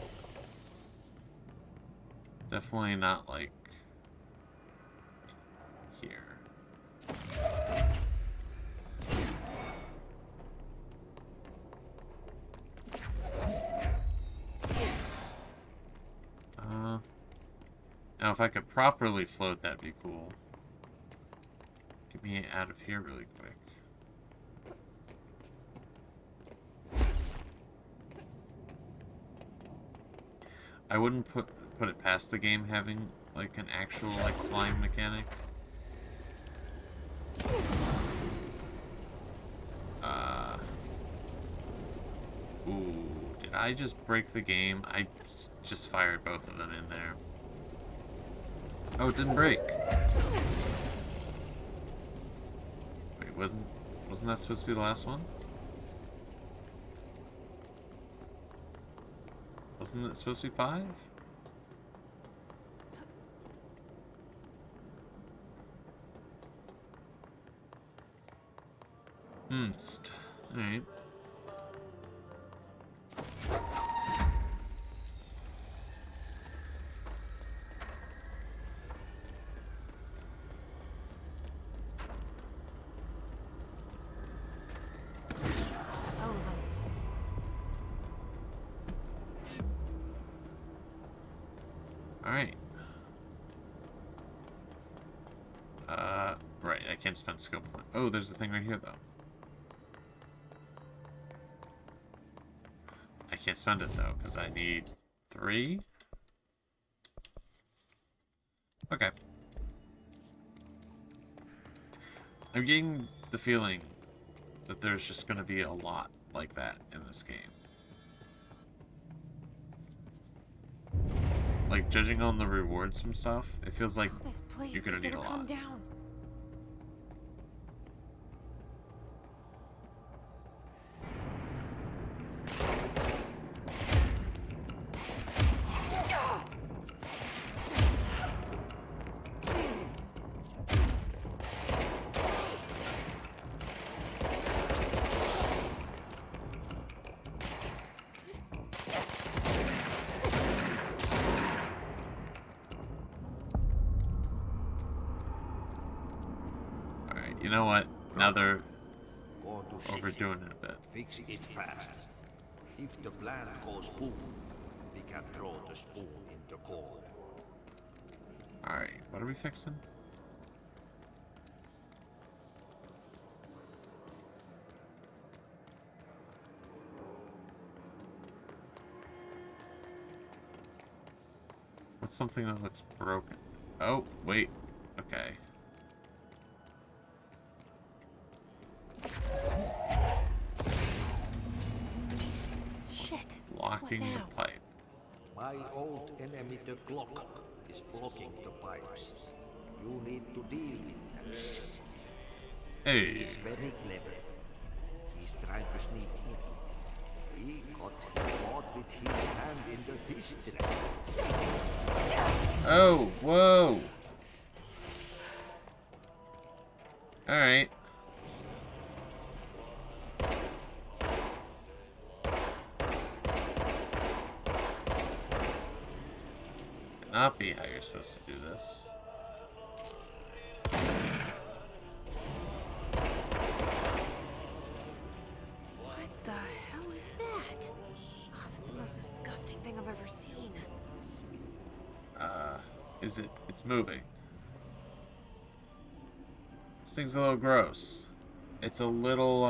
definitely not like here. Now if I could properly float, that'd be cool. Get me out of here really quick. I wouldn't put it past the game having like an actual like flying mechanic. Ooh, did I just break the game? I just fired both of them in there. Oh, it didn't break. Wait, wasn't that supposed to be the last one? Wasn't it supposed to be 5? Alright. That's all of them. Alright. Right, I can't spend skill point. Oh, there's a thing right here, though. I can't spend it, though, because I need 3. Okay. I'm getting the feeling that there's just going to be a lot like that in this game. Like, judging on the rewards and stuff, it feels like you're going to need a lot. Calm down. You know what? Now they're Go to overdoing it a bit. Fix it fast. If the plant goes boom, we can throw the spoon in the corner. Alright, what are we fixing? What's something that looks broken? Oh, wait. Okay. Shit. Blocking the pipe. My old enemy, the clock, is blocking the pipes. You need to deal with that shit. Hey. He's very clever. He's trying to sneak in. We got him caught with his hand in the fish trap. Oh, whoa. Alright. This cannot be how you're supposed to do this. What the hell is that? Oh, that's the most disgusting thing I've ever seen. Is it? It's moving. This thing's a little gross. It's a little,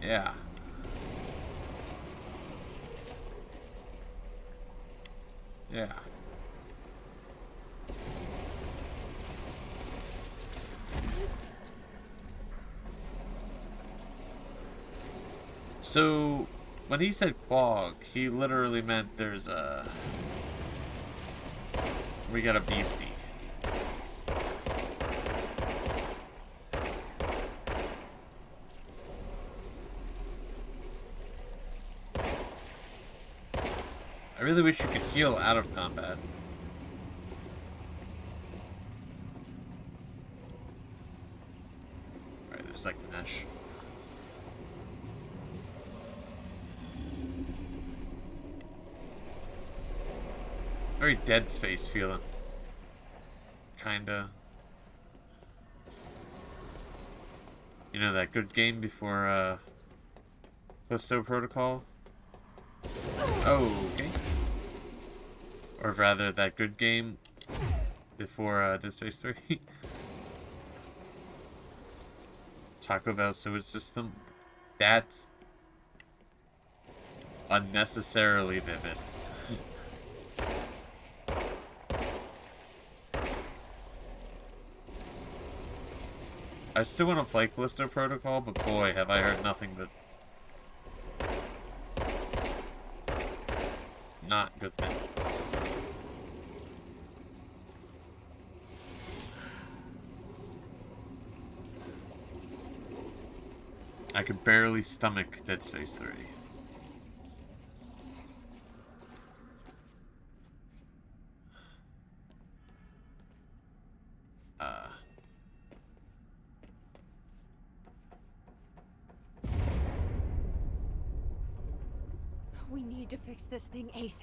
yeah. Yeah. So, when he said clog, he literally meant there's a... We got a beastie. I really wish you could heal out of combat. Alright, there's like mesh. It's very Dead Space feeling. Kinda. You know that good game before Callisto Protocol? Oh, okay. Or rather, that good game before Dead Space 3. Taco Bell sewage system. That's unnecessarily vivid. I still want to play Callisto Protocol, but boy, have I heard nothing but not good things. I could barely stomach Dead Space 3. We need to fix this thing ASAP.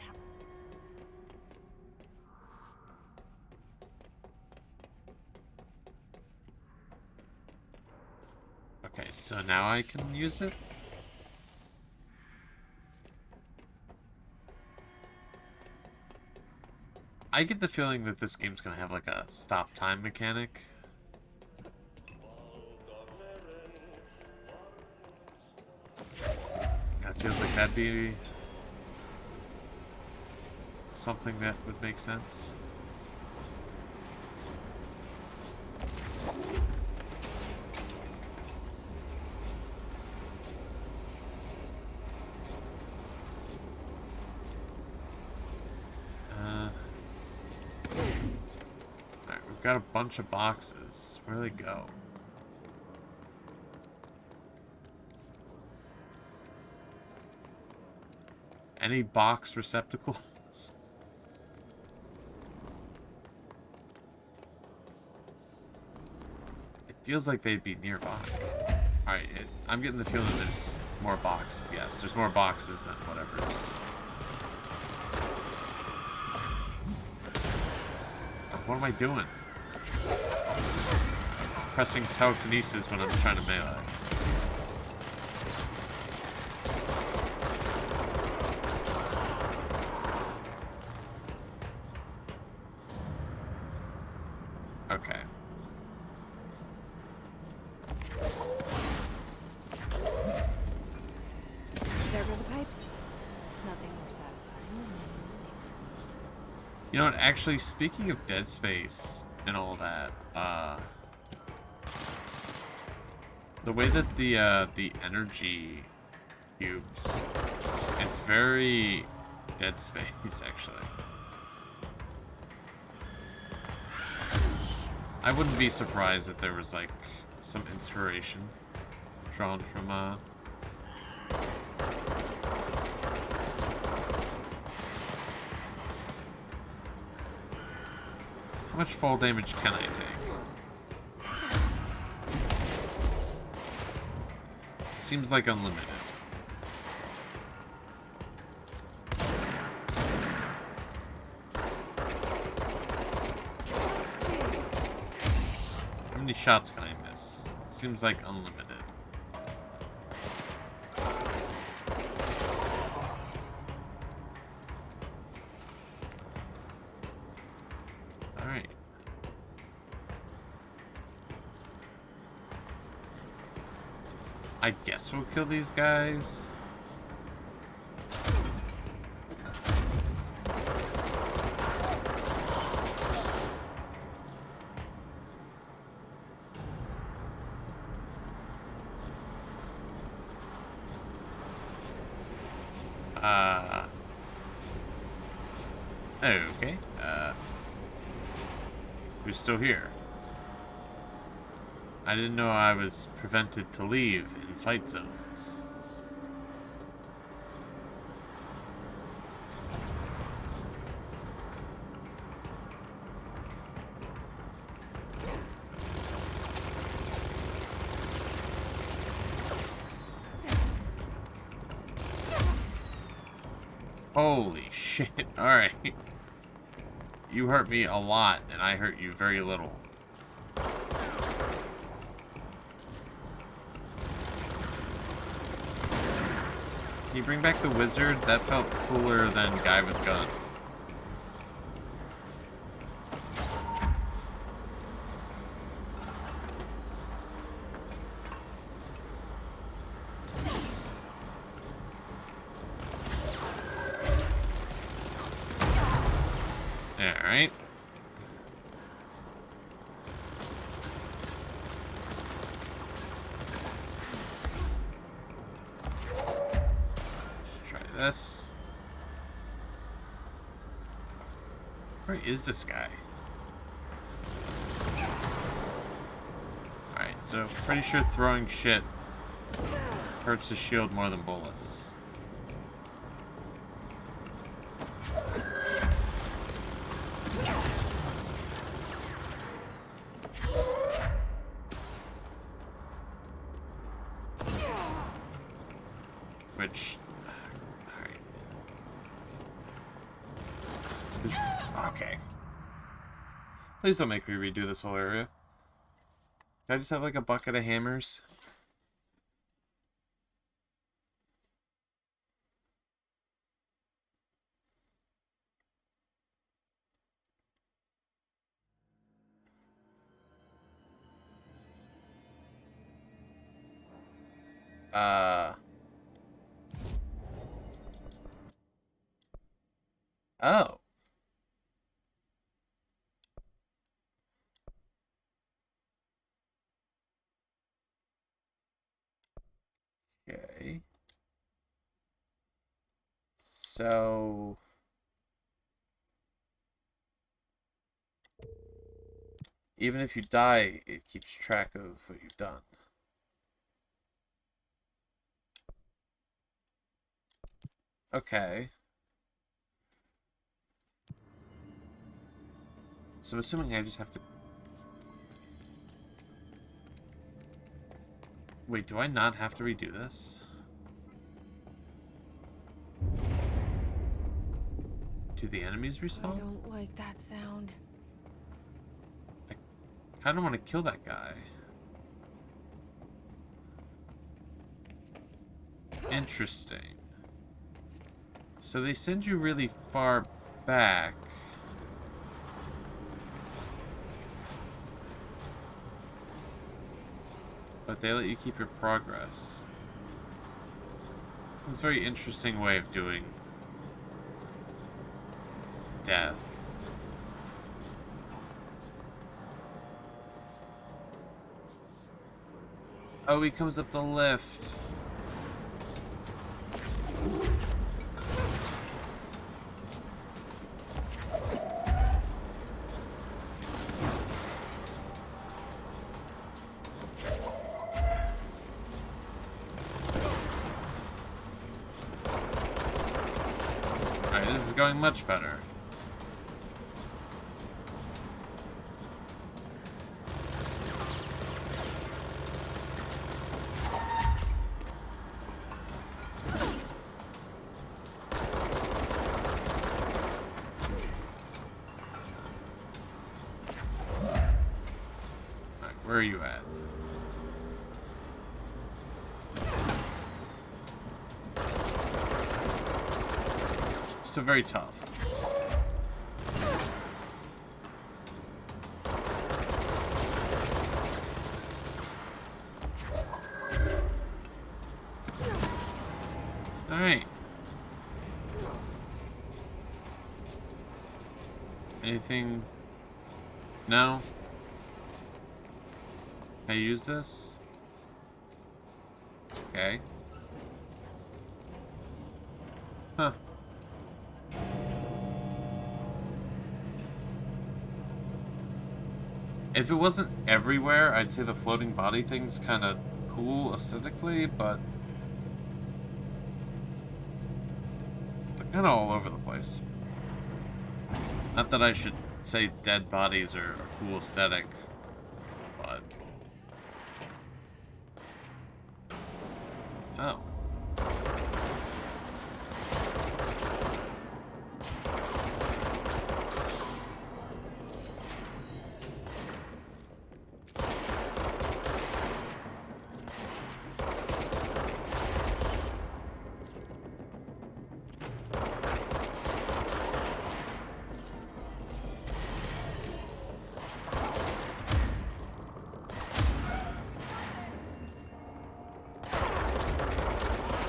Okay, so now I can use it? I get the feeling that this game's gonna have like a stop time mechanic. That feels like that'd be something that would make sense. Alright, we've got a bunch of boxes. Where do they go? Any box receptacles? It feels like they'd be nearby. Alright, I'm getting the feeling there's more boxes. Yes, there's more boxes than whatever's. What am I doing? Pressing telekinesis when I'm trying to melee. Okay. There go the pipes. Nothing more satisfying than manual labor. You know what, actually, speaking of Dead Space and all that, the way that the energy cubes, it's very Dead Space, actually. I wouldn't be surprised if there was, like, some inspiration drawn from, How much fall damage can I take? Seems like unlimited. How many shots can I miss? Seems like unlimited. Alright. I guess we'll kill these guys. Okay. Who's still here? I didn't know I was prevented to leave in fight zones. Holy shit. Alright. You hurt me a lot, and I hurt you very little. Can you bring back the wizard? That felt cooler than guy with gun. Alright. Let's try this. Where is this guy? Alright, so pretty sure throwing shit hurts the shield more than bullets. Which, alright. Okay. Please don't make me redo this whole area. Can I just have like a bucket of hammers? Oh. Okay. So... even if you die, it keeps track of what you've done. Okay. So assuming I just have to... Wait, do I not have to redo this? Do the enemies respawn? I don't like that sound. I kind of want to kill that guy. Interesting. So they send you really far back. But they let you keep your progress. It's a very interesting way of doing death. Oh, he comes up the lift. Alright, this is going much better. Where are you at? Still very tough. Alright. Anything? No? Can I use this? Okay. Huh. If it wasn't everywhere, I'd say the floating body thing's kind of cool aesthetically, but they're kind of all over the place. Not that I should say dead bodies are a cool aesthetic, but... Oh.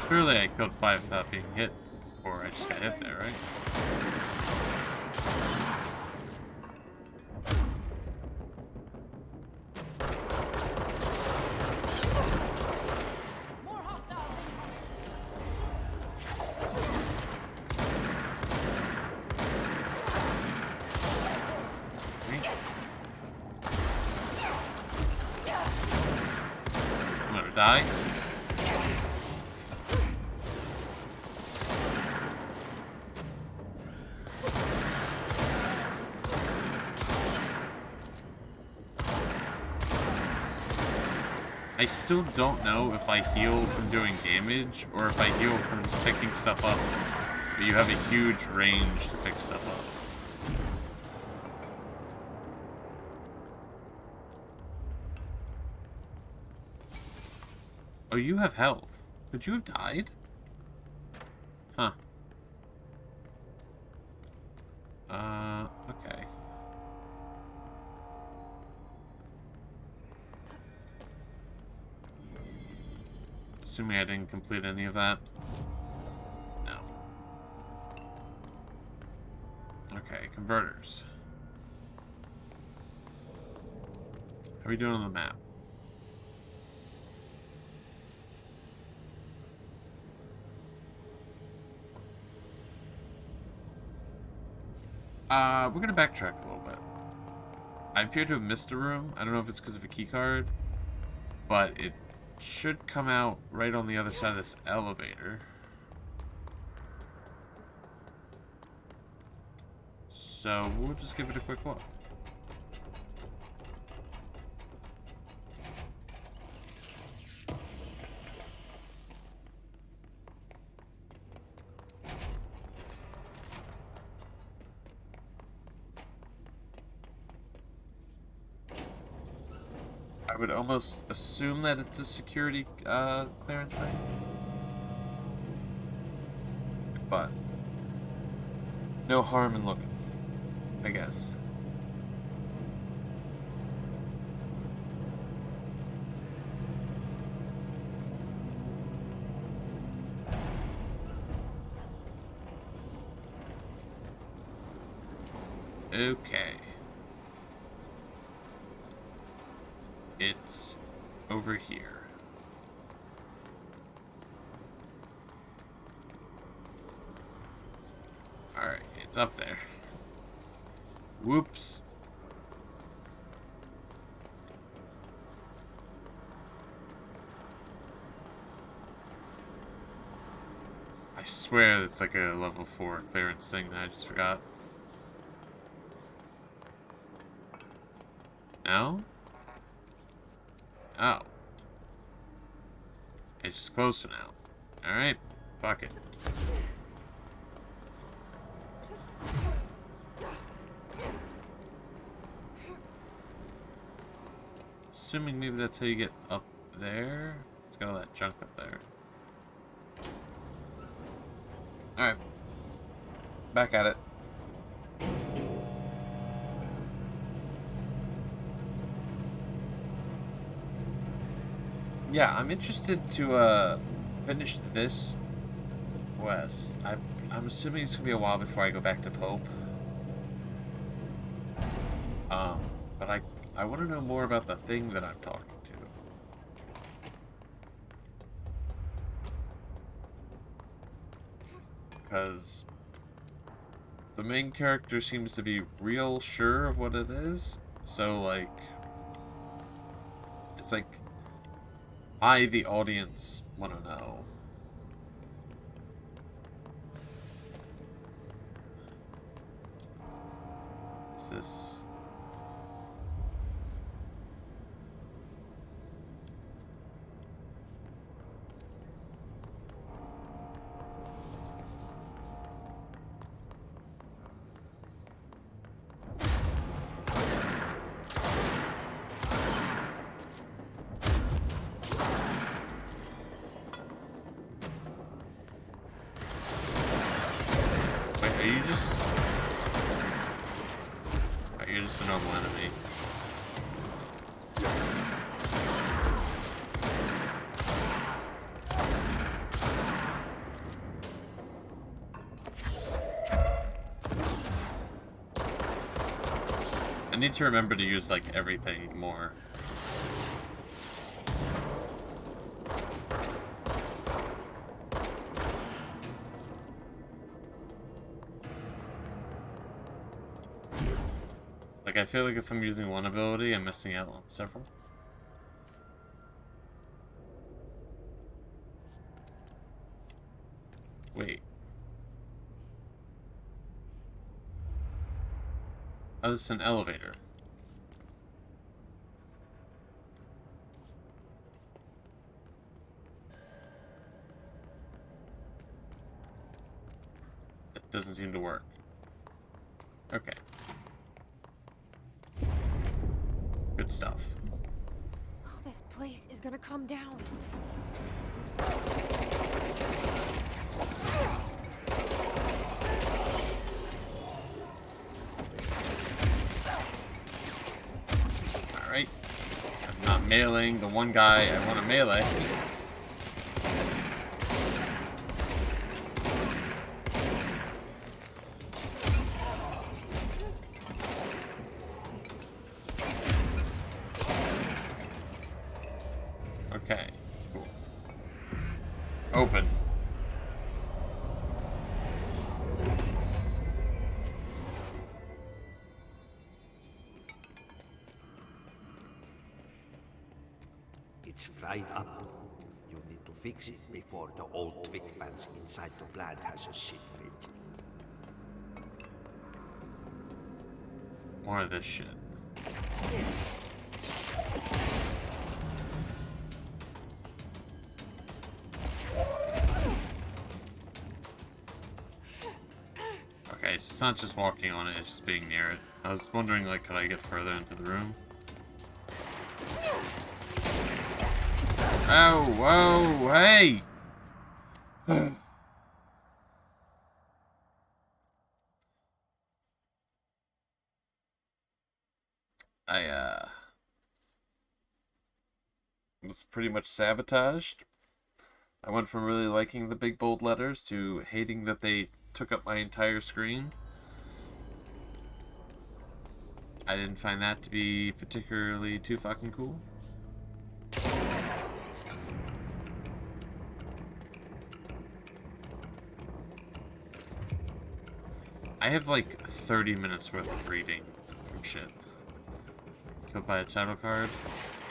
Surely I killed 5 without being hit, or I just got hit there, right? I'm gonna die. I still don't know if I heal from doing damage or if I heal from just picking stuff up. But you have a huge range to pick stuff up. Oh, you have health. Could you have died? Huh. Okay. Assuming I didn't complete any of that. No. Okay, converters. How are we doing on the map? We're gonna backtrack a little bit. I appear to have missed a room. I don't know if it's because of a key card, but it should come out right on the other side of this elevator. So we'll just give it a quick look. I would almost assume that it's a security clearance thing. But no harm in looking, I guess. Okay. It's over here. Alright, it's up there. Whoops. I swear it's like a level 4 clearance thing that I just forgot. No? Oh. It's just close for now. Alright, fuck it. Assuming maybe that's how you get up there. It's got all that junk up there. Alright. Back at it. Yeah, I'm interested to finish this quest. I'm assuming it's gonna be a while before I go back to Pope. But I want to know more about the thing that I'm talking to. Because the main character seems to be real sure of what it is. So, like, It's like, I, the audience, want to know. Is this... Are you just... Are you just a normal enemy? I need to remember to use, like, everything more. Like, I feel like if I'm using one ability, I'm missing out on several. Wait. Oh, this is an elevator. That doesn't seem to work. Okay. Good stuff. Oh, this place is gonna come down. Alright. I'm not meleeing the one guy I want to melee. Okay, cool. Open. It's fried up. You need to fix it before the old twig pants inside the plant has a shit fit. More of this shit. Okay, so it's not just walking on it, it's just being near it. I was wondering, like, could I get further into the room? Oh, whoa, hey! I, was pretty much sabotaged. I went from really liking the big bold letters to hating that they took up my entire screen. I didn't find that to be particularly too fucking cool. I have like 30 minutes worth of reading from shit. Killed by a title card?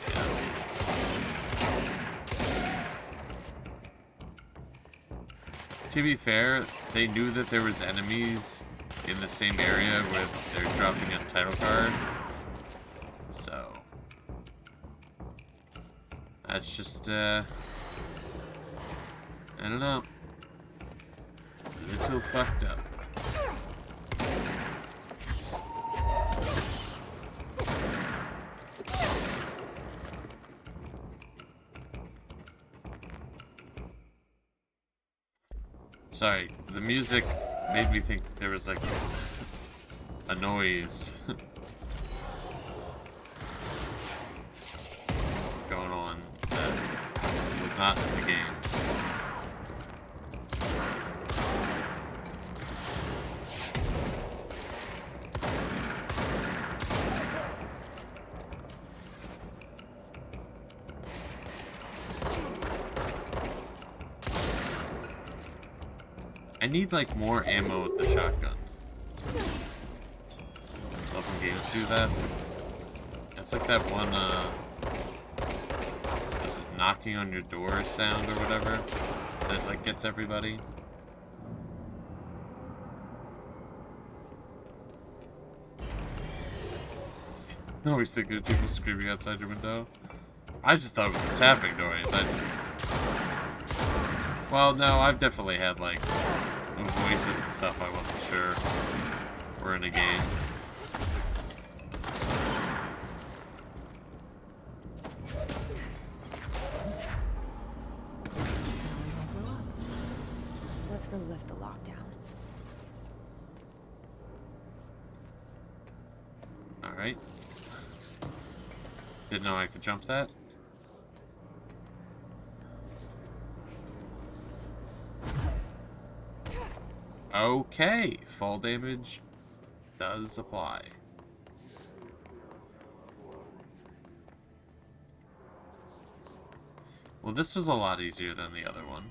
Yeah. To be fair, they knew that there was enemies in the same area where they're dropping a title card. So that's just I don't know. A little fucked up. Sorry, the music made me think there was like a noise going on that was not in the game. I need like more ammo with the shotgun. Love when games do that. It's like that one is it knocking on your door sound or whatever that like gets everybody? No, we still get people screaming outside your window. I just thought it was a tapping noise. Well, no, I've definitely had like voices and stuff I wasn't sure were in a game. Let's go lift the lockdown. Alright. Didn't know I could jump that. Okay, fall damage does apply. Well, this was a lot easier than the other one.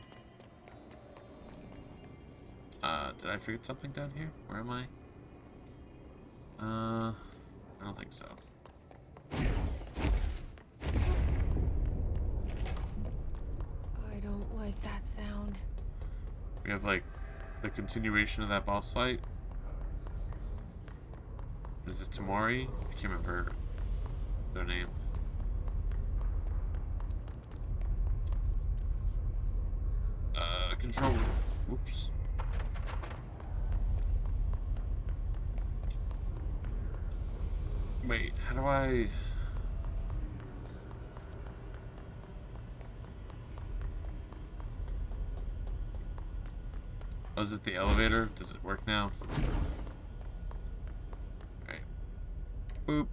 Did I forget something down here? Where am I? I don't think so. I don't like that sound. We have, like, the continuation of that boss fight. Is it Tamari? I can't remember their name. Control. Whoops. Wait, how do I... Oh, is it the elevator? Does it work now? Alright. Boop.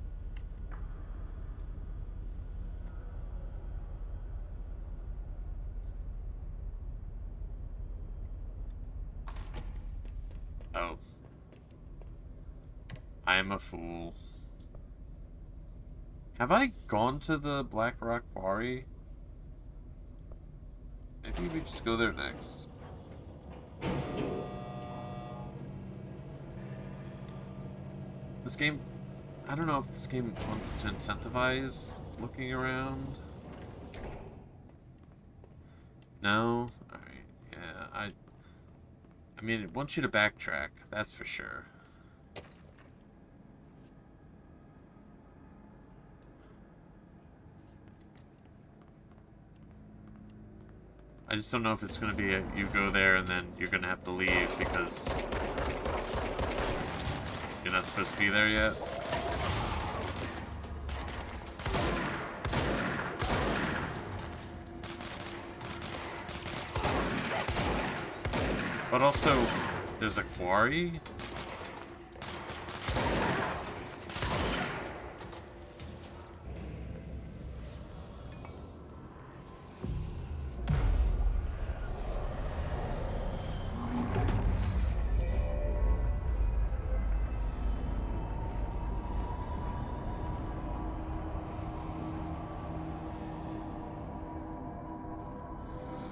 Oh. I am a fool. Have I gone to the Black Rock Quarry? Maybe we just go there next. This game, I don't know if this game wants to incentivize looking around. No? Alright, yeah, I mean, it wants you to backtrack, that's for sure. I just don't know if it's going to be you go there and then you're going to have to leave because you're not supposed to be there yet. But also, there's a quarry.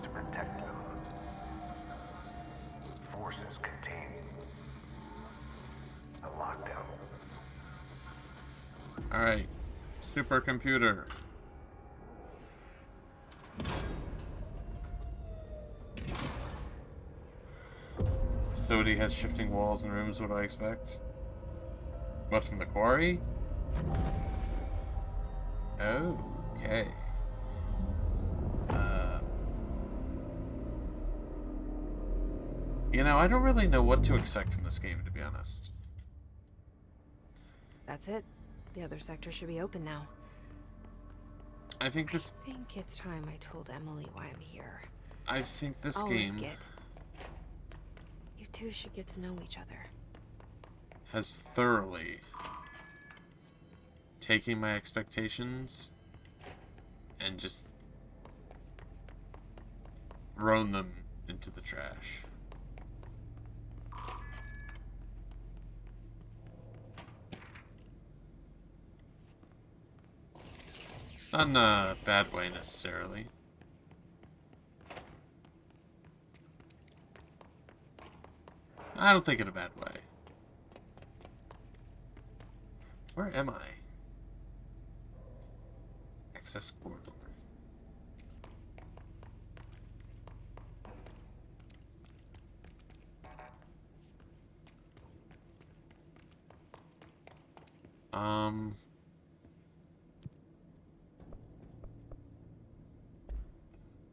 To protect them. Forces contain a lockdown. Alright, supercomputer. Facility has shifting walls and rooms, what do I expect? What, from the quarry? Okay. You know, I don't really know what to expect from this game, to be honest. That's it. The other sector should be open now. I think this... I think it's time I told Emily why I'm here. I think this I'll game... risk it. You two should get to know each other. has thoroughly taken my expectations and just thrown them into the trash. Not in a bad way, necessarily. I don't think in a bad way. Where am I? Access corridor.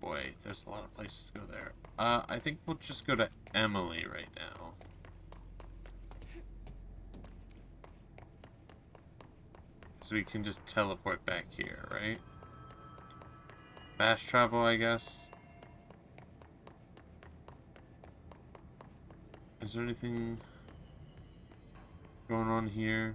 Boy, there's a lot of places to go there. I think we'll just go to Emily right now. So we can just teleport back here, right? Fast travel, I guess. Is there anything going on here?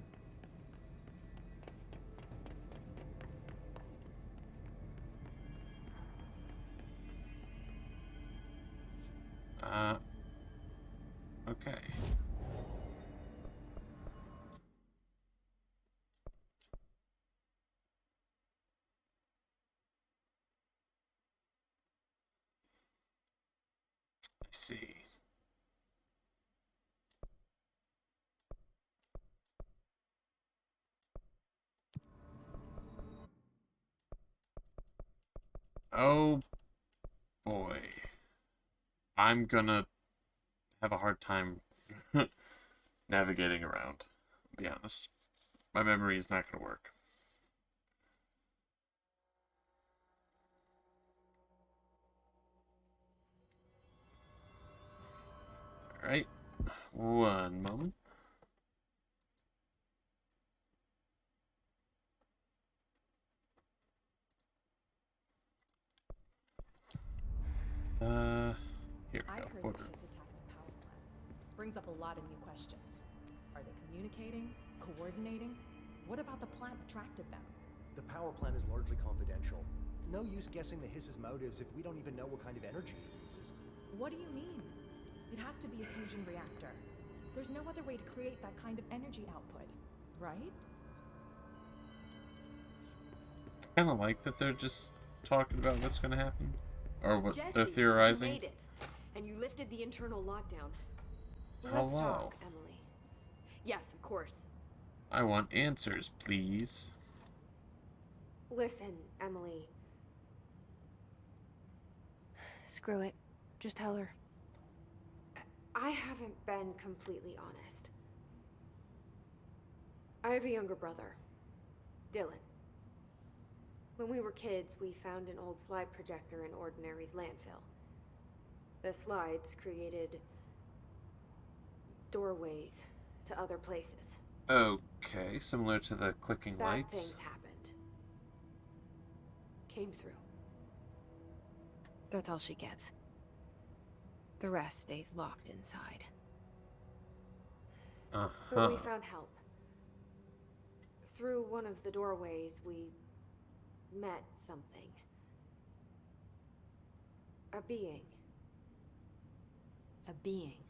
Okay. I see. Oh boy. I'm gonna have a hard time navigating around, to be honest. My memory is not gonna work. Alright. One moment. Here we I go. heard Order. that his attack the power plant brings up a lot of new questions. Are they communicating? Coordinating? What about the plant attracted them? The power plant is largely confidential. No use guessing the Hiss's motives if we don't even know what kind of energy it uses. What do you mean? It has to be a fusion reactor. There's no other way to create that kind of energy output, right? I kind of like that they're just talking about what's gonna happen. Or what Jesse, they're theorizing. You made it, and you lifted the internal lockdown. Let's Hello. talk, Emily. Yes, of course. I want answers, please. Listen, Emily. Screw it. Just tell her. I haven't been completely honest. I have a younger brother, Dylan. When we were kids, we found an old slide projector in Ordinary's landfill. The slides created doorways to other places. Okay, similar to the clicking Bad lights. things happened. Came through. That's all she gets. The rest stays locked inside. But we found help. Through one of the doorways, we met something. A being. A being?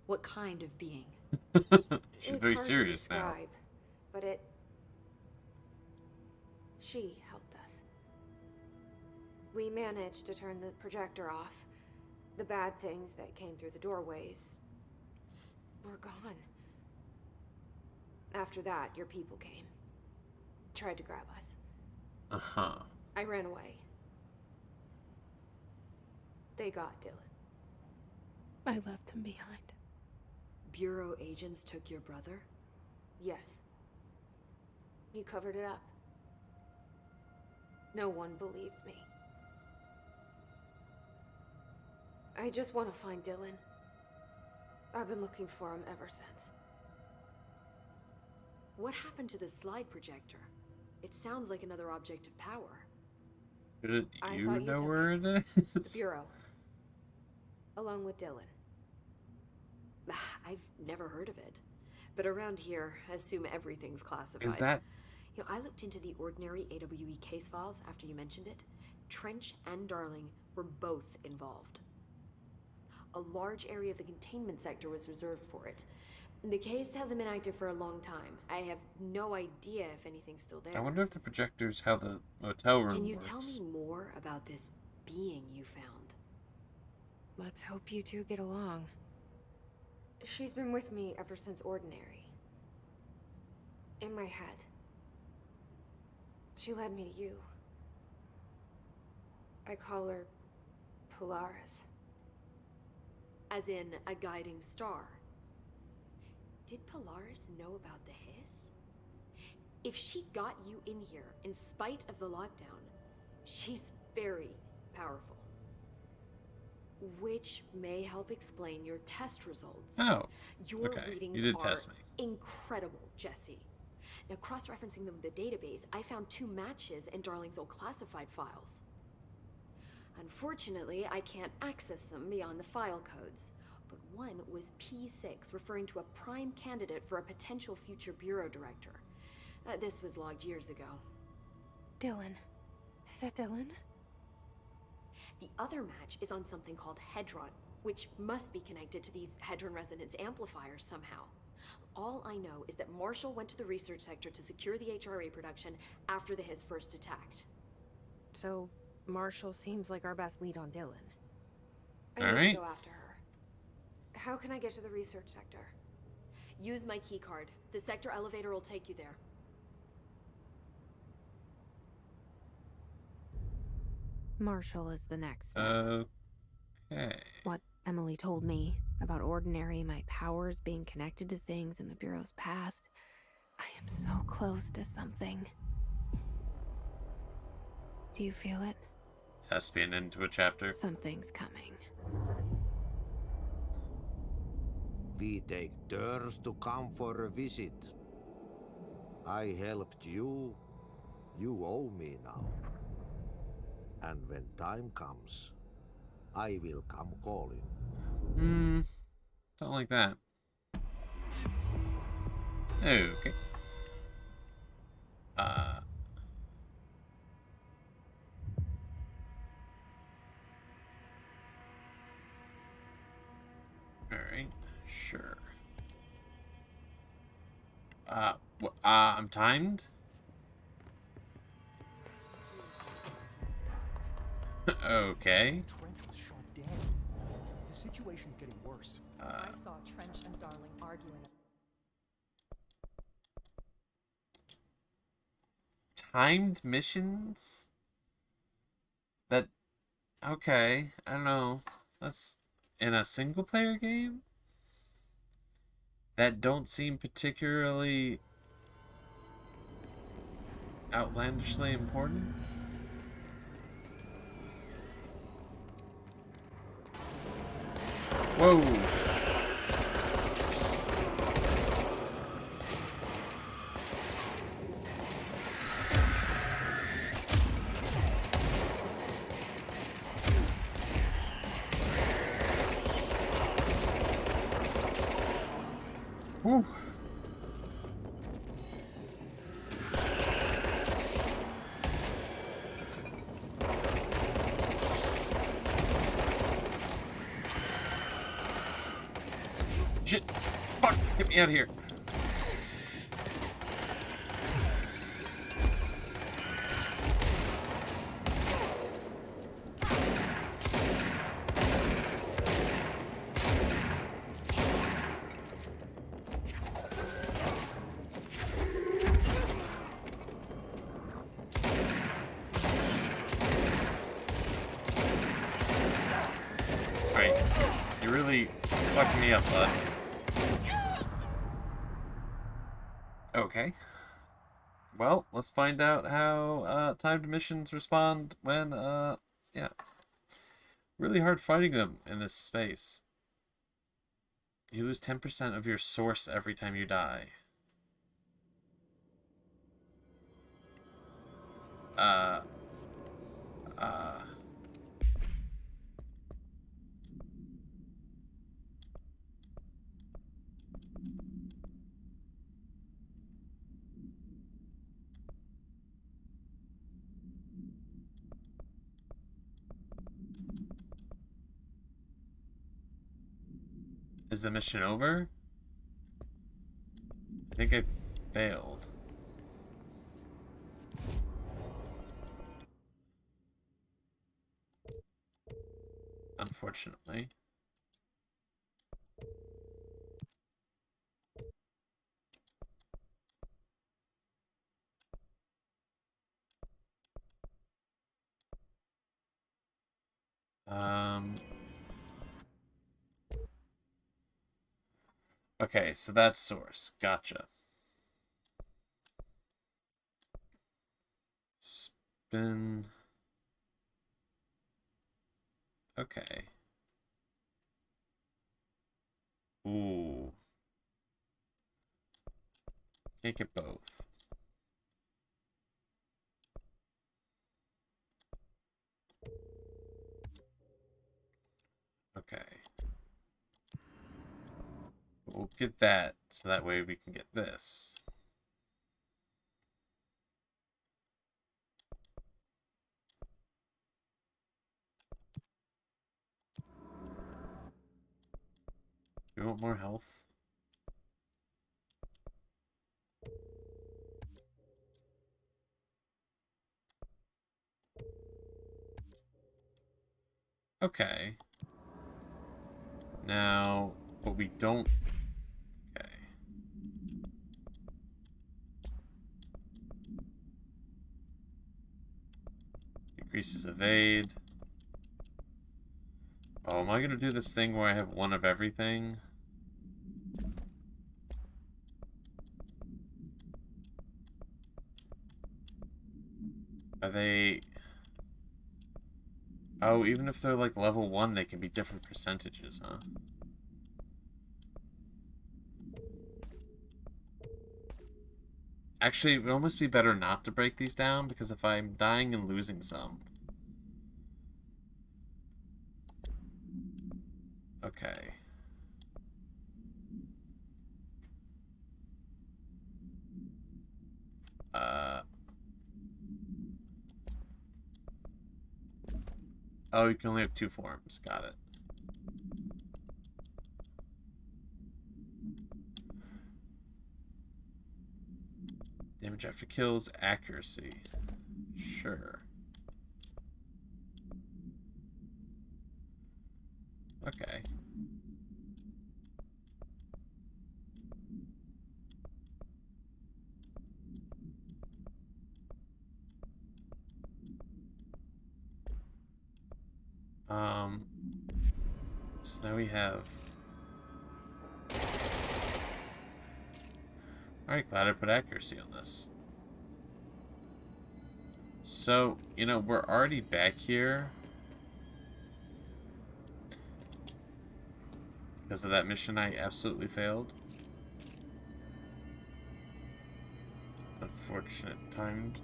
What kind of being? She's It's very hard serious to now. describe, but she helped us. We managed to turn the projector off. The bad things that came through the doorways were gone. After that, your people came. Tried to grab us. I ran away. They got Dylan. I left him behind. Bureau agents took your brother? Yes. You covered it up. No one believed me. I just want to find Dylan. I've been looking for him ever since. What happened to the slide projector? It sounds like another object of power. Did I you thought you know took where it The is? Bureau. Along with Dylan. I've never heard of it. But around here, I assume everything's classified. Is that... You know, I looked into the ordinary AWE case files after you mentioned it. Trench and Darling were both involved. A large area of the containment sector was reserved for it. The case hasn't been active for a long time. I have no idea if anything's still there. I wonder if the projector's how the motel room Can you works. tell me more about this being you found? Let's hope you two get along. She's been with me ever since Ordinary. In my head. She led me to you. I call her Polaris. As in a guiding star. Did Polaris know about the hiss? If she got you in here in spite of the lockdown, she's very powerful. Which may help explain your test results. Oh, your okay. readings You did are test me. incredible, Jesse. Now, cross-referencing them with the database, I found 2 matches in Darling's old classified files. Unfortunately, I can't access them beyond the file codes, but one was P6, referring to a prime candidate for a potential future bureau director. This was logged years ago. Dylan. Is that Dylan? The other match is on something called Hedron, which must be connected to these Hedron resonance amplifiers somehow. All I know is that Marshall went to the research sector to secure the HRA production after the Hiss first attacked. So, Marshall seems like our best lead on Dylan. I need to go after her. How can I get to the research sector? Use my key card. The sector elevator will take you there. Marshall is the next step. Okay. What Emily told me about Ordinary, my powers being connected to things in the Bureau's past. I am so close to something. Do you feel it? This has to be an end to a chapter. Something's coming. We take turns to come for a visit. I helped you. You owe me now. And when time comes, I will come calling. Don't like that. Okay. Alright, sure. I'm timed? Okay. Trench was shot dead. The situation's getting worse. I saw Trench and Darling arguing. Timed missions? That... Okay, I don't know. That's... in a single-player game? That don't seem particularly... outlandishly important? Whoa! Whew. Shit! Fuck! Get me out of here! Alright, you're really fucking me up, bud. Okay. Well, let's find out how timed missions respond when, yeah. Really hard fighting them in this space. You lose 10% of your source every time you die. Is the mission over? I think I failed. Unfortunately. Okay, so that's source. Gotcha. Spin. Okay. Ooh. Can't get both. Okay. We'll get that, so that way we can get this. You want more health? Okay. Now, but we don't... Okay. Decreases evade. Oh, am I gonna do this thing where I have one of everything? Are they... Oh, even if they're like level 1, they can be different percentages, huh? Actually, it would almost be better not to break these down, because if I'm dying and losing some... Okay. Oh, you can only have 2 forms. Got it. Damage after kills, accuracy. Sure. Okay. So now we have... Alright, glad I put accuracy on this. So, you know, we're already back here. Because of that mission I absolutely failed. Unfortunate timed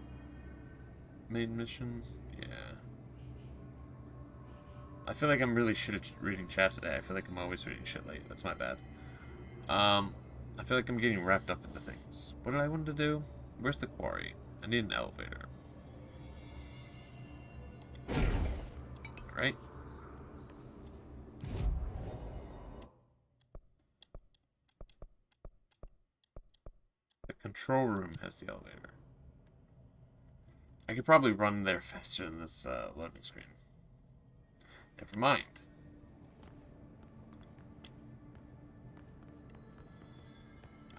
main mission. Yeah. I feel like I'm really shit at reading chat today. I feel like I'm always reading shit late. That's my bad. I feel like I'm getting wrapped up into things. What did I want to do? Where's the quarry? I need an elevator. Right? The control room has the elevator. I could probably run there faster than this loading screen. Never mind.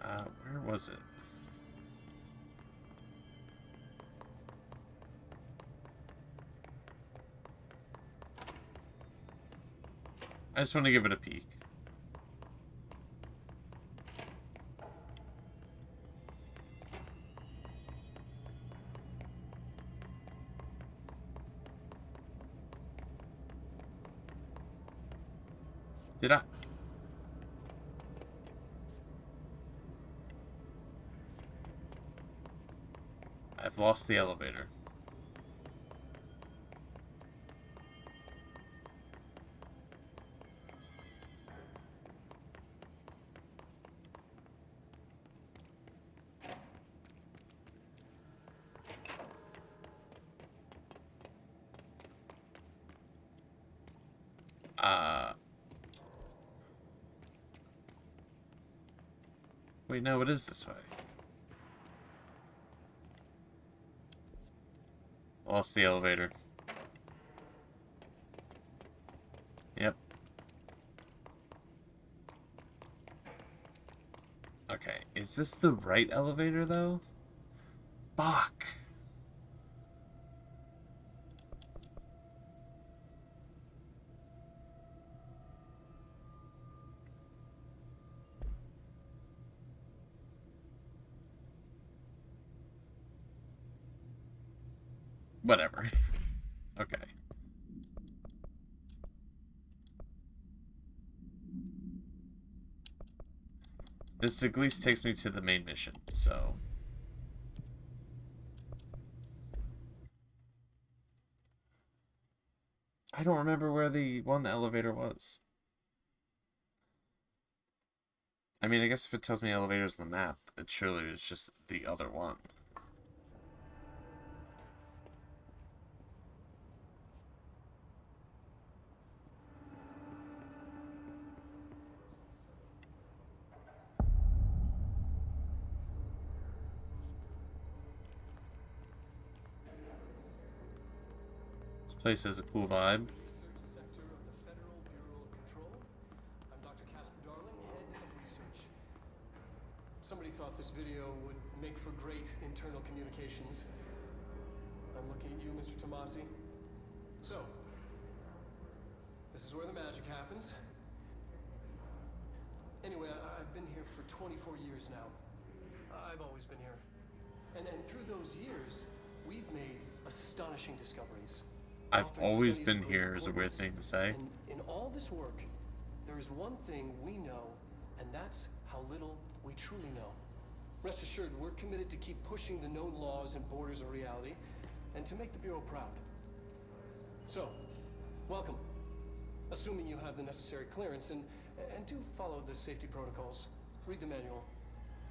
Where was it? I just want to give it a peek. Did I? I've lost the elevator. Wait, no, it is this way. Lost the elevator. Yep. Okay, is this the right elevator, though? Fuck! Whatever. Okay. This at least takes me to the main mission, so... I don't remember where the elevator was. I mean, I guess if it tells me elevators on the map, it surely is just the other one. This place has a cool vibe. Somebody thought this video would make for great internal communications. I'm looking at you, Mr. Tomasi. So, this is where the magic happens. Anyway, I've been here for 24 years now. I've always been here. And through those years, we've made astonishing discoveries. I've always been here is a weird thing to say. And in all this work, there is one thing we know, and that's how little we truly know. Rest assured, we're committed to keep pushing the known laws and borders of reality, and to make the Bureau proud. So, welcome. Assuming you have the necessary clearance, and do follow the safety protocols. Read the manual.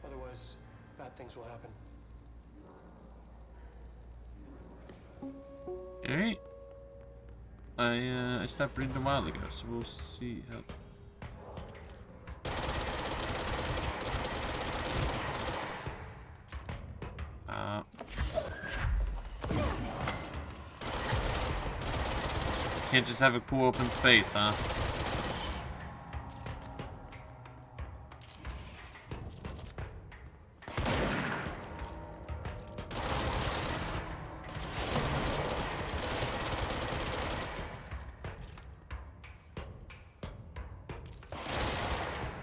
Otherwise, bad things will happen. Alright. I stopped reading a while ago, so we'll see how... Can't just have a cool open space, huh?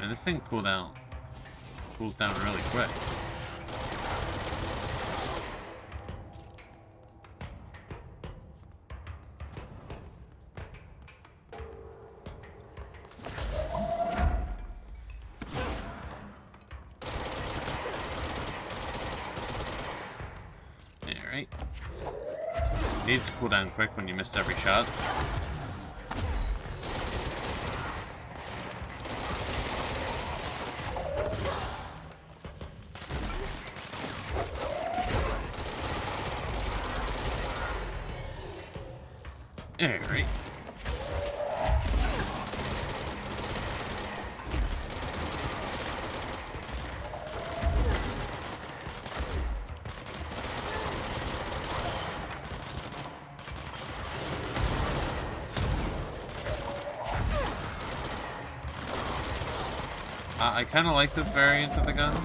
And this thing cools down really quick. Alright. Needs to cool down quick when you missed every shot. Alright. I kind of like this variant of the gun.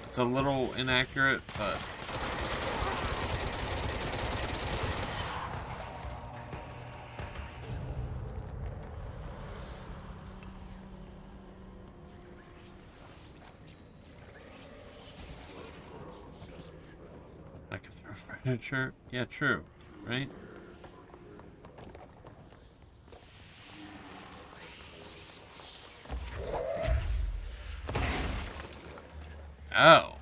It's a little inaccurate, but... I could throw furniture? Yeah, true. Right? Oh.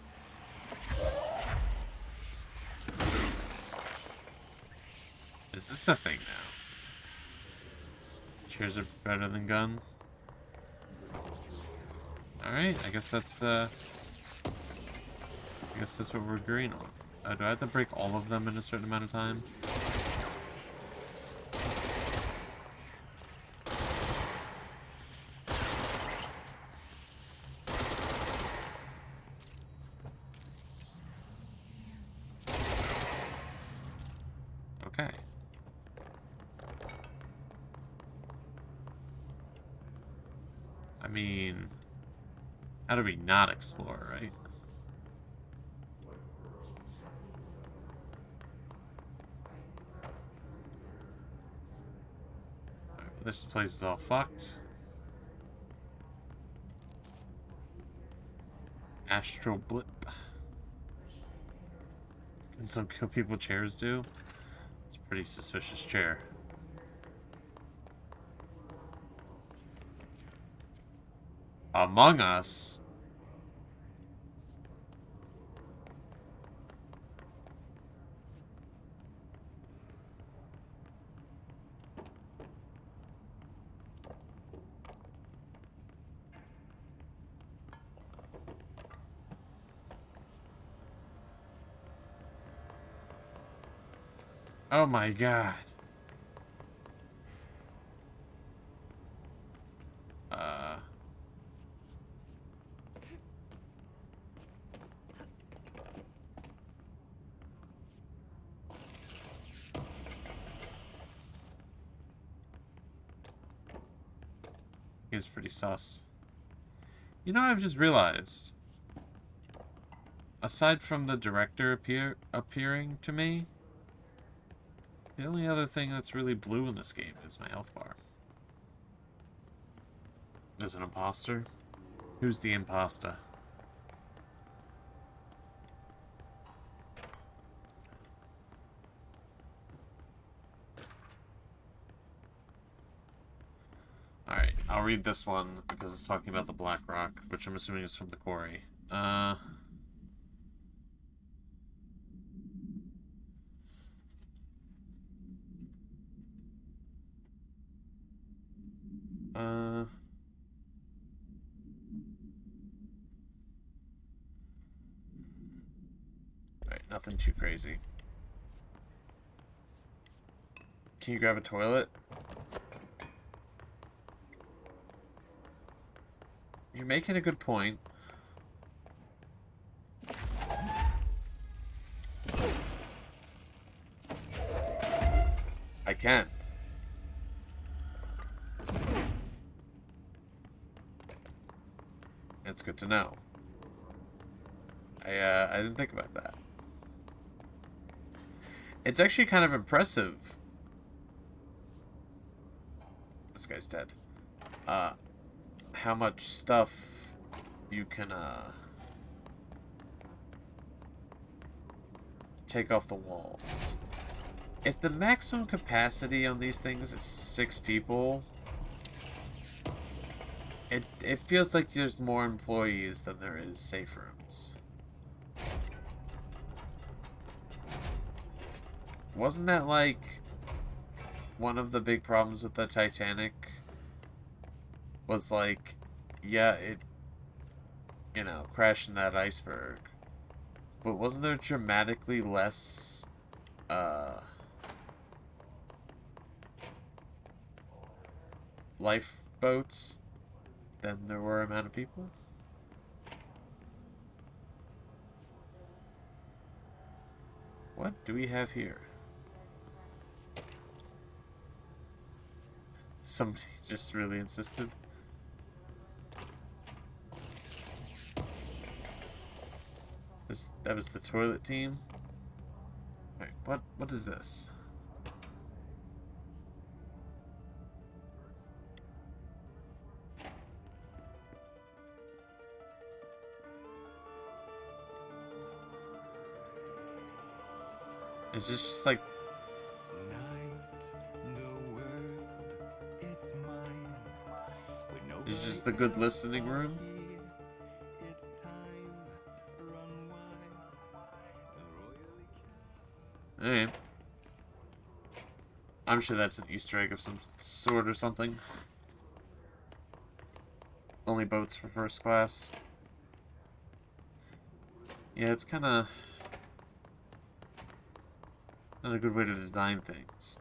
Is this a thing now? Chairs are better than gun. Alright, I guess that's what we're agreeing on. Do I have to break all of them in a certain amount of time? Okay. I mean, how do we not explore, right? Alright, this place is all fucked. Astral blip. Can some kill people chairs do? It's a pretty suspicious chair. Among Us? Oh my god. He's pretty sus. You know, I've just realized, aside from the director appearing to me, the only other thing that's really blue in this game is my health bar. There's an imposter? Who's the imposter? Alright, I'll read this one because it's talking about the Black Rock, which I'm assuming is from the quarry. Alright, nothing too crazy. Can you grab a toilet? You're making a good point. I can. It's good to know. I didn't think about that. It's actually kind of impressive. This guy's dead. How much stuff you can take off the walls. If the maximum capacity on these things is 6 people, it feels like there's more employees than there is safe rooms. Wasn't that like one of the big problems with the Titanic? Was like, yeah, it, you know, crashed in that iceberg. But wasn't there dramatically less, lifeboats than there were amount of people? What do we have here? Somebody just really insisted. That was the toilet team? Wait, what is this? Is this just like it's just the good listening room? Hey. I'm sure that's an Easter egg of some sort or something. Only boats for first class. Yeah, it's kind of not a good way to design things.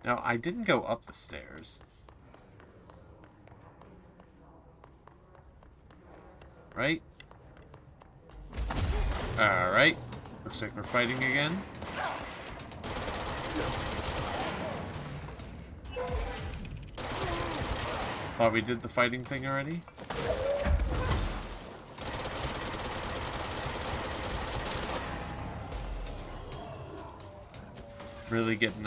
Now, I didn't go up the stairs. Right? Alright. Looks like we're fighting again. Thought we did the fighting thing already. Really getting,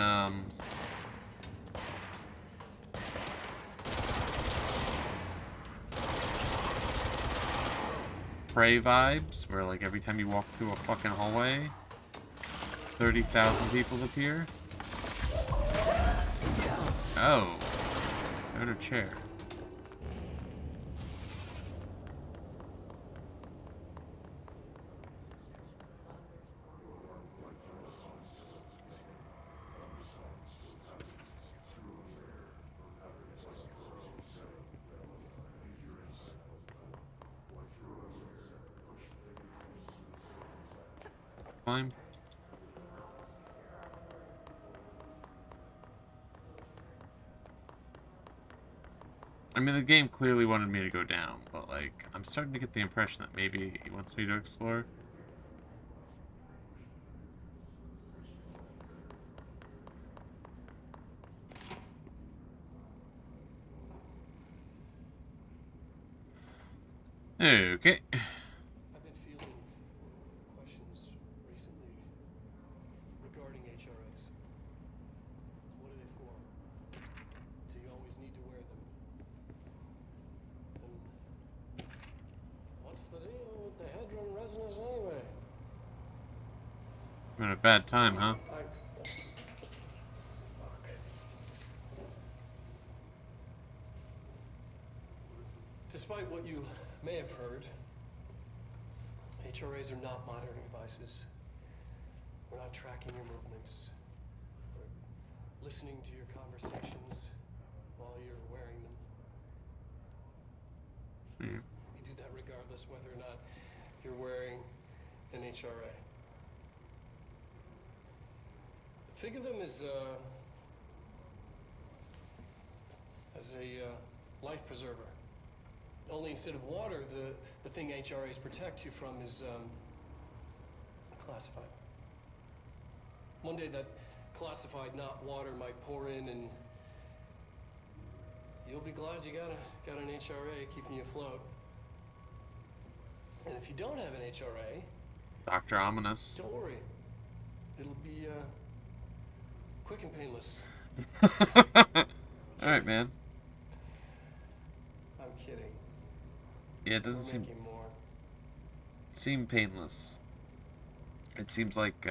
Prey vibes, where like every time you walk through a fucking hallway, 30,000 people appear. Oh, they're in a chair. Climb. I mean, the game clearly wanted me to go down, but, like, I'm starting to get the impression that maybe he wants me to explore. Okay. I've been fielding questions recently regarding HRAs. What are they for? Do you always need to wear them? And what's the deal with the Hedron resonance anyway? I'm in a bad time, huh? Fuck. Despite what you may have heard, HRAs are not monitoring devices. We're not tracking your movements. We're listening to your conversations while you're wearing them. We do that regardless whether or not you're wearing an HRA. Think of them as a life preserver. Only instead of water, the thing HRAs protect you from is classified. One day that classified, not water, might pour in, and you'll be glad you got an HRA keeping you afloat. And if you don't have an HRA, Dr. Ominous. don't worry. It'll be quick and painless. Alright, man. I'm kidding. Yeah, it doesn't seem painless. It seems like,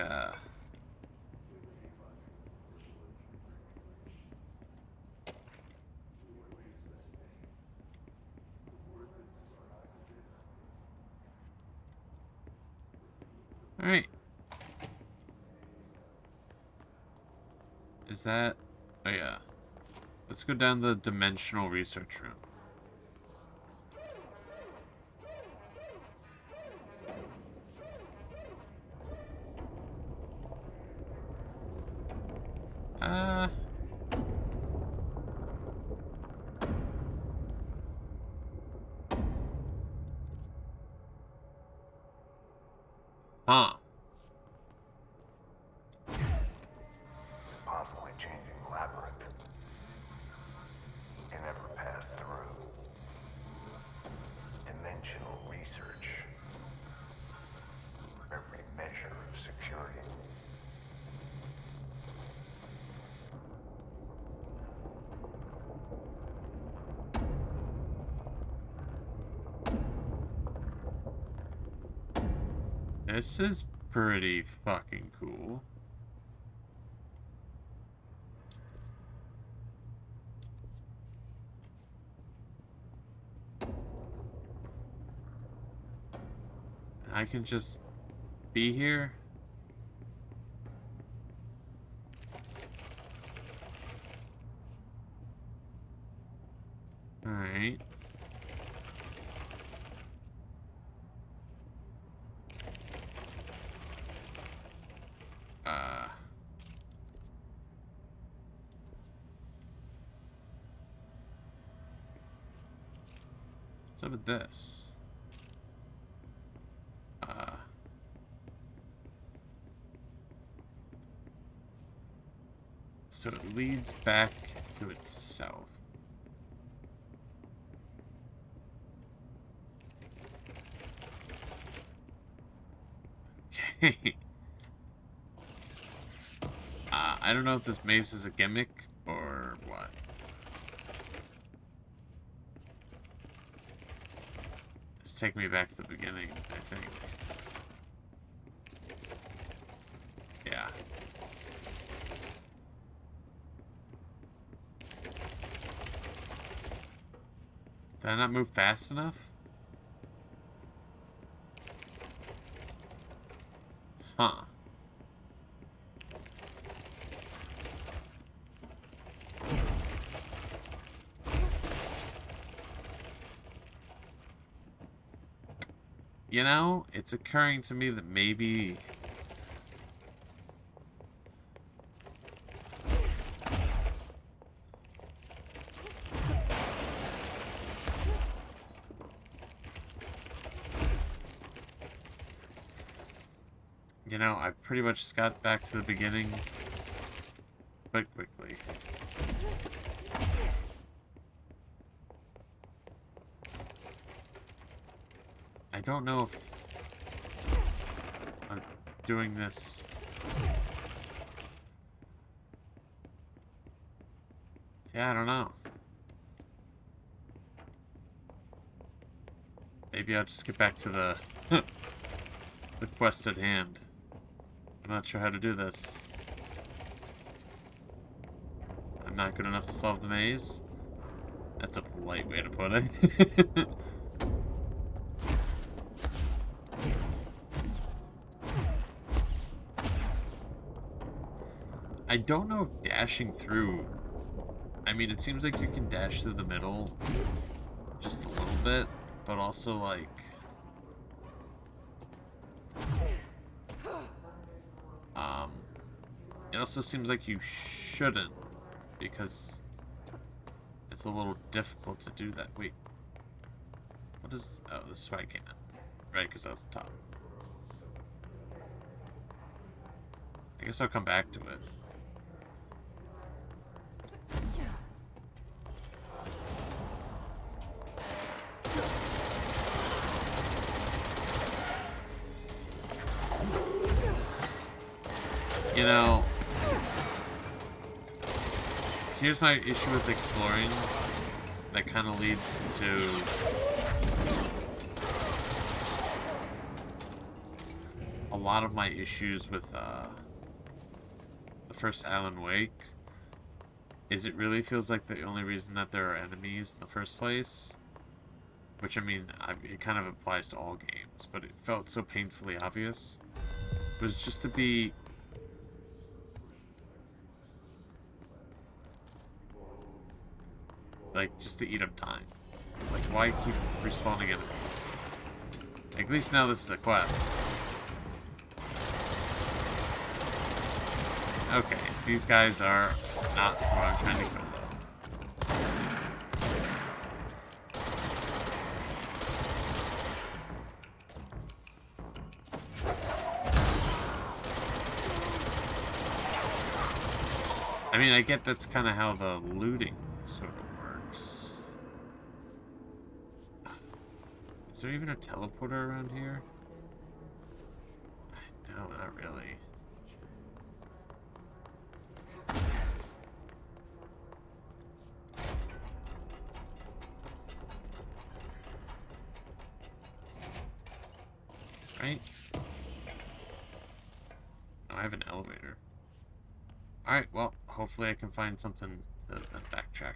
Alright. Is that... Oh, yeah. Let's go down the dimensional research room. Huh. Possibly changing labyrinth. Can never pass through. Dimensional research. Every measure of security. This is pretty fucking cool. I can just be here. All right. What's up with this? So it leads back to itself. Okay. I don't know if this maze is a gimmick or what. This just take me back to the beginning, I think. Yeah. Did I not move fast enough? Huh. You know, it's occurring to me that maybe... You know, I pretty much just got back to the beginning, but quickly. I don't know if I'm doing this. Yeah, I don't know. Maybe I'll just get back to the the quest at hand. I'm not sure how to do this. I'm not good enough to solve the maze. That's a polite way to put it. I don't know if dashing through... I mean, it seems like you can dash through the middle just a little bit, but also, like... It also seems like you shouldn't, because it's a little difficult to do that. Wait. What is... Oh, this is why I came in. Right, because that was the top. I guess I'll come back to it. You know, here's my issue with exploring that kind of leads to a lot of my issues with the first Alan Wake, is it really feels like the only reason that there are enemies in the first place, which I mean, it kind of applies to all games, but it felt so painfully obvious, was just to be... like, just to eat up time. Like, why keep respawning enemies? At least now this is a quest. Okay, these guys are not who I'm trying to kill, though. I mean, I get that's kind of how the looting sort of works. Is there even a teleporter around here? No, not really. Right? Oh, I have an elevator. Alright, well, hopefully I can find something to then backtrack.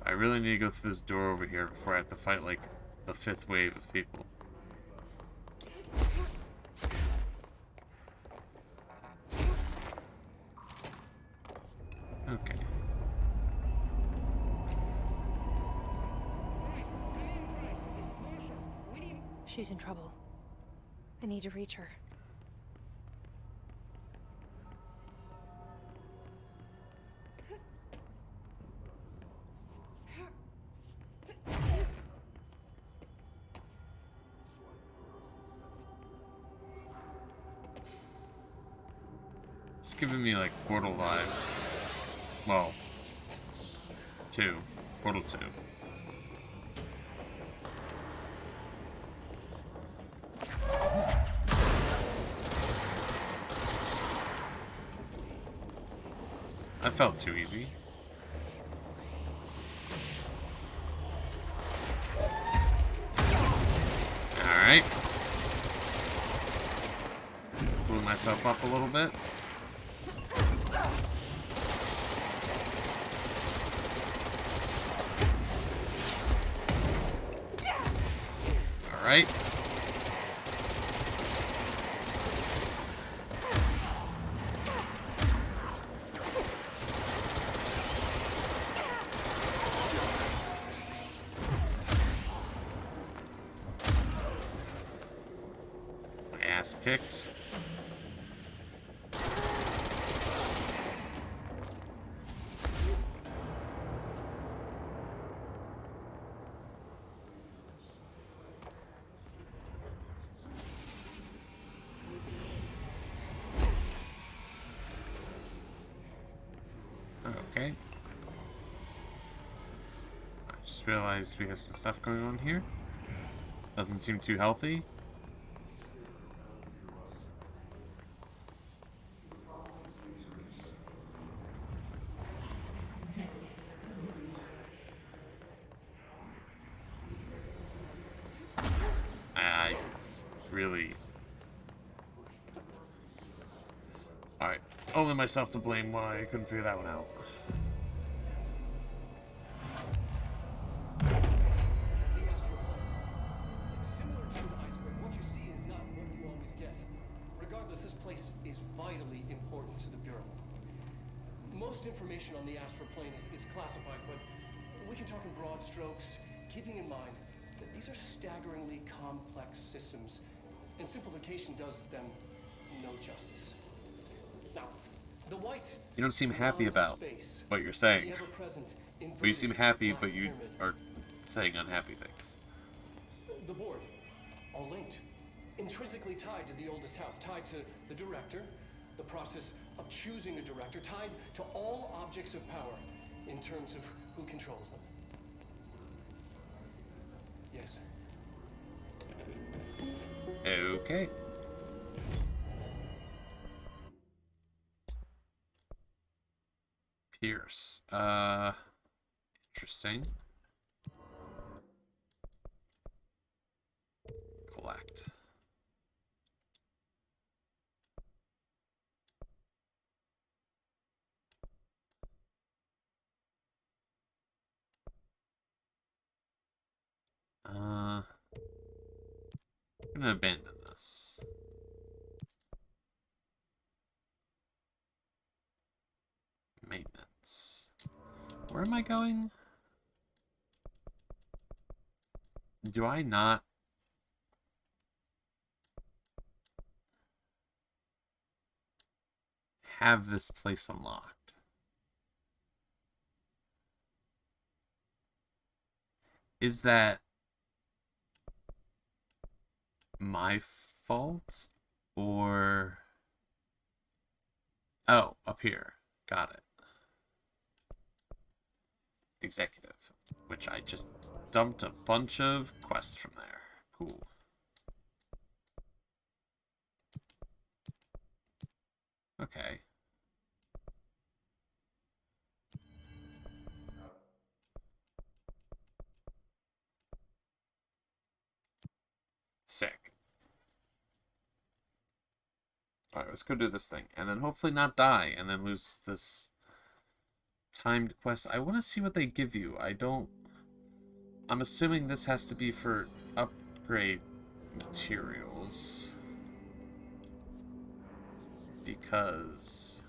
I really need to go through this door over here before I have to fight, like, the 5th wave of people. Okay. She's in trouble. I need to reach her. It's giving me, like, Portal vibes. Well, 2. Portal 2. That felt too easy. myself up a little bit. Alright. My ass kicked. Okay. I just realized we have some stuff going on here. Doesn't seem too healthy. I really... Alright, only myself to blame why I couldn't figure that one out. Similar to an iceberg, what you see is not what you always get. Regardless, this place is vitally important to the Bureau. Most information on the astral plane is classified, but we can talk in broad strokes, keeping in mind that these are staggeringly complex systems, and simplification does them no justice. Now, the white... You don't seem happy about what you're saying. But you seem happy, but you are saying unhappy things. The board, all linked. Intrinsically tied to the oldest house, tied to the director, the process of choosing a director, tied to all objects of power in terms of who controls them. Yes. Okay. Pierce. Interesting. Collect. I'm gonna abandon this. Maintenance. Where am I going? Do I not? Have this place unlocked? Is that my fault? Or... Oh, up here. Got it. Executive, which I just dumped a bunch of quests from there. Cool. Okay. Sick. Alright, let's go do this thing. And then hopefully not die, and then lose this timed quest. I want to see what they give you. I'm assuming this has to be for upgrade materials. Because...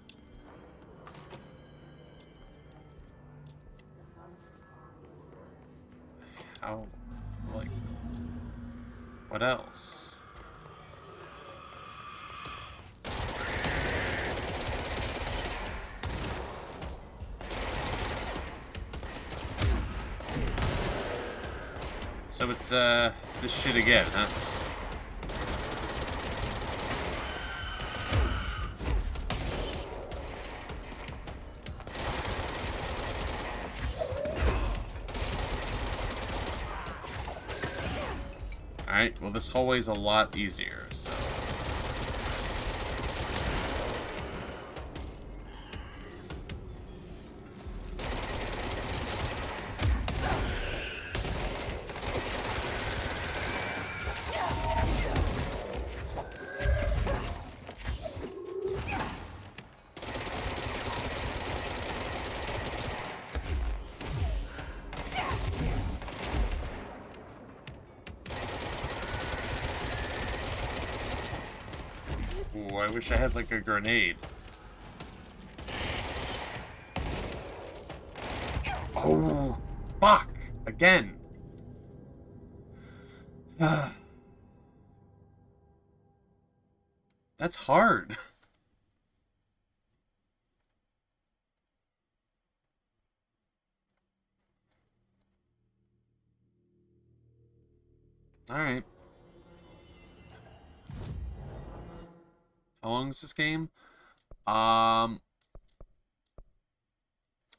How... Like... What else? So it's this shit again, huh? Alright, well this hallway's a lot easier, so... Ooh, I wish I had like a grenade. Oh, fuck! Again! That's hard. Alright. How long is this game? It's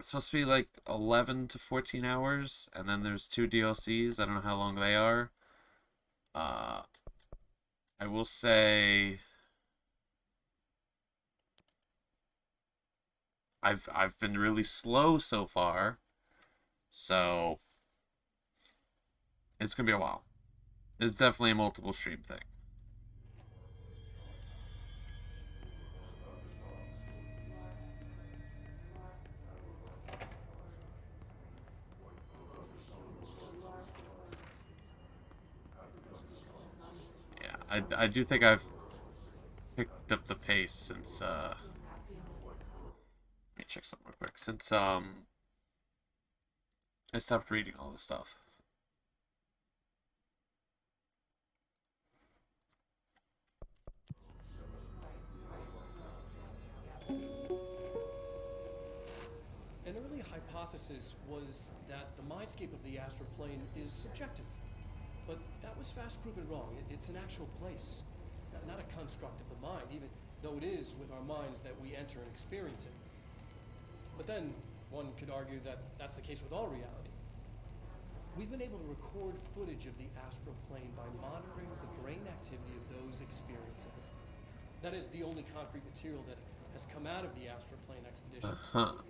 supposed to be like 11 to 14 hours, and then there's 2 DLCs. I don't know how long they are. I will say I've been really slow so far, so it's gonna be a while. It's definitely a multiple stream thing. Yeah, I do think I've picked up the pace since let me check something real quick. Since I stopped reading all this stuff. An early hypothesis was that the mindscape of the astral plane is subjective. But that was fast proven wrong. It's an actual place, not a construct of the mind, even though it is with our minds that we enter and experience it. But then, one could argue that that's the case with all reality. We've been able to record footage of the astral plane by monitoring the brain activity of those experiencing it. That is the only concrete material that has come out of the astral plane expeditions. Apart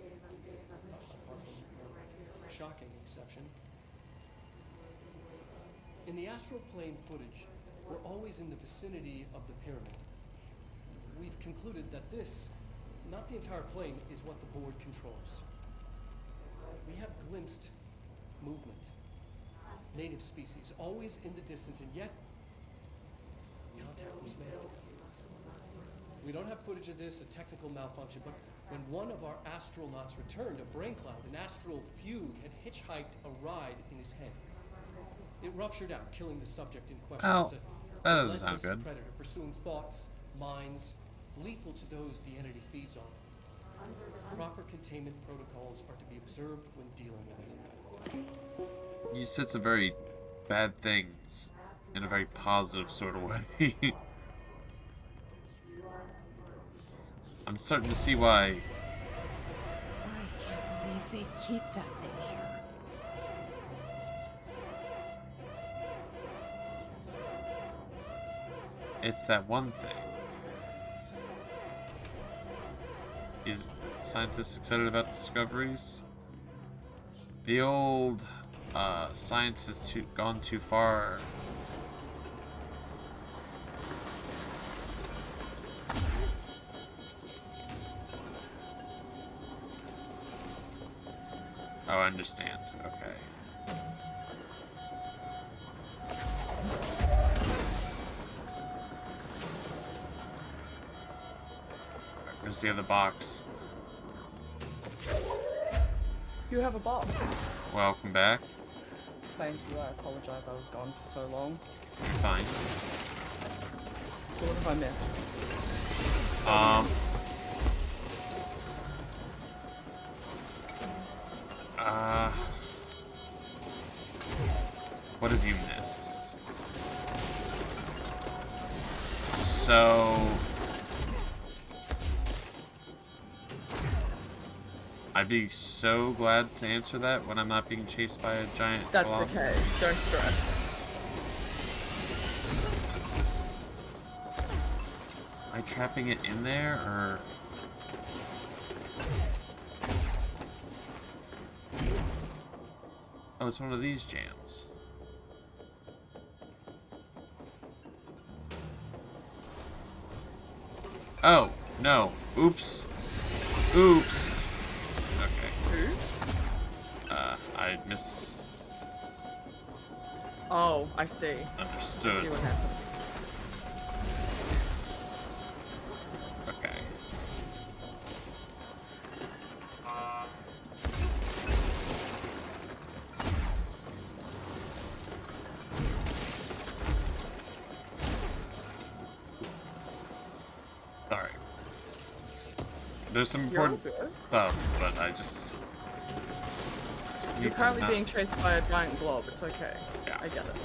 from a shocking exception. In the astral plane footage, we're always in the vicinity of the pyramid. We've concluded that this, not the entire plane, is what the board controls. We have glimpsed movement, native species, always in the distance, and yet contact was made. We don't have footage of this, a technical malfunction, but when one of our astronauts returned, a brain cloud, an astral fugue, had hitchhiked a ride in his head. It ruptured out, killing the subject in question. Oh, It's a that doesn't sound relentless good. predator pursuing thoughts, minds, lethal to those the entity feeds on. Proper containment protocols are to be observed when dealing with it. You said some very bad things in a very positive sort of way. I'm starting to see why. I can't believe they keep that thing here. It's that one thing. Is scientists excited about discoveries? The old science has gone too far. Oh, I understand. Okay. Alright, where's the other box? You have a box. Welcome back. Thank you. I apologize. I was gone for so long. Fine. So what have I missed? What have you missed? So I'd be so glad to answer that when I'm not being chased by a giant That's blob. okay. Don't stress. Am I trapping it in there, or? Oh, it's one of these jams. Oh, no. Oops. Oops. Okay. I Oh, I see. misunderstood. I see what happened. There's some You're important all good. stuff, but I just You're need to currently not... being chased by a giant blob. It's okay. Yeah. I get it.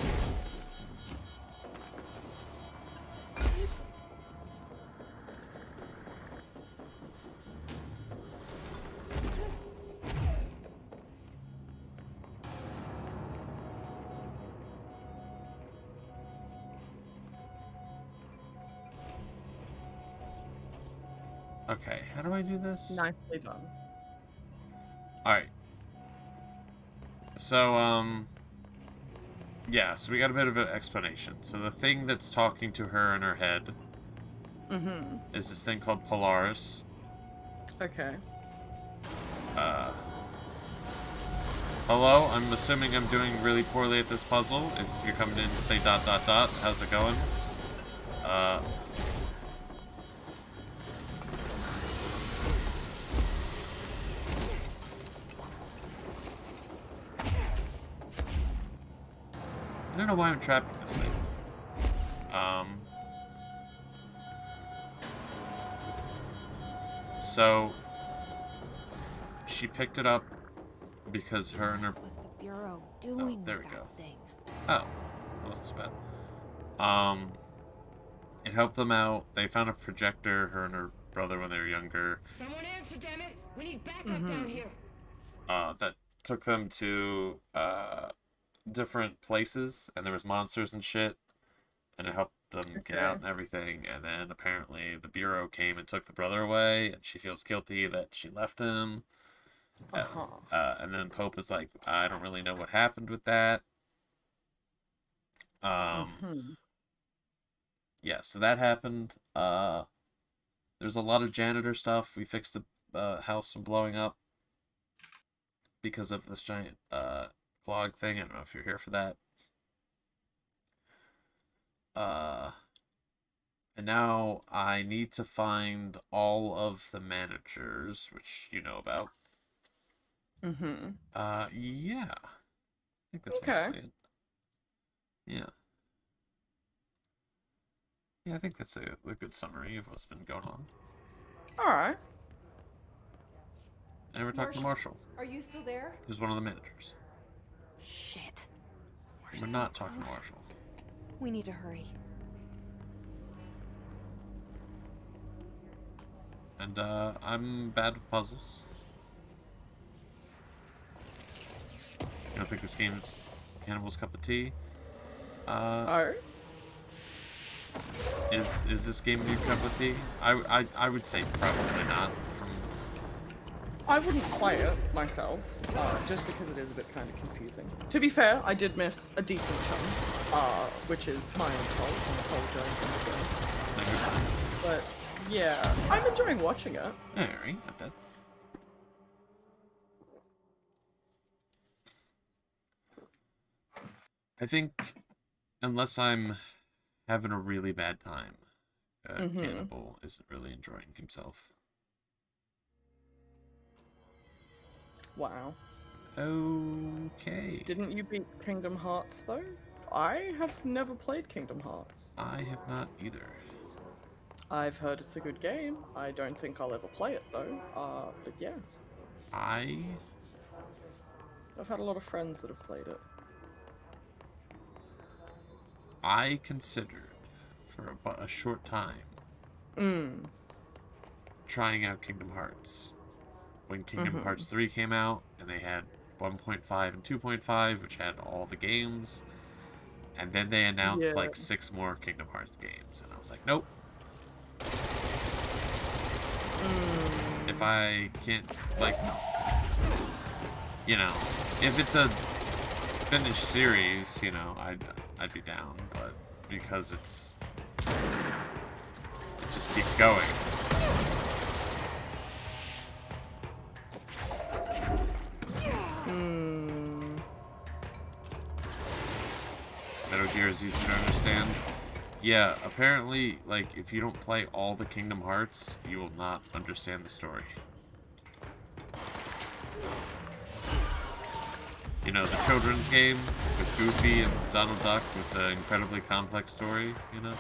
Okay, how do I do this? Nicely done. Alright. So, yeah, so we got a bit of an explanation. So the thing that's talking to her in her head is this thing called Polaris. Okay. Hello, I'm assuming I'm doing really poorly at this puzzle. If you're coming in to say ... how's it going? I don't know why I'm trapping this thing. So she picked it up because her and her... What was the Bureau doing there we with go. that thing? Oh, that wasn't so bad. It helped them out. They found a projector, her and her brother, when they were younger. Someone answer, damn it! We need backup down here. That took them to different places, and there was monsters and shit, and it helped them get out and everything. And then apparently the Bureau came and took the brother away, and she feels guilty that she left him. And then Pope is like, I don't really know what happened with that. Yeah, so that happened. There's a lot of janitor stuff. We fixed the house from blowing up because of this giant clog thing. I don't know if you're here for that. And now I need to find all of the managers, which you know about. Yeah. I think that's mostly it. Yeah. Yeah, I think that's a good summary of what's been going on. Alright. And we're talking to Marshall, Are you still there? who's one of the managers. Shit. We're not talking to Marshall. We need to hurry. And, I'm bad with puzzles. You don't think this game's Cannibal's cup of tea? Is this game your cup of tea? I would say probably not. I wouldn't play it myself, just because it is a bit kind of confusing. To be fair, I did miss a decent chunk, which is my own fault. I apologize. But yeah, I'm enjoying watching it. Alright, I bet. I think, unless I'm having a really bad time, Cannibal isn't really enjoying himself. Wow. Okay. Didn't you beat Kingdom Hearts, though? I have never played Kingdom Hearts. I have not either. I've heard it's a good game. I don't think I'll ever play it, though. But yeah. I've had a lot of friends that have played it. I considered, for a short time, trying out Kingdom Hearts. When Kingdom Hearts 3 came out, and they had 1.5 and 2.5, which had all the games, and then they announced like 6 more Kingdom Hearts games, and I was like, nope. If I can't, like, you know, if it's a finished series, you know, I'd be down, but because it just keeps going. Metal Gear is easy to understand. Yeah, apparently, like, if you don't play all the Kingdom Hearts, you will not understand the story. You know, the children's game with Goofy and Donald Duck with the incredibly complex story, you know?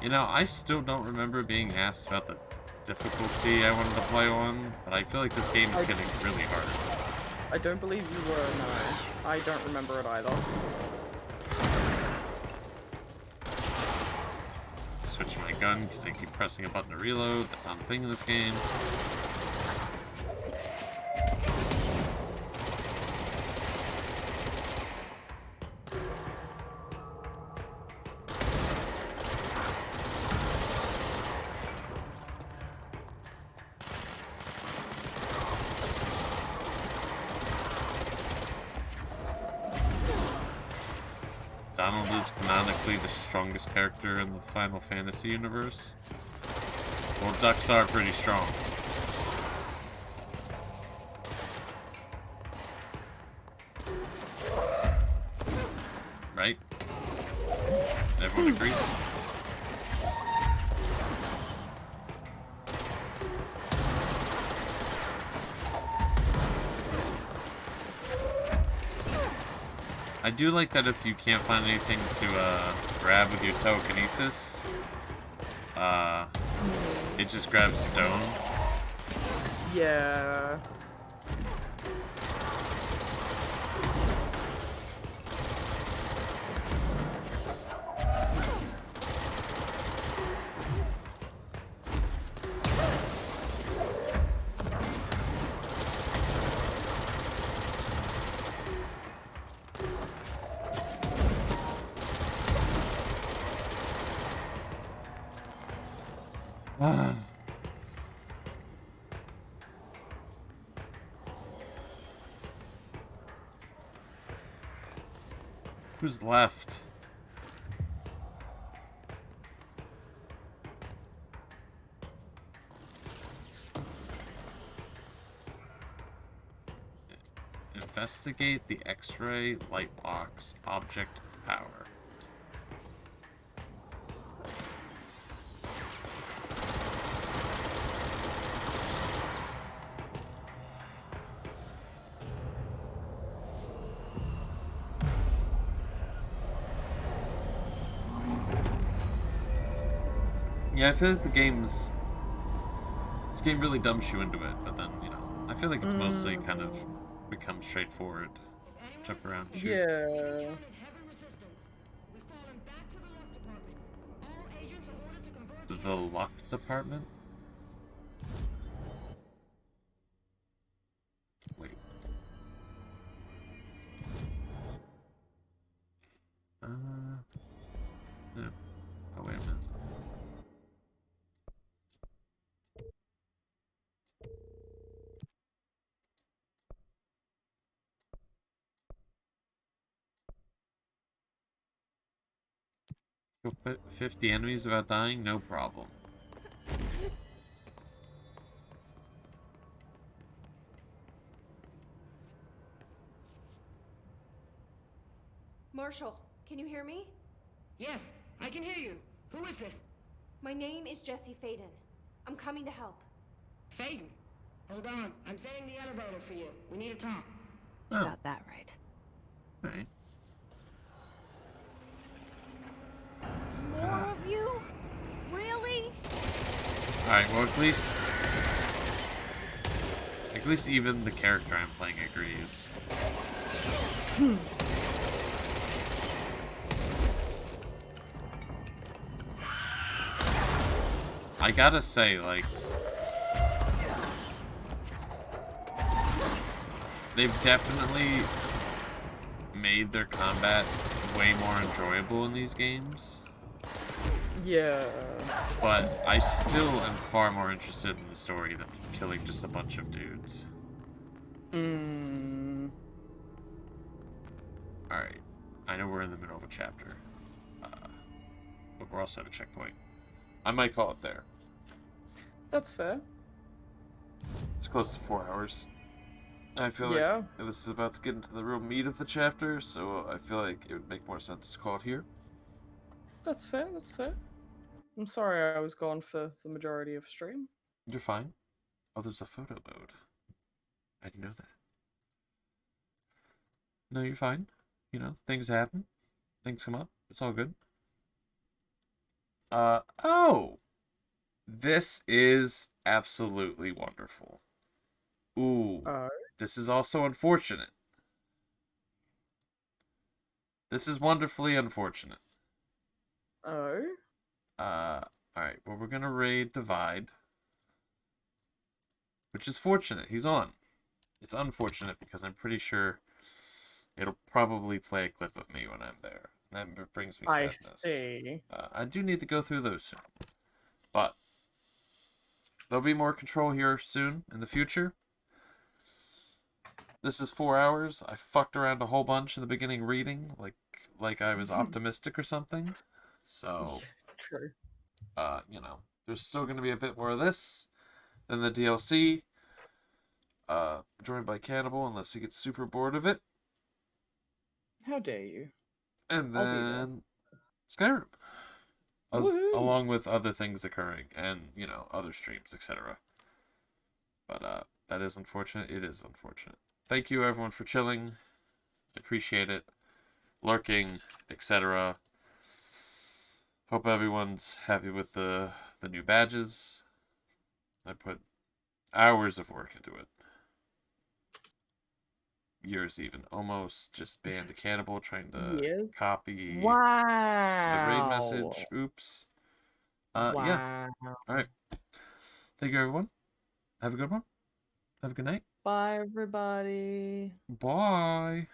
You know, I still don't remember being asked about the difficulty I wanted to play on, but I feel like this game is getting really hard. I don't believe you were, no. I don't remember it either. Switching my gun because I keep pressing a button to reload. That's not a thing in this game. Donald is canonically the strongest character in the Final Fantasy universe. Well, ducks are pretty strong. Right? Everyone agrees? I do like that if you can't find anything to grab with your telekinesis, it just grabs stone. Yeah. Who's left? Investigate the X-ray light box object of power. Yeah, I feel like this game really dumps you into it, but then, you know, I feel like it's mostly kind of become straightforward. Jump around, shoot. Yeah. The lock department? Wait. No. Oh, wait a minute. Kill 50 enemies without dying? No problem. Marshall, can you hear me? Yes, I can hear you. Who is this? My name is Jesse Faden. I'm coming to help. Faden? Hold on, I'm setting the elevator for you. We need to talk. She got that right. Right. More of you? Really? Alright, well at least even the character I'm playing agrees. I gotta say, like, they've definitely made their combat way more enjoyable in these games. Yeah. But I still am far more interested in the story than killing just a bunch of dudes. Alright. I know we're in the middle of a chapter. But we're also at a checkpoint. I might call it there. That's fair. It's close to 4 hours. I feel like this is about to get into the real meat of the chapter, so I feel like it would make more sense to call it here. That's fair, that's fair. I'm sorry I was gone for the majority of stream. You're fine. Oh, there's a photo mode. I didn't know that. No, you're fine. You know, things happen. Things come up. It's all good. Oh! This is absolutely wonderful. Ooh. This is also unfortunate. This is wonderfully unfortunate. Oh? Alright. Well, we're gonna raid Divide. Which is fortunate. He's on. It's unfortunate because I'm pretty sure it'll probably play a clip of me when I'm there. That brings me sadness. I see. I do need to go through those soon. But there'll be more control here soon in the future. This is 4 hours. I fucked around a whole bunch in the beginning reading, like I was optimistic or something. So, True. you know, there's still going to be a bit more of this than the DLC. Joined by Cannibal unless he gets super bored of it. How dare you? And I'll be there. then Skyrim. Woohoo! Along with other things occurring and, you know, other streams, etc. But that is unfortunate. It is unfortunate. Thank you everyone for chilling. I appreciate it. Lurking, etc. Hope everyone's happy with the new badges. I put hours of work into it. Years even. Almost just banned a Cannibal trying to copy the raid message. Oops. Yeah. Alright. Thank you everyone. Have a good one. Have a good night. Bye everybody. Bye.